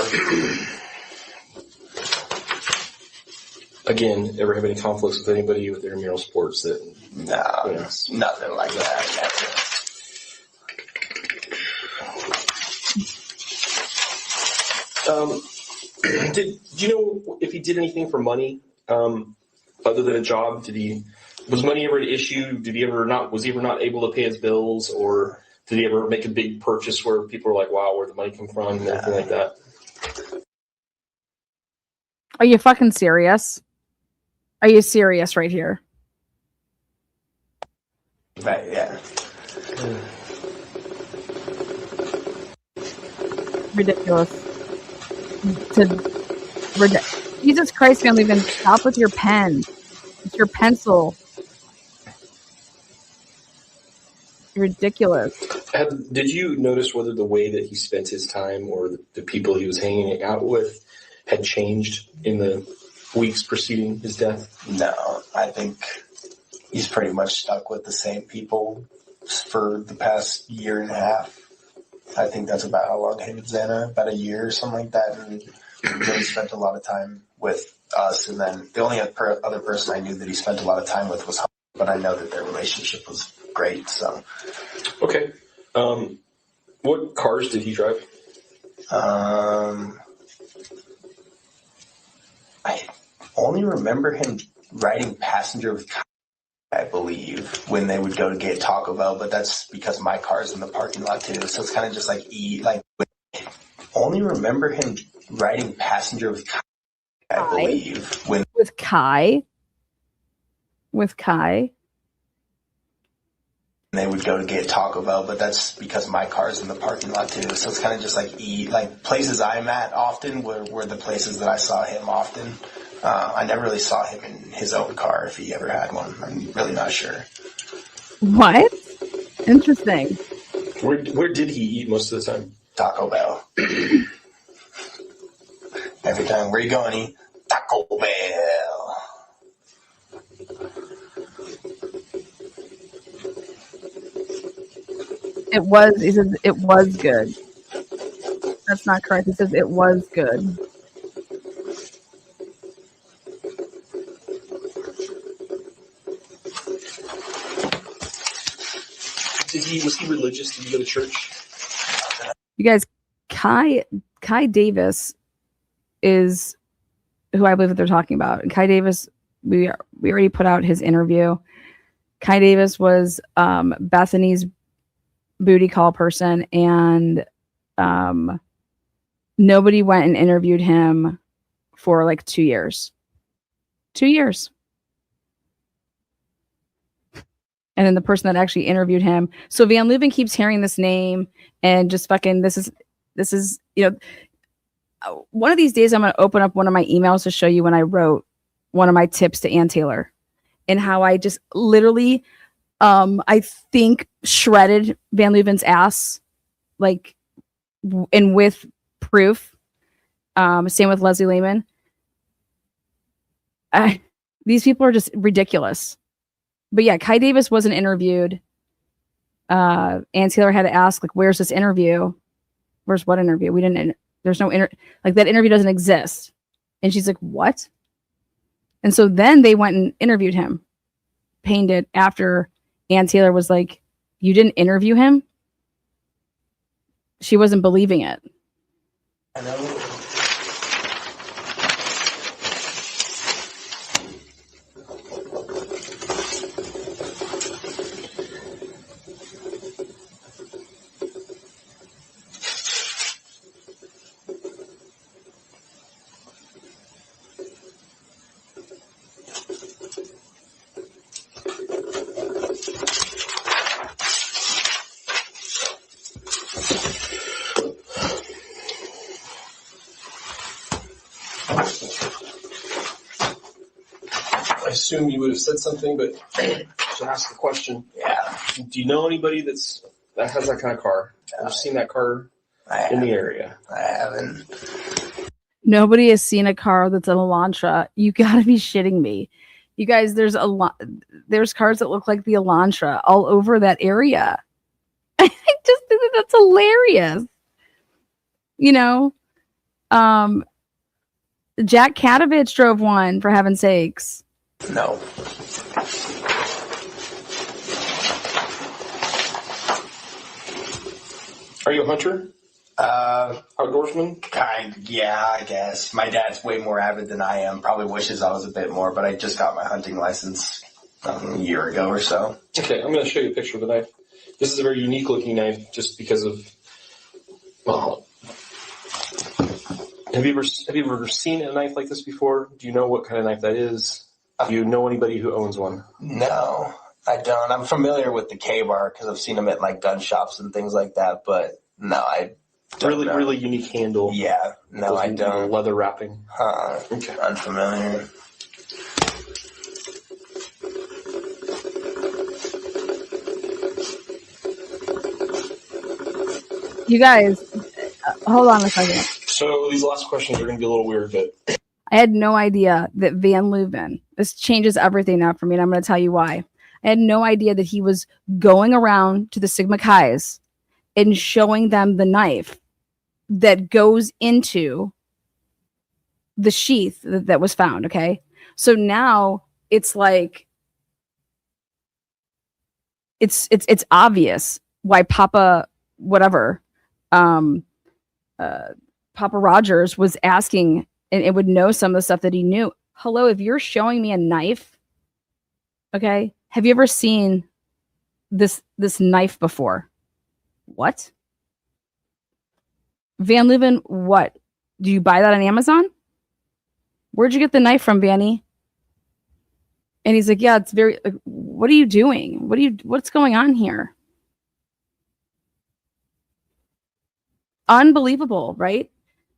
Again, ever have any conflicts with anybody with intramural sports that? No, nothing like that. Did you know if he did anything for money other than a job? Was money ever an issue? Was he ever not able to pay his bills, or did he ever make a big purchase where people were like, "Wow, where'd the money come from?" and anything like that? Are you fucking serious? Are you serious right here? Right, yeah. Ridiculous. Jesus Christ, family, then stop with your pen. It's your pencil. Ridiculous. Did you notice whether the way that he spent his time or the people he was hanging out with had changed in the weeks preceding his death? No, I think he's pretty much stuck with the same people for the past year and a half. I think that's about how long him and Xana, about a year or something like that, and really spent a lot of time with us. And then the only other person I knew that he spent a lot of time with was Hunter, but I know that their relationship was great. So, okay. What cars did he drive? I only remember him riding passenger with Kyle, I believe, when they would go to get Taco Bell, but that's because my car's in the parking lot too. So it's kind of just like only remember him riding passenger with Kyle, I believe, when with Kai. they would go to get Taco Bell, but that's because my car's in the parking lot too. So it's kind of just like places I'm at often were the places that I saw him often. I never really saw him in his own car, if he ever had one. I'm really not sure. What? Interesting. Where did he eat most of the time? Taco Bell. Every time, where you going, eat? Taco Bell. He says it was good. That's not correct. He says it was good. Was he religious? Did he go to church? You guys, Kai Davis is who I believe that they're talking about. And Kai Davis, we already put out his interview. Kai Davis was Bethany's booty call person, and nobody went and interviewed him for like 2 years. 2 years. And then the person that actually interviewed him. So Van Leuven keeps hearing this name and just fucking this is, you know, one of these days I'm going to open up one of my emails to show you when I wrote one of my tips to Ann Taylor and how I just literally I think shredded Van Leuven's ass, like, and with proof. Same with Leslie Lehman. These people are just ridiculous. But yeah, Kai Davis wasn't interviewed. Ann Taylor had to ask, like, where's this interview? Where's what interview? We didn't, there's no like that interview doesn't exist. And she's like, what? And so then they went and interviewed him, pained it after Ann Taylor was like, you didn't interview him? She wasn't believing it. I know. I assume you would have said something, but to ask the question, Yeah. do you know anybody that has that kind of car? I've seen that car in the area. I haven't. Nobody has seen a car that's an Elantra. You gotta be shitting me. You guys, there's cars that look like the Elantra all over that area. I just think that that's hilarious. You know, Jack Katovich drove one, for heaven's sakes. No. Are you a hunter? Outdoorsman? Yeah, I guess. My dad's way more avid than I am. Probably wishes I was a bit more, but I just got my hunting license a year ago or so. Okay, I'm going to show you a picture of the knife. This is a very unique looking knife just because of, well, have you ever seen a knife like this before? Do you know what kind of knife that is? Do you know anybody who owns one? No, I don't. I'm familiar with the K-bar because I've seen them at like gun shops and things like that, but no, I don't know. Really unique handle. Yeah, no, I don't. Leather wrapping. Okay. Unfamiliar. You guys, hold on a second. So these last questions are going to be a little weird, but I had no idea that Van Leuven, this changes everything now for me, and I'm going to tell you why. I had no idea that he was going around to the Sigma Chi's and showing them the knife that goes into the sheath that was found, okay? So now it's like, it's obvious why Papa whatever, Papa Rogers was asking, and it would know some of the stuff that he knew. Hello, if you're showing me a knife, okay, have you ever seen this knife before? What? Van Leuven, what? Do you buy that on Amazon? Where'd you get the knife from, Vanny? And he's like, yeah, it's very, like, what are you doing? What's going on here? Unbelievable, right?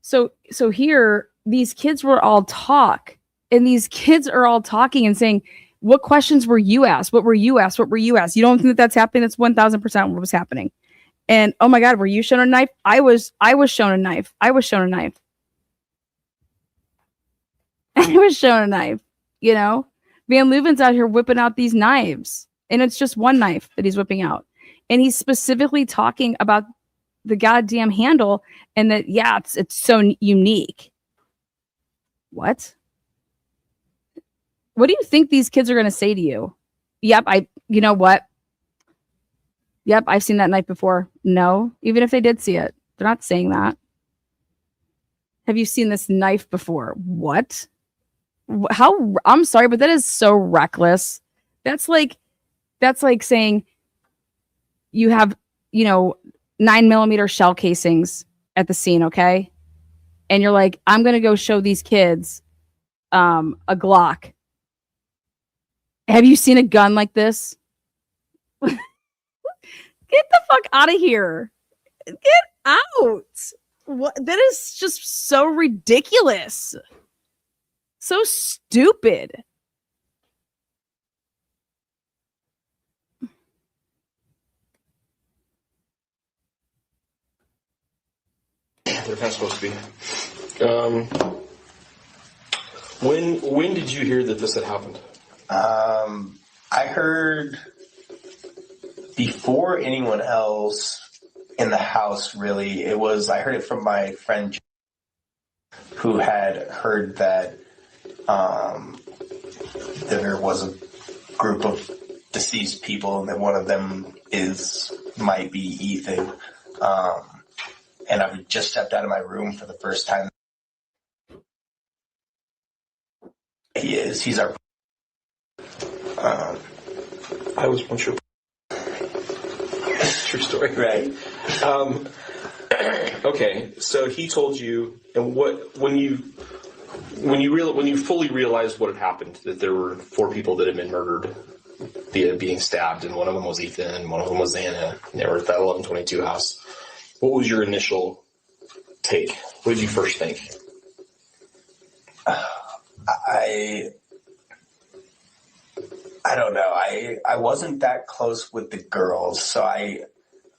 So here, these kids were all talk, and these kids are all talking and saying, what questions were you asked? What were you asked? What were you asked? You don't think that that's happening? That's 1000% what was happening. And oh my God, were you shown a knife? I was shown a knife. I was shown a knife. I was shown a knife, you know? Van Leuven's out here whipping out these knives, and it's just one knife that he's whipping out. And he's specifically talking about the goddamn handle and that, yeah, it's so unique. What? What do you think these kids are going to say to you? Yep, you know what? Yep, I've seen that knife before. No, even if they did see it, they're not saying that. Have you seen this knife before? What? How? I'm sorry, but that is so reckless. That's like saying you have, 9mm shell casings at the scene, okay? and you're like, I'm going to go show these kids a Glock. Have you seen a gun like this? Get the fuck out of here. Get out. What? That is just so ridiculous. So stupid. They're not supposed to be. When did you hear that this had happened? I heard before anyone else in the house, really. I heard it from my friend who had heard that there was a group of deceased people and that one of them might be Ethan. And I just stepped out of my room for the first time. He's our. I was once your. True story, Right. Okay, so he told you, and when you fully realized what had happened, that there were 4 people that had been murdered via being stabbed, and one of them was Ethan, and one of them was Xana, and they were at that 1122 house. What was your initial take? What did you first think? I don't know. I wasn't that close with the girls, so I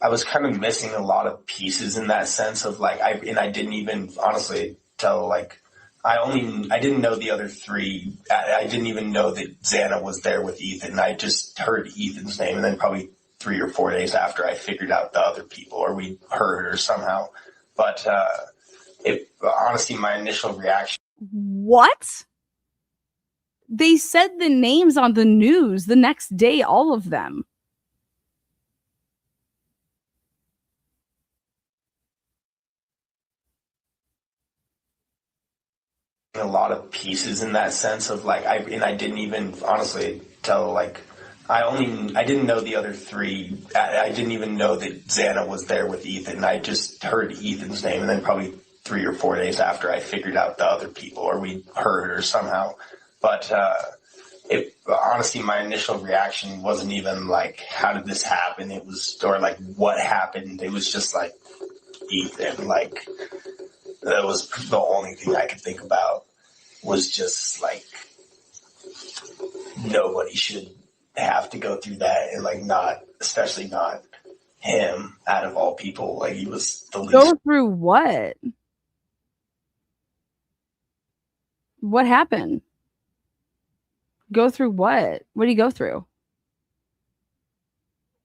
was kind of missing a lot of pieces in that sense of like I didn't even honestly tell like I didn't know the other 3. I didn't even know that Xana was there with Ethan. I just heard Ethan's name, and then probably 3 or 4 days after I figured out the other people, or we heard or somehow. But honestly, my initial reaction. What? They said the names on the news the next day, all of them. A lot of pieces in that sense of like I didn't even honestly tell like I didn't know the other 3. I didn't even know that Xana was there with Ethan. I just heard Ethan's name, and then probably 3 or 4 days after I figured out the other people, or we heard or somehow. But honestly, my initial reaction wasn't even like, how did this happen? It was, or like, what happened? It was just like, Ethan, like, that was the only thing I could think about, was just like, nobody should have to go through that, and like, especially not him out of all people. Like, he was the least. Go through what? What happened? Go through what? What did he go through?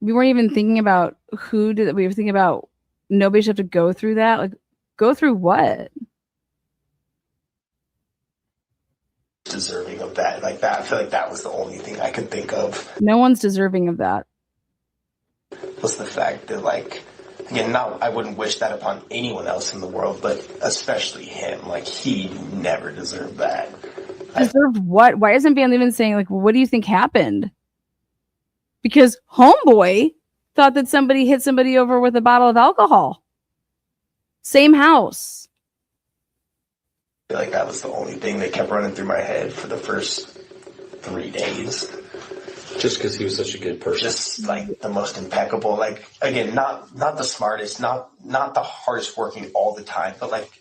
We weren't even thinking about we were thinking about nobody should have to go through that. Like, go through what? Deserving of that. Like that, I feel like that was the only thing I could think of. No one's deserving of that. Was the fact that, like, again, I wouldn't wish that upon anyone else in the world, but especially him. Like, he never deserved that. Deserved what? Why isn't Van Leeuwen saying, like, what do you think happened? Because homeboy thought that somebody hit somebody over with a bottle of alcohol. Same house. I feel like that was the only thing that kept running through my head for the first 3 days. Just because he was such a good person. Just like the most impeccable. Like, again, not the smartest, not the hardest working all the time, but like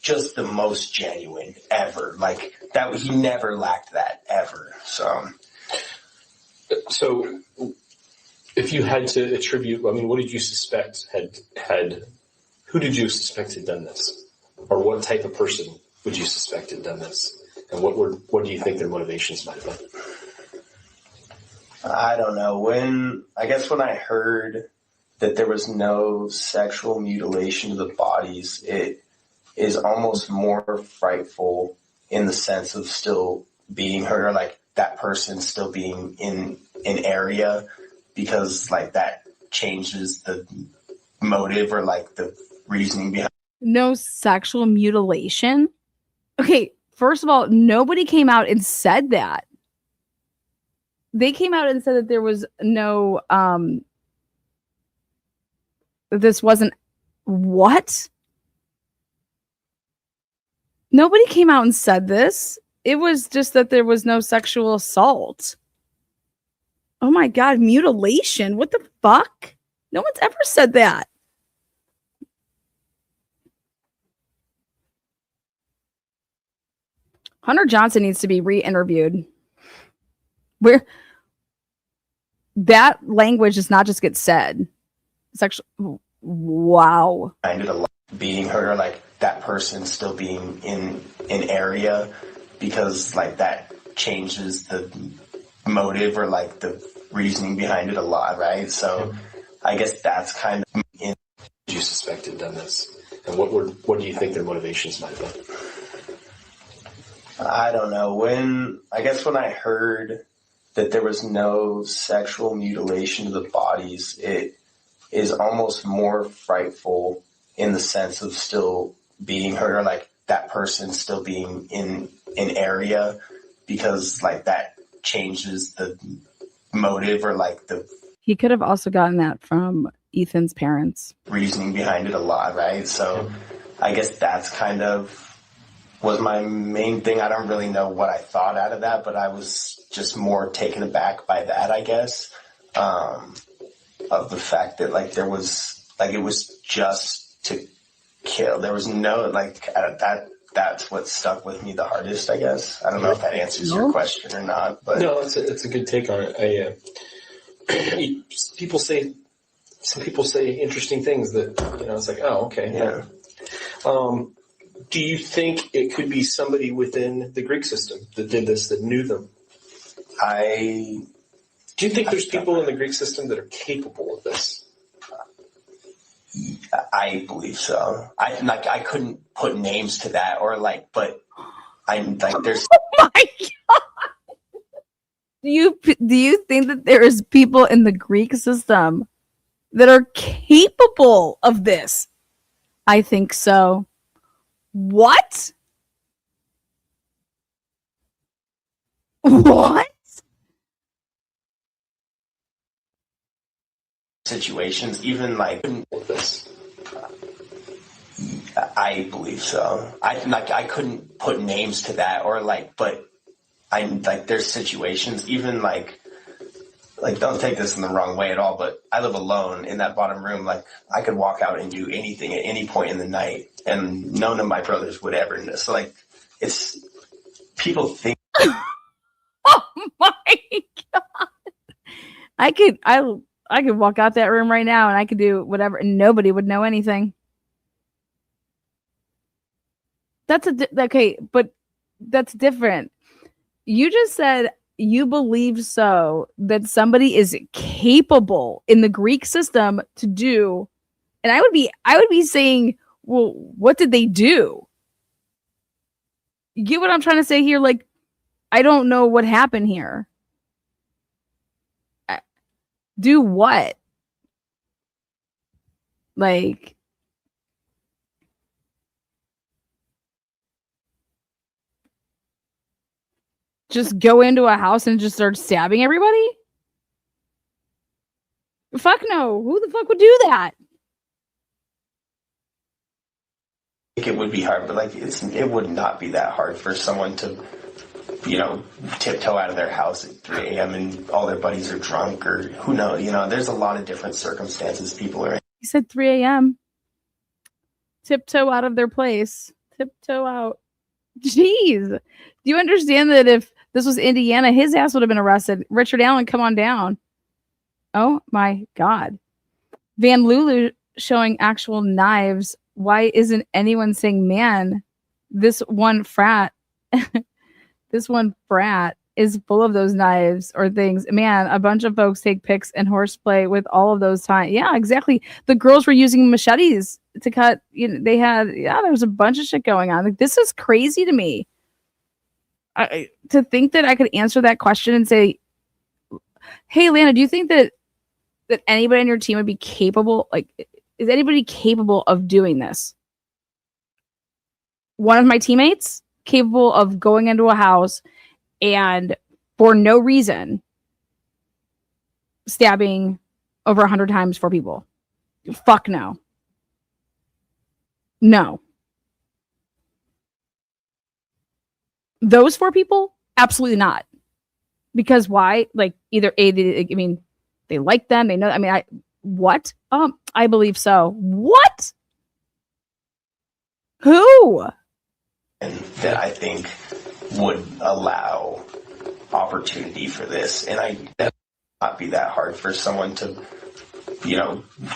just the most genuine ever. Like that, he never lacked that ever. So if you had to attribute, I mean, what did you suspect who did you suspect had done this? Or what type of person would you suspect had done this? And what do you think their motivations might have been? I don't know. I guess when I heard that there was no sexual mutilation of the bodies, it is almost more frightful in the sense of still being hurt, or like that person still being in an area, because like that changes the motive or like the reasoning behind. No sexual mutilation? Okay, first of all, nobody came out and said that. They came out and said that there was no this wasn't what? Nobody came out and said this. It was just that there was no sexual assault. Oh my God, mutilation. What the fuck? No one's ever said that. Hunter Johnson needs to be re-interviewed. Where that language does not just get said. It's actually, wow. Behind it a lot, beating her, like that person still being in an area, because like that changes the motive or like the reasoning behind it a lot, right? So I guess that's kind of in. You suspect had done this, and what do you think their motivations might have been? I don't know. When I heard that there was no sexual mutilation of the bodies, it is almost more frightful in the sense of still beating her, or like that person still being in an area, because like that changes the motive or like the. He could have also gotten that from Ethan's parents. Reasoning behind it a lot, right? So I guess that's kind of was my main thing. I don't really know what I thought out of that, but I was just more taken aback by that, I guess, of the fact that like there was like it was just to kill. There was no like that's what stuck with me the hardest, I guess. I don't know if that answers your question or not, but no, it's a good take on it. Some people say interesting things that it's like, oh, okay, yeah. Do you think it could be somebody within the Greek system that did this, that knew them? Do you think there's people in the Greek system that are capable of this? I believe so. I couldn't put names to that or like, but I'm like there's. Oh my God. Do you think that there is people in the Greek system that are capable of this? I think so. What? What? Situations, even like this. I believe so. I couldn't put names to that or like, but I'm like there's situations, even like don't take this in the wrong way at all, but I live alone in that bottom room. Like I could walk out and do anything at any point in the night, and none of my brothers would ever know. So like, it's people think. Oh my God! I could walk out that room right now and I could do whatever, and nobody would know anything. That's okay, but that's different. You just said you believe so that somebody is capable in the Greek system to do, and I would be saying, well, what did they do? You get what I'm trying to say here? Like, I don't know what happened here. Do what? Like, just go into a house and just start stabbing everybody? Fuck no. Who the fuck would do that? It would be hard, but like it would not be that hard for someone to, tiptoe out of their house at 3 a.m. and all their buddies are drunk, or who knows. There's a lot of different circumstances people are in. He said 3 a.m. Tiptoe out of their place. Tiptoe out. Jeez. Do you understand that if this was Indiana, his ass would have been arrested? Richard Allen, come on down. Oh my God. Van Lulu showing actual knives. Why isn't anyone saying, man, this one frat is full of those knives or things. Man, a bunch of folks take pics and horseplay with all of those times. Yeah, exactly. The girls were using machetes to cut. There was a bunch of shit going on. Like, this is crazy to me. To think that I could answer that question and say, hey, Lana, do you think that anybody on your team would be capable? Like, is anybody capable of doing this? One of my teammates capable of going into a house and for no reason stabbing over 100 times 4 people. Fuck no. No. Those 4 people, absolutely not. Because why? Like either they like them, they know. What? I believe so. What? Who? And that I think would allow opportunity for this. And that would not be that hard for someone to,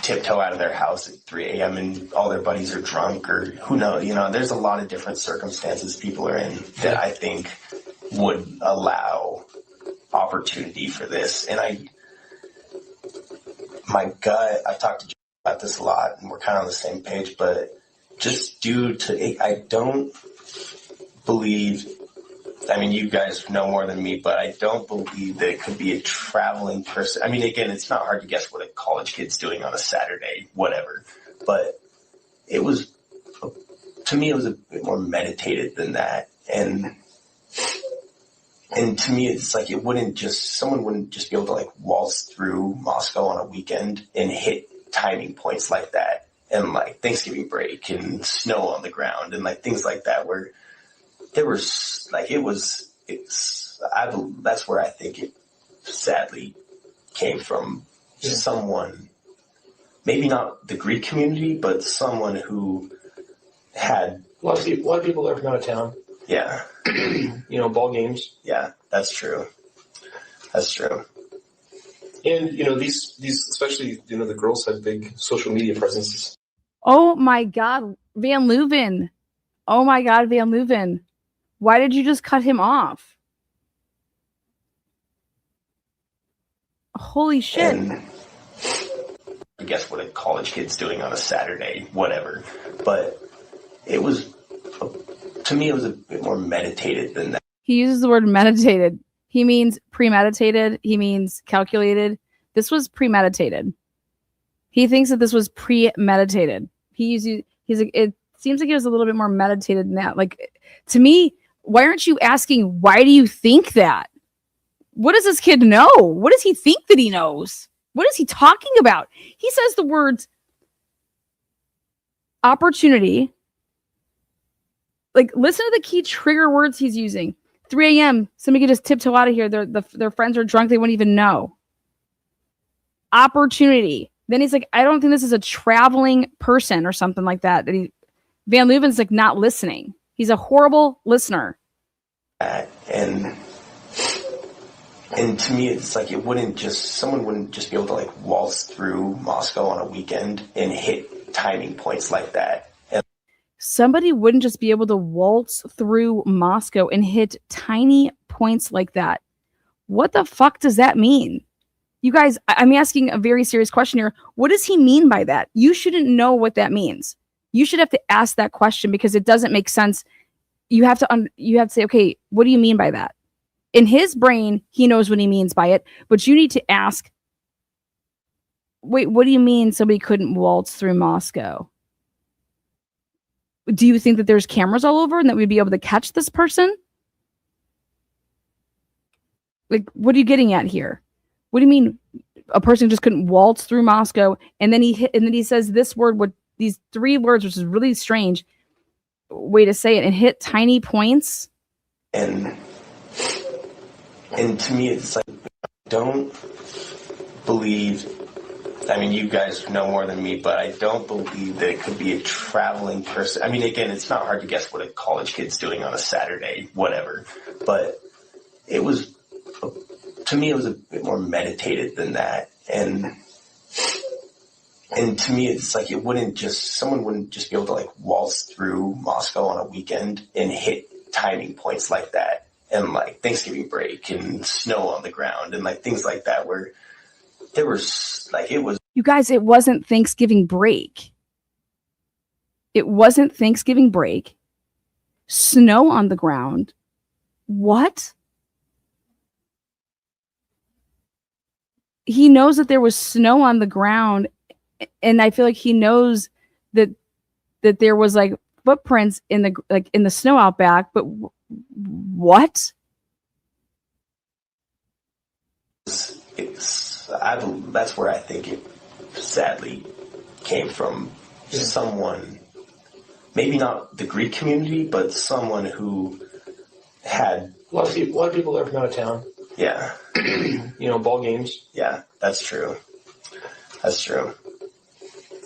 tiptoe out of their house at 3 a.m. and all their buddies are drunk, or who knows, there's a lot of different circumstances people are in that I think would allow opportunity for this. And my gut, I've talked to Jim about this a lot and we're kind of on the same page, but just due to, I don't believe, you guys know more than me, but I don't believe that it could be a traveling person. Again, it's not hard to guess what a college kid's doing on a Saturday, whatever. But to me, it was a bit more meditated than that. And to me, it's like someone wouldn't just be able to like waltz through Moscow on a weekend and hit timing points like that. And like Thanksgiving break and snow on the ground and like things like that where there was like, that's where I think it sadly came from. Someone, maybe not the Greek community, but someone who had A lot of people are from out of town. Yeah. Ball games. Yeah, that's true. That's true. And, these especially, the girls had big social media presences. Oh my God, Van Leuven. Oh my God, Van Leuven. Why did you just cut him off? Holy shit. And I guess what a college kid's doing on a Saturday, whatever. But to me, it was a bit more meditated than that. He uses the word meditated. He means premeditated. He means calculated. This was premeditated. He thinks that this was premeditated. It seems like he was a little bit more meditated than that. Like, to me, why aren't you asking, why do you think that? What does this kid know? What does he think that he knows? What is he talking about? He says the words opportunity. Like, listen to the key trigger words he's using. 3 a.m. Somebody could just tiptoe out of here. Their friends are drunk. They wouldn't even know. Opportunity. Then he's like, I don't think this is a traveling person or something like that. Van Leuven's like not listening. He's a horrible listener. And to me, it's like someone wouldn't just be able to like waltz through Moscow on a weekend and hit timing points like that. Somebody wouldn't just be able to waltz through Moscow and hit tiny points like that. What the fuck does that mean? You guys, I'm asking a very serious question here. What does he mean by that? You shouldn't know what that means. You should have to ask that question because it doesn't make sense. You have to say, okay, what do you mean by that? In his brain, he knows what he means by it, but you need to ask, wait, what do you mean somebody couldn't waltz through Moscow? Do you think that there's cameras all over and that we'd be able to catch this person? Like, what are you getting at here? What do you mean a person just couldn't waltz through Moscow? And then he says this word, these 3 words, which is really strange way to say it, and hit tiny points. And to me, it's like, I don't believe, you guys know more than me, but I don't believe that it could be a traveling person. Again, it's not hard to guess what a college kid's doing on a Saturday, whatever. But to me, it was a bit more meditated than that. And to me, it's like someone wouldn't just be able to like waltz through Moscow on a weekend and hit timing points like that. And like Thanksgiving break and snow on the ground and like things like that where there was like, you guys, it wasn't Thanksgiving break. It wasn't Thanksgiving break. Snow on the ground. What? He knows that there was snow on the ground, and I feel like he knows that there was like footprints in the snow out back, but what? That's where I think it sadly came from. Someone, maybe not the Greek community, but someone who had, A lot of people there from out of town. yeah, Ball games. yeah, that's true. That's true.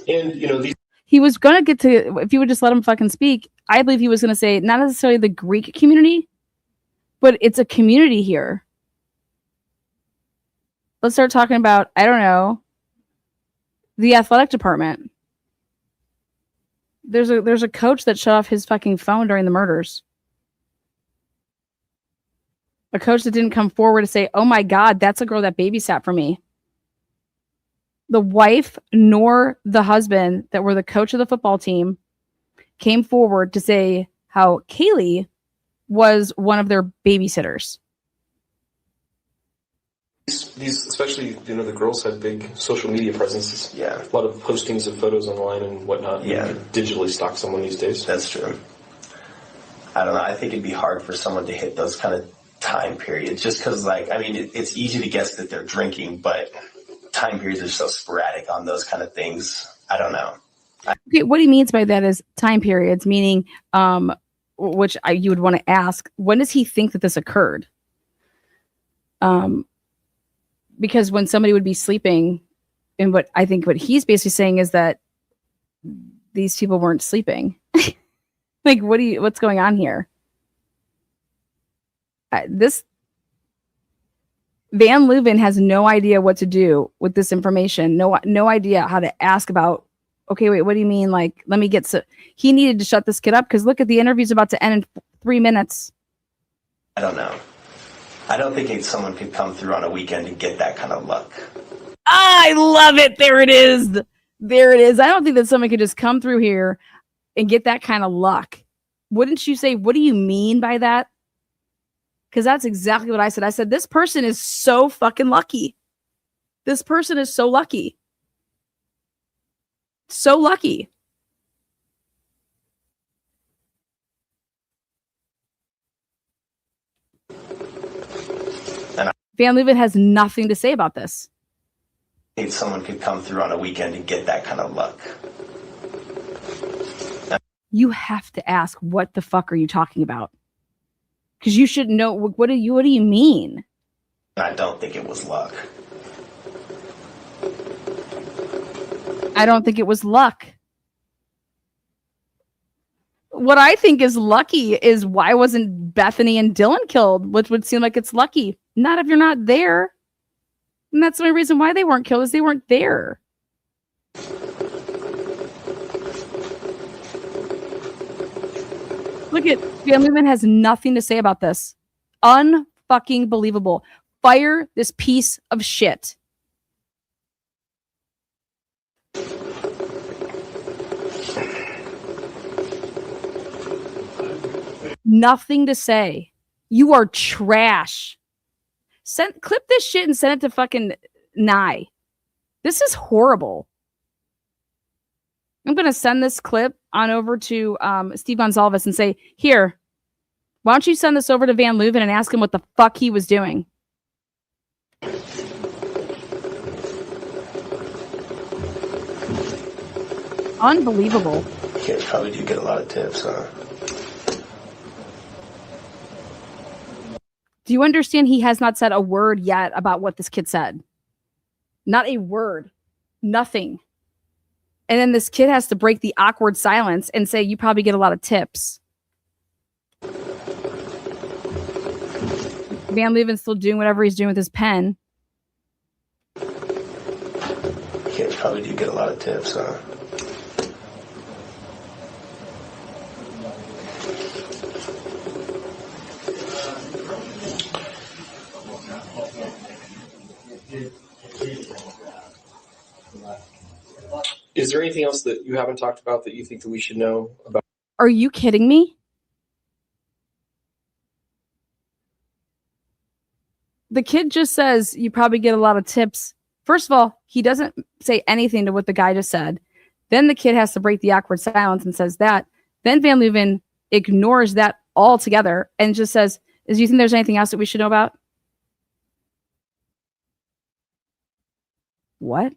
And, these. He was going to get to, if you would just let him fucking speak, I believe he was going to say not necessarily the Greek community, but it's a community here. Let's start talking about, I don't know, the athletic department. There's a coach that shut off his fucking phone during the murders. A coach that didn't come forward to say, oh my God, that's a girl that babysat for me. The wife nor the husband that were the coach of the football team came forward to say how Kaylee was one of their babysitters. These, especially, the girls had big social media presences. Yeah. A lot of postings of photos online and whatnot. Yeah. You could digitally stalk someone these days. That's true. I don't know. I think it'd be hard for someone to hit those kind of time periods just because, it's easy to guess that they're drinking, but time periods are so sporadic on those kind of things. I don't know. Okay, what he means by that is time periods, meaning, you would want to ask, when does he think that this occurred? Because when somebody would be sleeping, and what he's basically saying is that these people weren't sleeping. Like, what's going on here? This Van Leuven has no idea what to do with this information. No idea how to ask about, okay, wait, what do you mean? Like, let me get he needed to shut this kid up because look at the interview's about to end in 3 minutes. I don't know. I don't think someone could come through on a weekend and get that kind of luck. I love it. There it is. There it is. I don't think that someone could just come through here and get that kind of luck. Wouldn't you say, what do you mean by that? Because that's exactly what I said. I said, this person is so fucking lucky. This person is so lucky. So lucky. Van Leuven has nothing to say about this. Someone could come through on a weekend and get that kind of luck. You have to ask, what the fuck are you talking about? Because you should know. What do you mean? I don't think it was luck. I don't think it was luck. What I think is lucky is why wasn't Bethany and Dylan killed, which would seem like it's lucky. Not if you're not there. And that's the only reason why they weren't killed is they weren't there. Look at Van Leuven has nothing to say about this. Unfucking believable. Fire this piece of shit. Nothing to say. You are trash. Clip this shit and send it to fucking Nye. This is horrible. I'm going to send this clip on over to Steve Gonzalez and say, here, why don't you send this over to Van Leuven and ask him what the fuck he was doing? Unbelievable. Kids probably do get a lot of tips, huh? Do you understand he has not said a word yet about what this kid said? Not a word. Nothing. And then this kid has to break the awkward silence and say, you probably get a lot of tips. Van Leuven's still doing whatever he's doing with his pen. Kids probably do get a lot of tips, huh? Is there anything else that you haven't talked about that you think that we should know about? Are you kidding me? The kid just says you probably get a lot of tips. First of all, he doesn't say anything to what the guy just said. Then the kid has to break the awkward silence and says that. Then Van Leuven ignores that altogether and just says, do you think there's anything else that we should know about? What?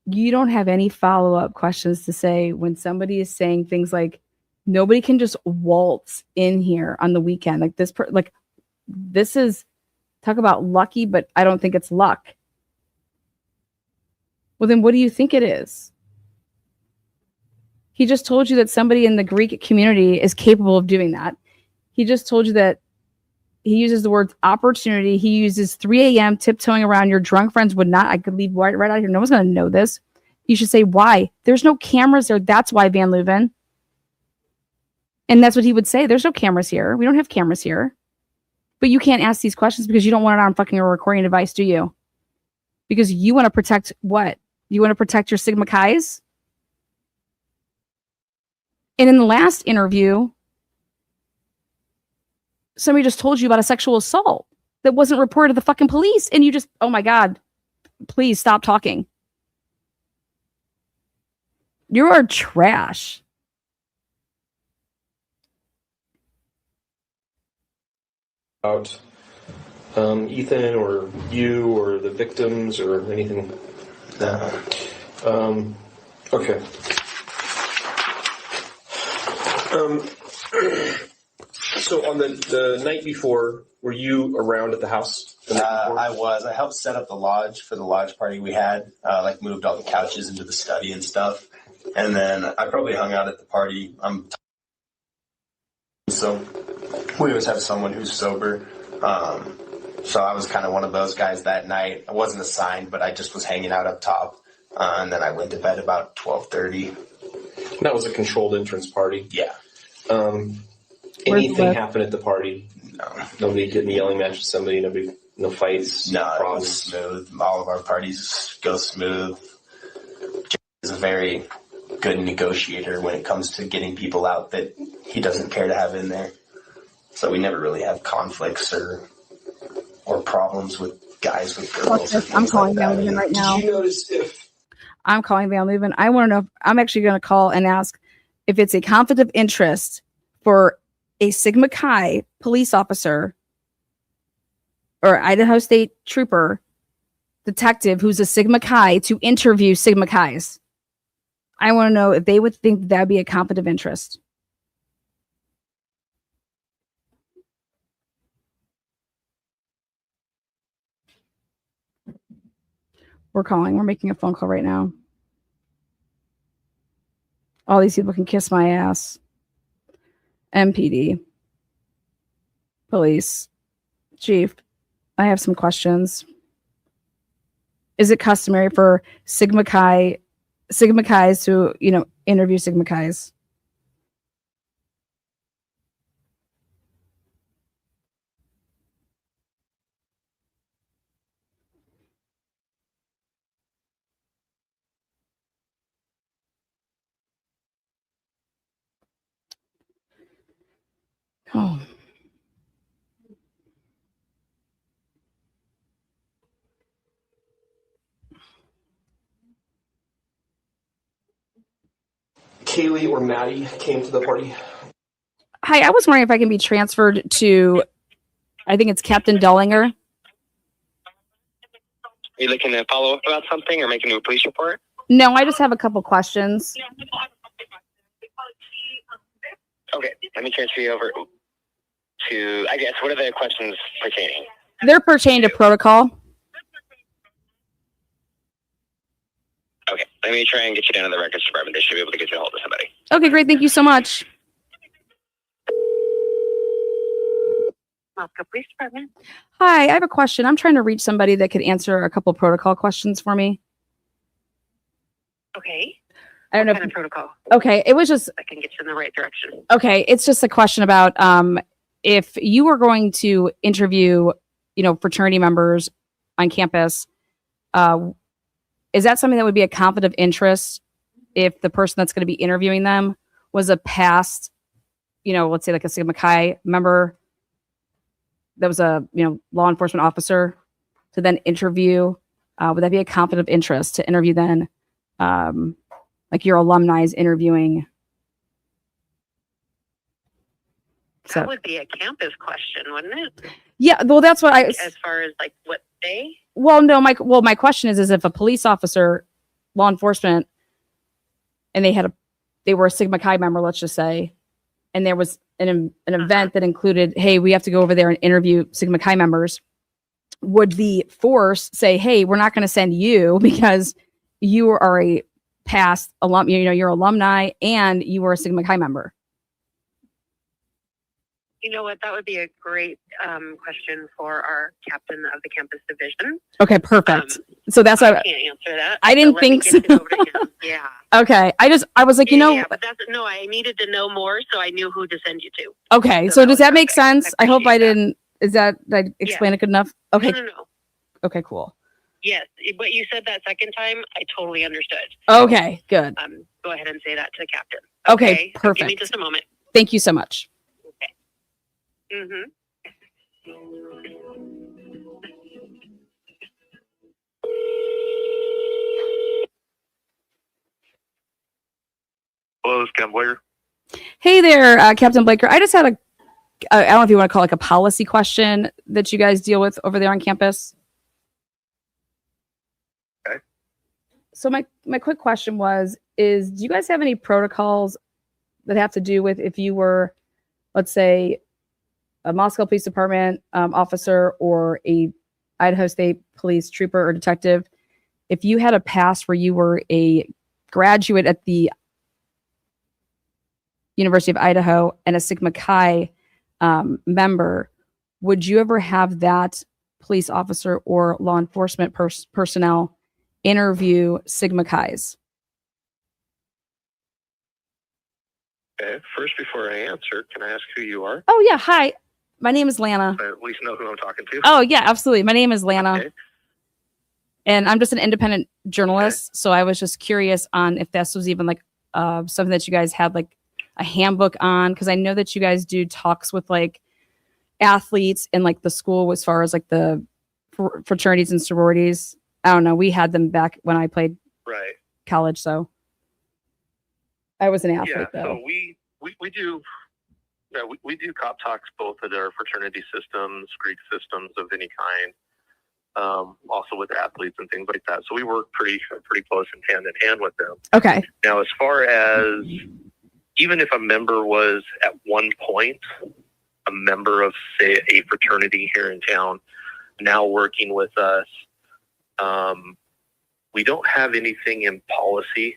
you don't have any follow-up questions to say when somebody is saying things like, nobody can just waltz in here on the weekend. Like this is, talk about lucky, but I don't think it's luck. Well, then what do you think it is? He just told you that somebody in the Greek community is capable of doing that. He just told you that he uses the word opportunity. He uses 3 a.m. tiptoeing around. Your drunk friends would not. I could leave right out here. No one's going to know this. You should say why. There's no cameras there. That's why, Van Leuven. And that's what he would say. There's no cameras here. We don't have cameras here. But you can't ask these questions because you don't want it on fucking a recording device, do you? Because you want to protect what? You want to protect your Sigma Chi's? And in the last interview, somebody just told you about a sexual assault that wasn't reported to the fucking police. And you just, oh my God, please stop talking. You are trash. About Ethan or you or the victims or anything? Okay. So on the night before, were you around at the house? I was. I helped set up the lodge for the lodge party we had. Like moved all the couches into the study and stuff. And then I probably hung out at the party. So we always have someone who's sober. So I was kind of one of those guys that night. I wasn't assigned, but I just was hanging out up top. And then I went to bed about 12:30. That was a controlled entrance party. Yeah. Anything happen at the party? No. Nobody getting the yelling match with somebody? No fights? No, problems? it was smooth. All of our parties go smooth. He's a very good negotiator when it comes to getting people out that he doesn't care to have in there. So we never really have conflicts or problems with guys with girls. I'm calling Van Leuven right now. Did you notice if... I'm calling Van Leuven. I want to know if I'm actually going to call and ask if it's a conflict of interest for a Sigma Chi police officer or Idaho State trooper detective who's a Sigma Chi to interview Sigma Chi's. I want to know if they would think that'd be a conflict of interest. We're calling. We're making a phone call right now. All these people can kiss my ass. MPD. Police. Chief, I have some questions. Is it customary for Sigma Chi's to, interview Sigma Chi's? Oh. Kaylee or Maddie came to the party? Hi, I was wondering if I can be transferred to, I think it's Captain Dullinger. Are you looking to follow up about something or make a new police report? No, I just have a couple questions. Okay, let me transfer you over to, I guess, what are the questions pertaining? They're pertaining to protocol. Okay, let me try and get you down to the records department. They should be able to get you a hold of somebody. Okay, great. Thank you so much. Moscow Police Department. Hi, I have a question. I'm trying to reach somebody that could answer a couple protocol questions for me. Okay. I don't know. What kind of protocol? Okay, it was just I can get you in the right direction. okay. It's just a question about if you were going to interview, fraternity members on campus, is that something that would be a conflict of interest if the person that's going to be interviewing them was a past, let's say like a Sigma Chi member that was a, law enforcement officer to then interview? Would that be a conflict of interest to interview then, like your alumni is interviewing? So, That would be a campus question, wouldn't it? yeah, well, that's what As far as like what day? Well, no, my question is if a police officer law enforcement and they were a Sigma Chi member, let's just say, and there was an event that included, hey, we have to go over there and interview Sigma Chi members, would the force say, hey, we're not going to send you because you are a past alum, you're alumni and you were a Sigma Chi member? You know what? That would be a great question for our captain of the campus division. Okay, perfect. So that's why I can't answer that. I didn't so let me think so. get it over to him. Yeah. Okay, I was like, Yeah, but I needed to know more, so I knew who to send you to. okay. So So does that was that make perfect. sense? I I hope I appreciate that. didn't. Did I explain it good enough? Okay. No. Okay, cool. Yes, but you said that second time. I totally understood. Okay, good. Go ahead and say that to the captain. Okay, So give me perfect. just a moment. Thank you so much. Mm-hmm. Hello, this is Ken Blair. Hey there, Captain Blaker. I just had I don't know if you want to call it like a policy question that you guys deal with over there on campus. Okay. So my quick question is do you guys have any protocols that have to do with if you were, let's say, a Moscow Police Department officer or a Idaho State Police trooper or detective, if you had a past where you were a graduate at the University of Idaho and a Sigma Chi member, would you ever have that police officer or law enforcement personnel interview Sigma Chi's? Okay. First, before I answer, can I ask who you are? Oh yeah, hi. My name is Lana. I at least know who I'm talking to. Oh yeah, absolutely. My name is Lana. Okay. And I'm just an independent journalist, so I was just curious on if this was even like something that you guys had like a handbook on, because I know that you guys do talks with like athletes in like the school as far as like the fraternities and sororities. I don't know. We had them back when I played Right. college, so I was an athlete Yeah. though. So we do. Yeah, we do cop talks both at our fraternity systems, Greek systems of any kind. Also with athletes and things like that. So we work pretty close and hand in hand with them. Okay. Now, as far as even if a member was at one point a member of, say, a fraternity here in town, now working with us, we don't have anything in policy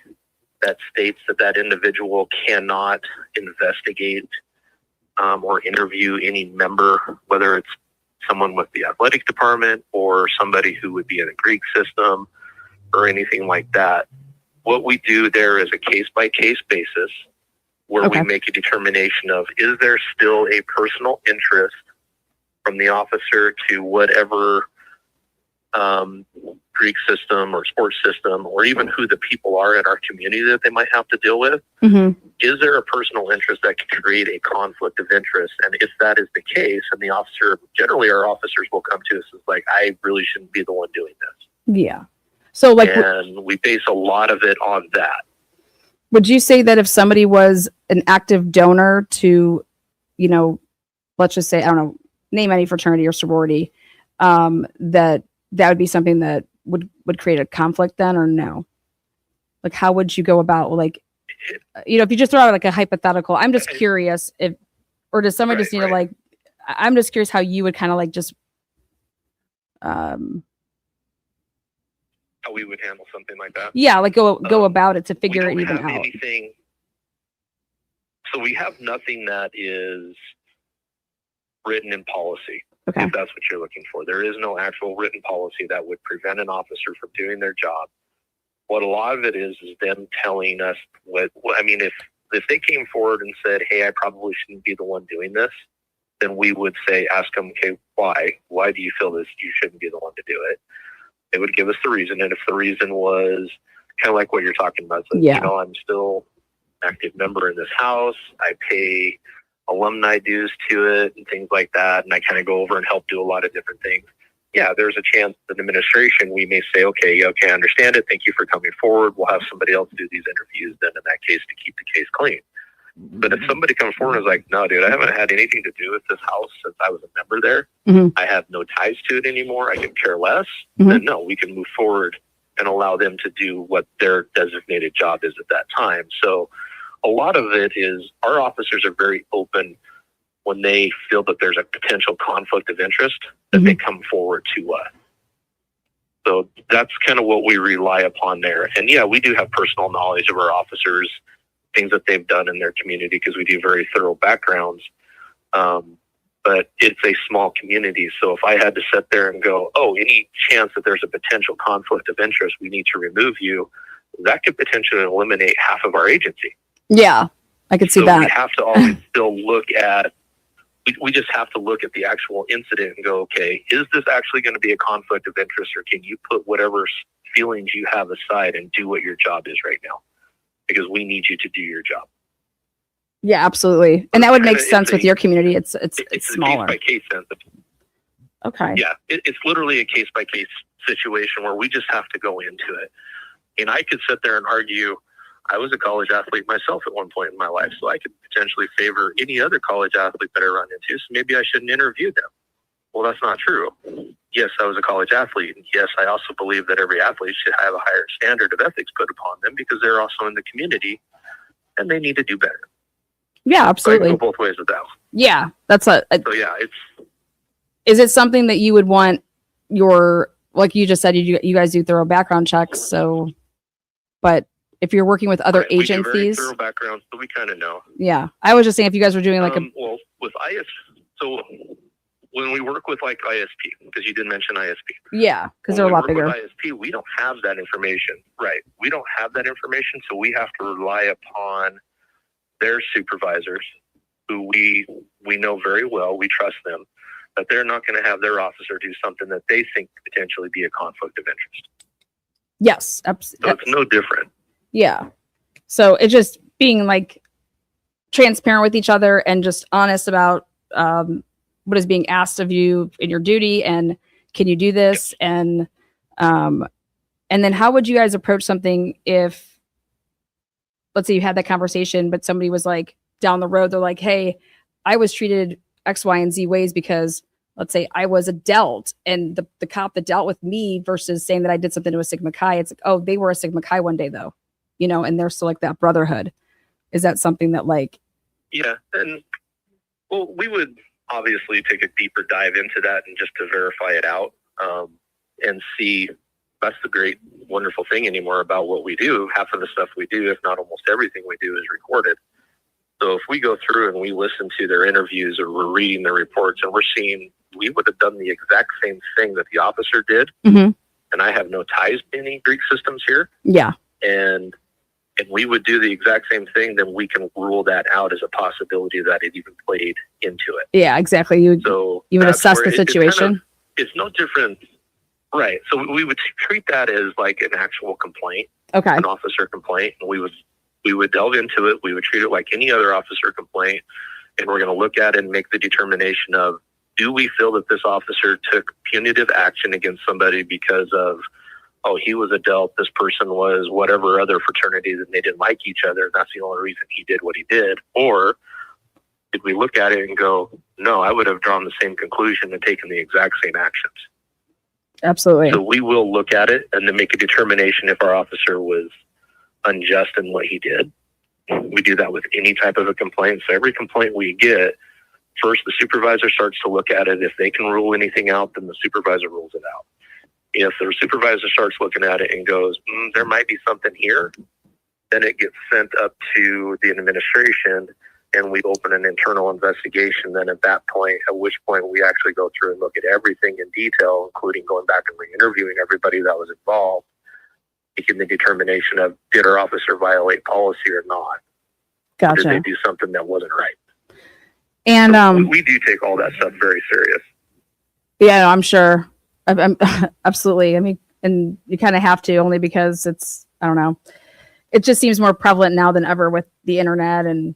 that states that individual cannot investigate or interview any member, whether it's someone with the athletic department or somebody who would be in a Greek system or anything like that. What we do there is a case-by-case basis where we make a determination of, is there still a personal interest from the officer to whatever Greek system or sports system, or even who the people are in our community that they might have to deal with. Mm-hmm. Is there a personal interest that can create a conflict of interest? And if that is the case, and the officer, generally our officers will come to us as like, I really shouldn't be the one doing this. Yeah. So like, and we base a lot of it on that. would you say that if somebody was an active donor to, let's just say, I don't know, name any fraternity or sorority, that would be something that would create a conflict then, or no? Like, how would you go about, like, if you just throw out like a hypothetical, I'm just curious or does somebody just need to like, I'm just curious how you would kind of like just, How we would handle something like that. yeah, like go about it to figure we it don't even have out. Anything, so we have nothing that is written in policy. Okay. If that's what you're looking for. There is no actual written policy that would prevent an officer from doing their job. What a lot of it is them telling us if they came forward and said, hey, I probably shouldn't be the one doing this, then we would ask them, okay, why? Why do you feel this? You shouldn't be the one to do it. They would give us the reason. And if the reason was kind of like what you're talking about, so, I'm still an active member in this house. I pay alumni dues to it and things like that. And I kind of go over and help do a lot of different things. Yeah, there's a chance that administration, we may say, okay, I understand it. Thank you for coming forward. We'll have somebody else do these interviews then in that case to keep the case clean. But if somebody comes forward and is like, no, dude, I haven't had anything to do with this house since I was a member there. Mm-hmm. I have no ties to it anymore. I can care less. Then no, we can move forward and allow them to do what their designated job is at that time. So a lot of it is our officers are very open when they feel that there's a potential conflict of interest that they come forward to us. So that's kind of what we rely upon there. And yeah, we do have personal knowledge of our officers, things that they've done in their community, because we do very thorough backgrounds. But it's a small community. So if I had to sit there and go, oh, any chance that there's a potential conflict of interest, we need to remove you, that could potentially eliminate half of our agency. Yeah, I could see so that. We have to always still look at, we just have to look at the actual incident and go, okay, is this actually going to be a conflict of interest, or can you put whatever feelings you have aside and do what your job is right now? Because we need you to do your job. Yeah, absolutely. And that would make sense with your community. It's smaller. A case by case sense. Okay. Yeah, it's literally a case by case situation where we just have to go into it. And I could sit there and argue, I was a college athlete myself at one point in my life, so I could potentially favor any other college athlete that I run into, so maybe I shouldn't interview them. Well, that's not true. Yes, I was a college athlete. And yes, I also believe that every athlete should have a higher standard of ethics put upon them because they're also in the community and they need to do better. Yeah, absolutely. So I can go both ways with that. Yeah, that's So yeah, is it something that you would want your, like you just said, you guys do thorough background checks, so, but if you're working with other agencies, we do very thorough backgrounds, so we kind of know. Yeah, I was just saying if you guys were doing like well, with IS, so when we work with like ISP, because you did mention ISP. Yeah, because they're a lot bigger. With ISP, we don't have that information, right? We don't have that information, so we have to rely upon their supervisors, who we know very well, we trust them, that they're not going to have their officer do something that they think could potentially be a conflict of interest. Yes, So it's no different. Yeah. So it's just being like transparent with each other and just honest about what is being asked of you in your duty, and can you do this? And then how would you guys approach something if, let's say you had that conversation, but somebody was like down the road, they're like, hey, I was treated X, Y, and Z ways because, let's say I was a delt, and the cop that dealt with me versus saying that I did something to a Sigma Chi, it's like, oh, they were a Sigma Chi one day though, and there's still like that brotherhood. Is that something that like? Yeah. And well, we would obviously take a deeper dive into that and just to verify it out and see. That's the great, wonderful thing anymore about what we do. Half of the stuff we do, if not almost everything we do, is recorded. So if we go through and we listen to their interviews, or we're reading their reports, and we're seeing we would have done the exact same thing that the officer did, and I have no ties to any Greek systems here. Yeah. And we would do the exact same thing, then we can rule that out as a possibility that it even played into it. Yeah, exactly. You would assess the situation. It's no different. Right. So we would treat that as like an actual complaint, an officer complaint, and we would delve into it. We would treat it like any other officer complaint, and we're going to look at it and make the determination of, do we feel that this officer took punitive action against somebody because of, oh, he was a delt, this person was whatever other fraternity, and they didn't like each other, and that's the only reason he did what he did? Or did we look at it and go, no, I would have drawn the same conclusion and taken the exact same actions? Absolutely. So we will look at it and then make a determination if our officer was unjust in what he did. We do that with any type of a complaint. So every complaint we get, first the supervisor starts to look at it. If they can rule anything out, then the supervisor rules it out. If the supervisor starts looking at it and goes, there might be something here, then it gets sent up to the administration, and we open an internal investigation. Then at that point, at which point we actually go through and look at everything in detail, including going back and re-interviewing everybody that was involved, making the determination of, did our officer violate policy or not? Gotcha. Or did they do something that wasn't right? And so we do take all that stuff very serious. Yeah, no, I'm sure. I'm absolutely. I mean, and you kind of have to, only because it's, I don't know, it just seems more prevalent now than ever with the internet, and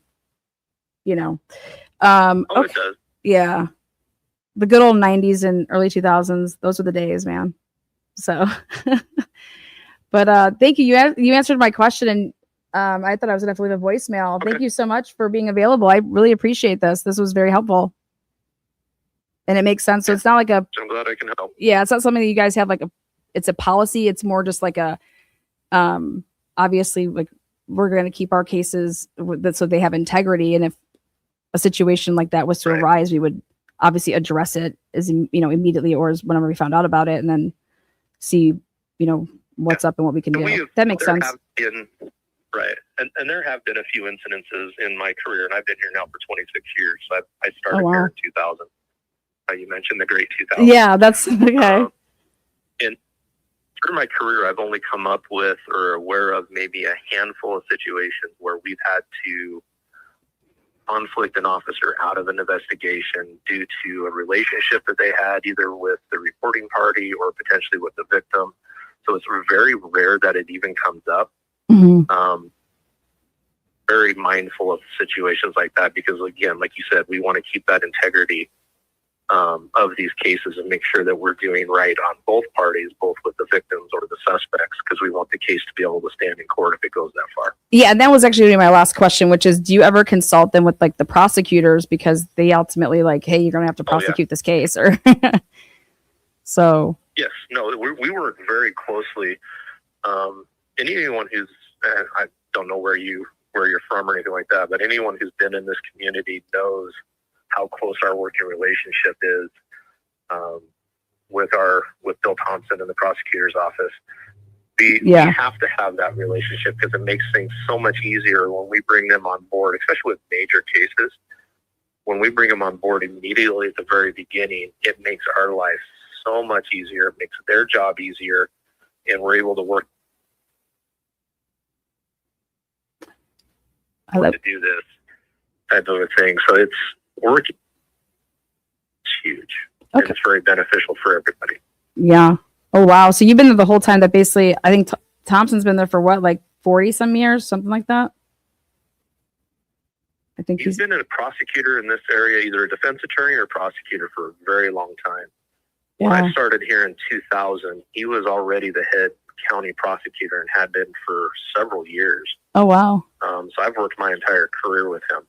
it does. Yeah, the good old 90s and early 2000s, those were the days, man. So but thank you. You answered my question, and I thought I was gonna have to leave a voicemail. Okay. Thank you so much for being available. I really appreciate this. This was very helpful, and it makes sense. So it's not like I'm glad I can help. yeah, it's not something that you guys have like it's a policy. It's more just like a, obviously, like we're going to keep our cases so they have integrity. And if a situation like that was to arise, we would obviously address it as, immediately, or as whenever we found out about it, and then see, what's up and what we can do. That makes sense. Right. And there have been a few incidences in my career, and I've been here now for 26 years. So I started here in 2000. You mentioned the great 2000. Yeah, that's okay. And through my career, I've only come up with or aware of maybe a handful of situations where we've had to conflict an officer out of an investigation due to a relationship that they had either with the reporting party or potentially with the victim. So it's very rare that it even comes up. Mm-hmm. Very mindful of situations like that because, again, like you said, we want to keep that integrity of these cases and make sure that we're doing right on both parties, both with the victims or the suspects, because we want the case to be able to stand in court if it goes that far. Yeah, and that was actually my last question, which is, do you ever consult them with like the prosecutors, because they ultimately like, hey, you're going to have to prosecute this case, or so? Yes, no, we work very closely. And anyone who's, I don't know where you're from or anything like that, but anyone who's been in this community knows how close our working relationship is with Bill Thompson and the prosecutor's office. We have to have that relationship because it makes things so much easier when we bring them on board, especially with major cases. When we bring them on board immediately at the very beginning, it makes our life so much easier. It makes their job easier, and we're able to work to do this type of a thing. So it's working. It's huge. Okay. And it's very beneficial for everybody. Yeah. Oh, wow. So you've been there the whole time that basically, I think Thompson's been there for what, like 40 some years, something like that? I think he's been a prosecutor in this area, either a defense attorney or prosecutor for a very long time. Yeah. When I started here in 2000, he was already the head county prosecutor and had been for several years. Oh, wow. So I've worked my entire career with him.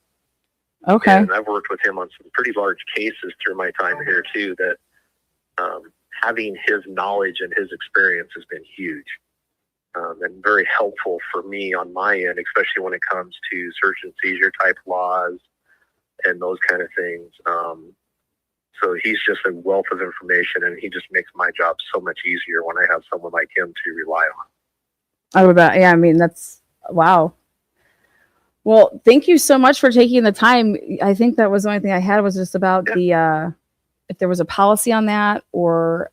Okay. And I've worked with him on some pretty large cases through my time here too, that having his knowledge and his experience has been huge and very helpful for me on my end, especially when it comes to search and seizure type laws and those kind of things. So he's just a wealth of information, and he just makes my job so much easier when I have someone like him to rely on. I would bet. Yeah, I mean, that's wow. Well, thank you so much for taking the time. I think that was the only thing I had was just about the if there was a policy on that, or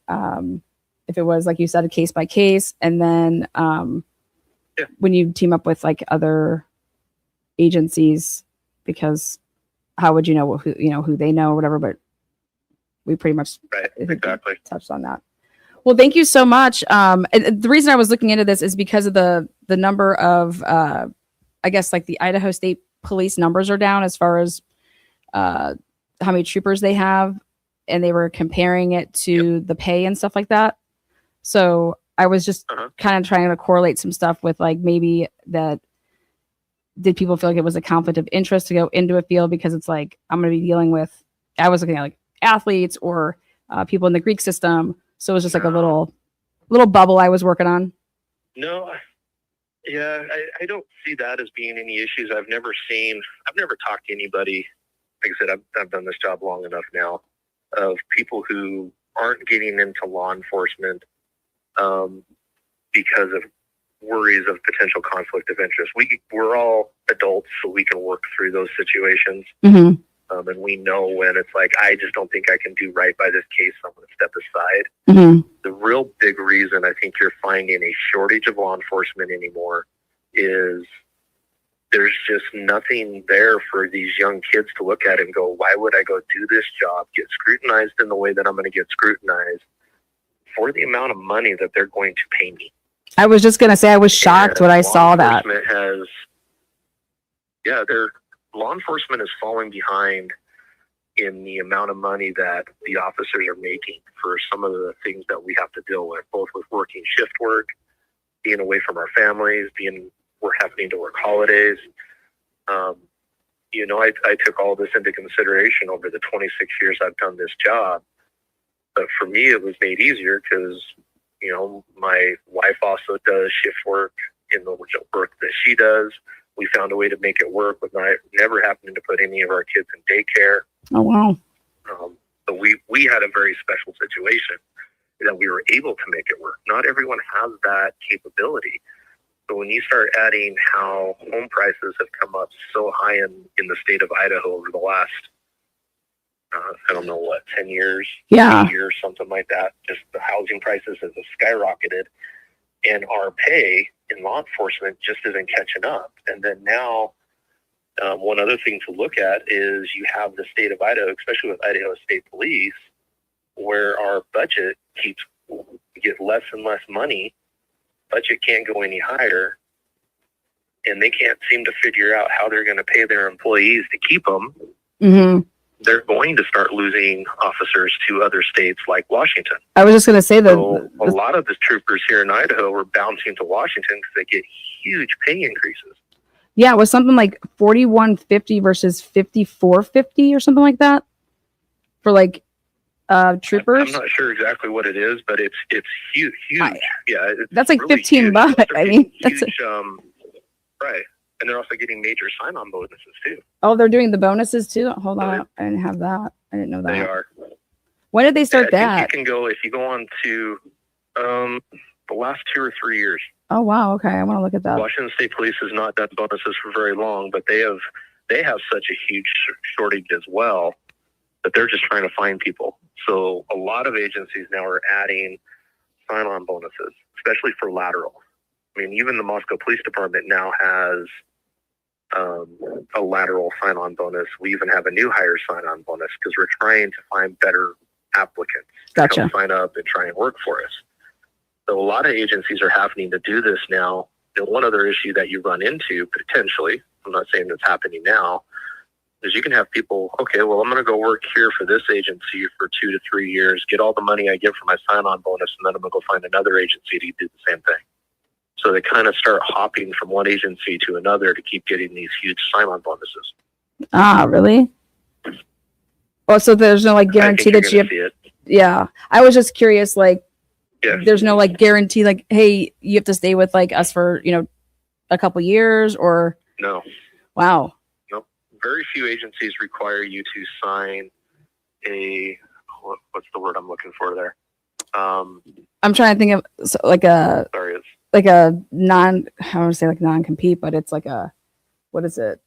if it was, like you said, a case by case, and then when you team up with like other agencies, because how would you know who they know or whatever? But we pretty much touched on that. Well, thank you so much. And the reason I was looking into this is because of the number of, I guess, like the Idaho State Police numbers are down as far as how many troopers they have, and they were comparing it to the pay and stuff like that. So I was just kind of trying to correlate some stuff with like maybe that. Did people feel like it was a conflict of interest to go into a field because it's like I'm going to be dealing with? I was looking at like athletes or people in the Greek system. So it was just like a little bubble I was working on. No, yeah, I don't see that as being any issues. I've never talked to anybody. Like I said, I've done this job long enough now, of people who aren't getting into law enforcement because of worries of potential conflict of interest. We're all adults, so we can work through those situations. Mm-hmm. And we know when it's like, I just don't think I can do right by this case, so I'm going to step aside. Mm-hmm. The real big reason I think you're finding a shortage of law enforcement anymore is there's just nothing there for these young kids to look at and go, why would I go do this job, get scrutinized in the way that I'm going to get scrutinized for the amount of money that they're going to pay me? I was just going to say, I was shocked when I saw that. Law enforcement is falling behind in the amount of money that the officers are making for some of the things that we have to deal with, both with working shift work, being away from our families, we're having to work holidays. I took all this into consideration over the 26 years I've done this job. But for me, it was made easier because You know, my wife also does shift work in the work that she does. We found a way to make it work with never happening to put any of our kids in daycare. Oh, wow. So we had a very special situation that we were able to make it work. Not everyone has that capability. So when you start adding how home prices have come up so high in the state of Idaho over the last, I don't know what, 10 years, Yeah. 8 years, something like that, just the housing prices have skyrocketed, and our pay in law enforcement just isn't catching up. And then now, one other thing to look at is you have the state of Idaho, especially with Idaho State Police, where our budget keeps get less and less money. Budget can't go any higher, and they can't seem to figure out how they're going to pay their employees to keep them. Mm-hmm. They're going to start losing officers to other states like Washington. I was just going to say that. So a lot of the troopers here in Idaho were bouncing to Washington because they get huge pay increases. Yeah, it was something like $41.50 versus $54.50 or something like that for like troopers. I'm not sure exactly what it is, but it's huge. Yeah, it's that's like really $15. huge. I mean, huge, that's right. And they're also getting major sign-on bonuses too. oh, they're doing the bonuses too. Hold on, I didn't have that. I didn't know that. They are. When did they start I that? think you can go if you go on to the last 2 or 3 years. Oh wow, okay, I want to look at that. Washington State Police has not done bonuses for very long, but they have such a huge shortage as well that they're just trying to find people. So a lot of agencies now are adding sign-on bonuses, especially for lateral. I mean, even the Moscow Police Department now has a lateral sign-on bonus. We even have a new hire sign-on bonus because we're trying to find better applicants to Gotcha. come sign up and try and work for us. So a lot of agencies are having to do this now. And one other issue that you run into potentially, I'm not saying it's happening now, is you can have people, okay, well, I'm going to go work here for this agency for 2 to 3 years, get all the money I get for my sign-on bonus, and then I'm going to go find another agency to do the same thing. So they kind of start hopping from one agency to another to keep getting these huge sign-on bonuses. Ah, really? Oh, so there's no like guarantee that you have. See it. Yeah, I was just curious. Like, Yeah. there's no like guarantee. Like, hey, you have to stay with like us for a couple years, or No. wow. Very few agencies require you to sign what's the word I'm looking for there? I'm trying to think of like a Sorry, it's I don't want to say like non-compete, but it's like a, what is it?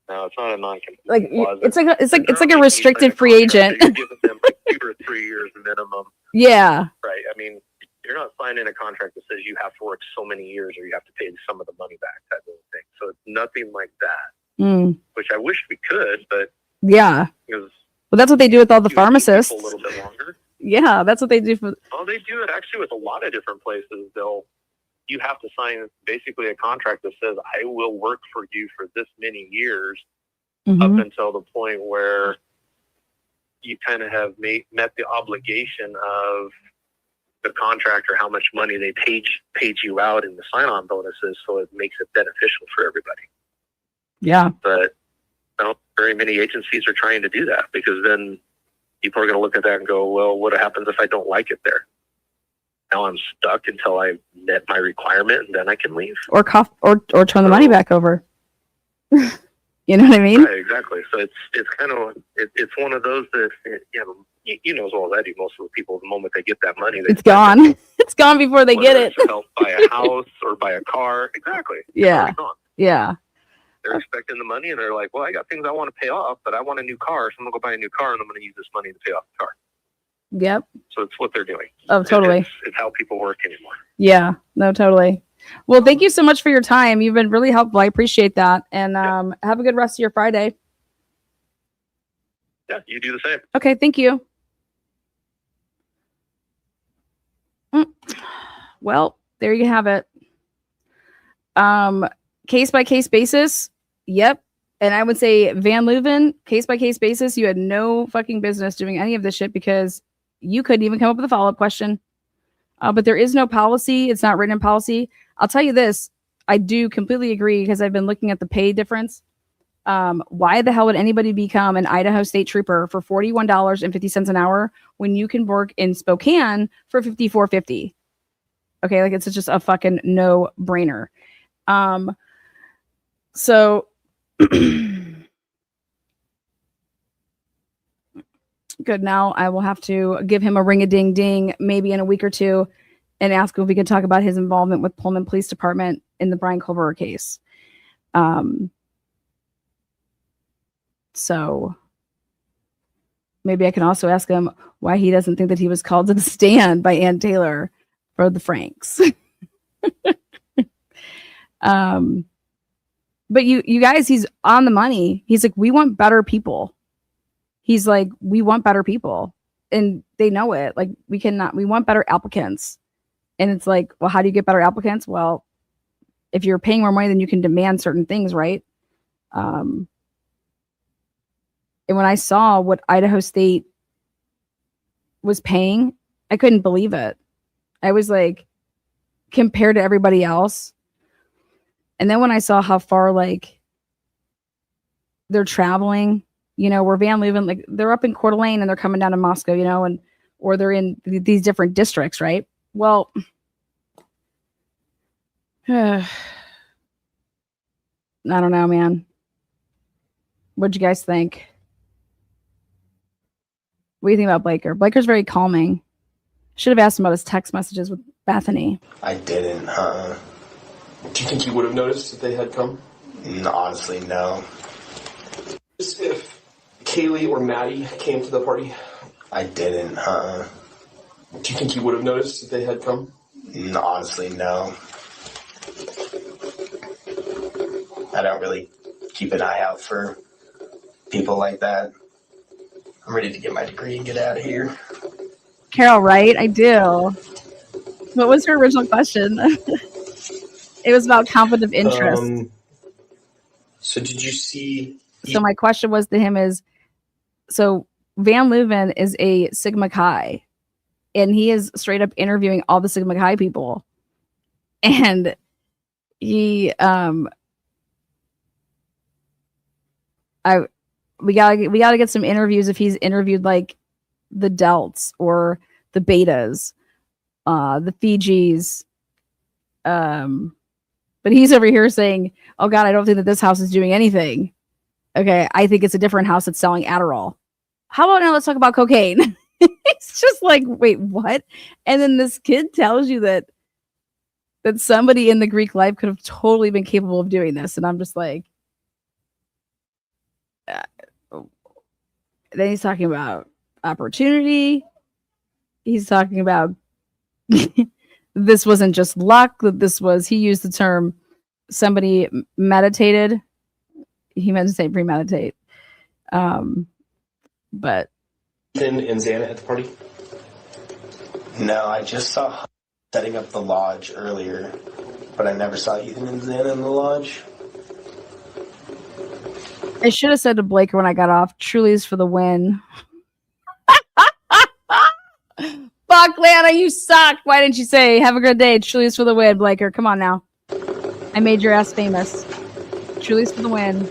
no, it's not a non-compete. Like clause. it's like They're like a making you restricted sign a free contract agent. that you're giving them like 2 or 3 years minimum, Yeah. right? I mean, you're not signing a contract that says you have to work so many years or you have to pay some of the money back, type of thing. So it's nothing like that, Mm. which I wish we could, but Yeah. because Well, that's what they do with all the you would keep pharmacists. people a little bit longer. Yeah, that's what they do for. Oh, they do it actually with a lot of different places. You have to sign basically a contract that says, I will work for you for this many years Mhm. up until the point where you kind of have met the obligation of the contractor, how much money they paid you out in the sign-on bonuses, so it makes it beneficial for everybody. Yeah. But not very many agencies are trying to do that, because then people are going to look at that and go, well, what happens if I don't like it there? Now I'm stuck until I met my requirement, and then I can leave. Or turn the money back over. You know what I mean? Right, exactly. So it's kind of it's one of those that you know as well as I do. Most of the people, the moment they get that money, It's gone. It's gone before they get whether it. it's to help buy a house or buy a car. Exactly. It's Yeah. already gone. Yeah. They're expecting the money, and they're like, well, I got things I want to pay off, but I want a new car, so I'm going to go buy a new car, and I'm going to use this money to pay off the car. Yep. So it's what they're doing. Oh, totally. It's how people work anymore. Yeah. No, totally. Well, thank you so much for your time. You've been really helpful. I appreciate that. And have a good rest of your Friday. Yeah, you do the same. Okay. Thank you. Well, there you have it. Case by case basis. Yep. And I would say Van Leuven, case by case basis, you had no fucking business doing any of this shit because you couldn't even come up with a follow-up question. But there is no policy. It's not written in policy. I'll tell you this. I do completely agree because I've been looking at the pay difference. Why the hell would anybody become an Idaho State Trooper for $41.50 an hour when you can work in Spokane for $54.50? Okay, like it's just a fucking no brainer. So good. Now I will have to give him a ring a ding ding maybe in a week or two and ask if we can talk about his involvement with Pullman Police Department in the Brian Culver case. So maybe I can also ask him why he doesn't think that he was called to the stand by Ann Taylor for the Franks. But you guys, he's on the money. He's like, we want better people. He's like, we want better people. And they know it. Like, we want better applicants. And it's like, well, how do you get better applicants? Well, if you're paying more money, then you can demand certain things, right? And when I saw what Idaho State was paying, I couldn't believe it. I was like, compared to everybody else. And then when I saw how far, like, they're traveling, you know, where Van Leuven, like, they're up in Coeur d'Alene and they're coming down to Moscow, you know, or they're in these different districts, right? Well, I don't know, man. What'd you guys think? What do you think about Blaker? Blaker's very calming. Should have asked him about his text messages with Bethany. I didn't, Do you think you would have noticed if they had come? No, honestly, no. If Kaylee or Maddie came to the party? I didn't, Do you think you would have noticed if they had come? No, honestly, no. I don't really keep an eye out for people like that. I'm ready to get my degree and get out of here. Carol, right? I do. What was her original question? It was about conflict of interest. So did you see... So my question was to him is, so Van Leuven is a Sigma Chi, and he is straight up interviewing all the Sigma Chi people. And he, we gotta get some interviews if he's interviewed like the Delts or the Betas, the Fijis, but he's over here saying, oh God, I don't think that this house is doing anything. Okay, I think it's a different house that's selling Adderall. How about now let's talk about cocaine? It's just like, wait, what? And then this kid tells you that somebody in the Greek life could have totally been capable of doing this. And I'm just like, then he's talking about opportunity. He's talking about this wasn't just luck, that this was, he used the term somebody meditated. He meant to say premeditate. But Ethan and Xana at the party? No, I just saw setting up the lodge earlier, but I never saw Ethan and Xana in the lodge. I should have said to Blaker when I got off, Truly's for the win. Fuck, Lana, you suck. Why didn't you say, have a good day, Truly's for the win, Blaker? Come on now. I made your ass famous. Truly's for the win.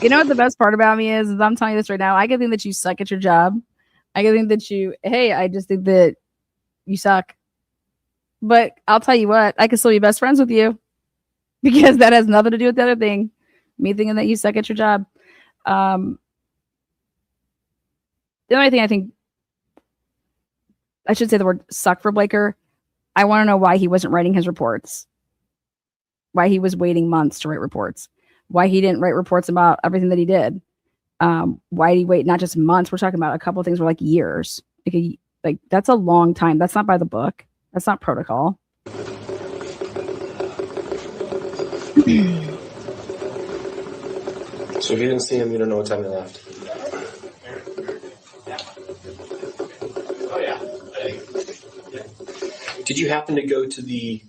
You know what the best part about me is I'm telling you this right now. I can think that you suck at your job. I can think that I just think that you suck. But I'll tell you what, I can still be best friends with you because that has nothing to do with the other thing. Me thinking that you suck at your job. The only thing I think, I should say the word suck for Blaker. I want to know why he wasn't writing his reports. Why he was waiting months to write reports. Why he didn't write reports about everything that he did. Why did he wait not just months? We're talking about a couple of things were like years. Like that's a long time. That's not by the book. That's not protocol. So if you didn't see him, you don't know what time they left. Oh yeah. Did you happen to go to the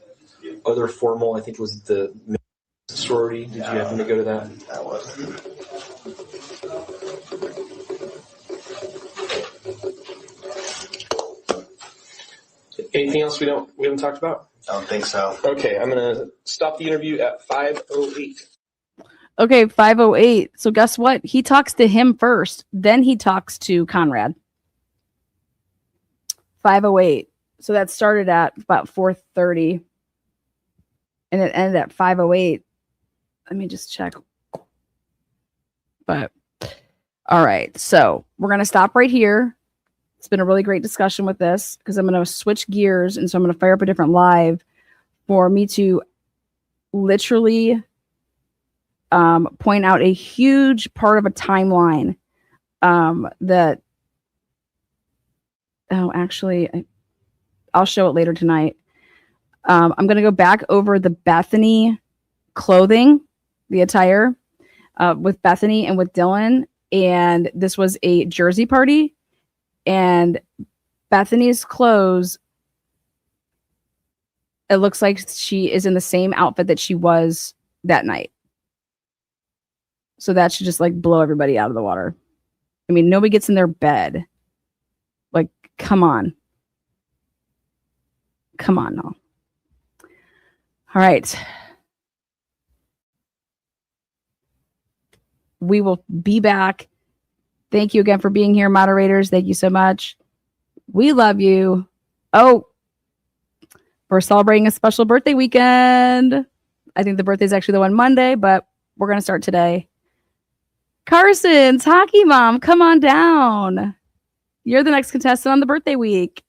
other formal? I think it was the sorority. Did you happen to go to that? I wasn't. Anything else we haven't talked about? I don't think so. Okay, I'm gonna stop the interview at 5:08. Okay, 5:08. So guess what? He talks to him first, then he talks to Conrad. 5:08. So that started at about 4:30 and it ended at 5:08. Let me just check. But all right. So we're going to stop right here. It's been a really great discussion with this because I'm going to switch gears. And so I'm going to fire up a different live for me to literally point out a huge part of a timeline that, oh, actually, I'll show it later tonight. I'm going to go back over the Bethany clothing, the attire with Bethany and with Dylan. And this was a Jersey party. And Bethany's clothes, it looks like she is in the same outfit that she was that night. So that should just like blow everybody out of the water. I mean, nobody gets in their bed. Like, come on. Come on now. All right. We will be back. Thank you again for being here, moderators. Thank you so much. We love you. Oh, we're celebrating a special birthday weekend. I think the birthday is actually the one Monday, but we're going to start today. Carson's Hockey Mom, come on down. You're the next contestant on the birthday week.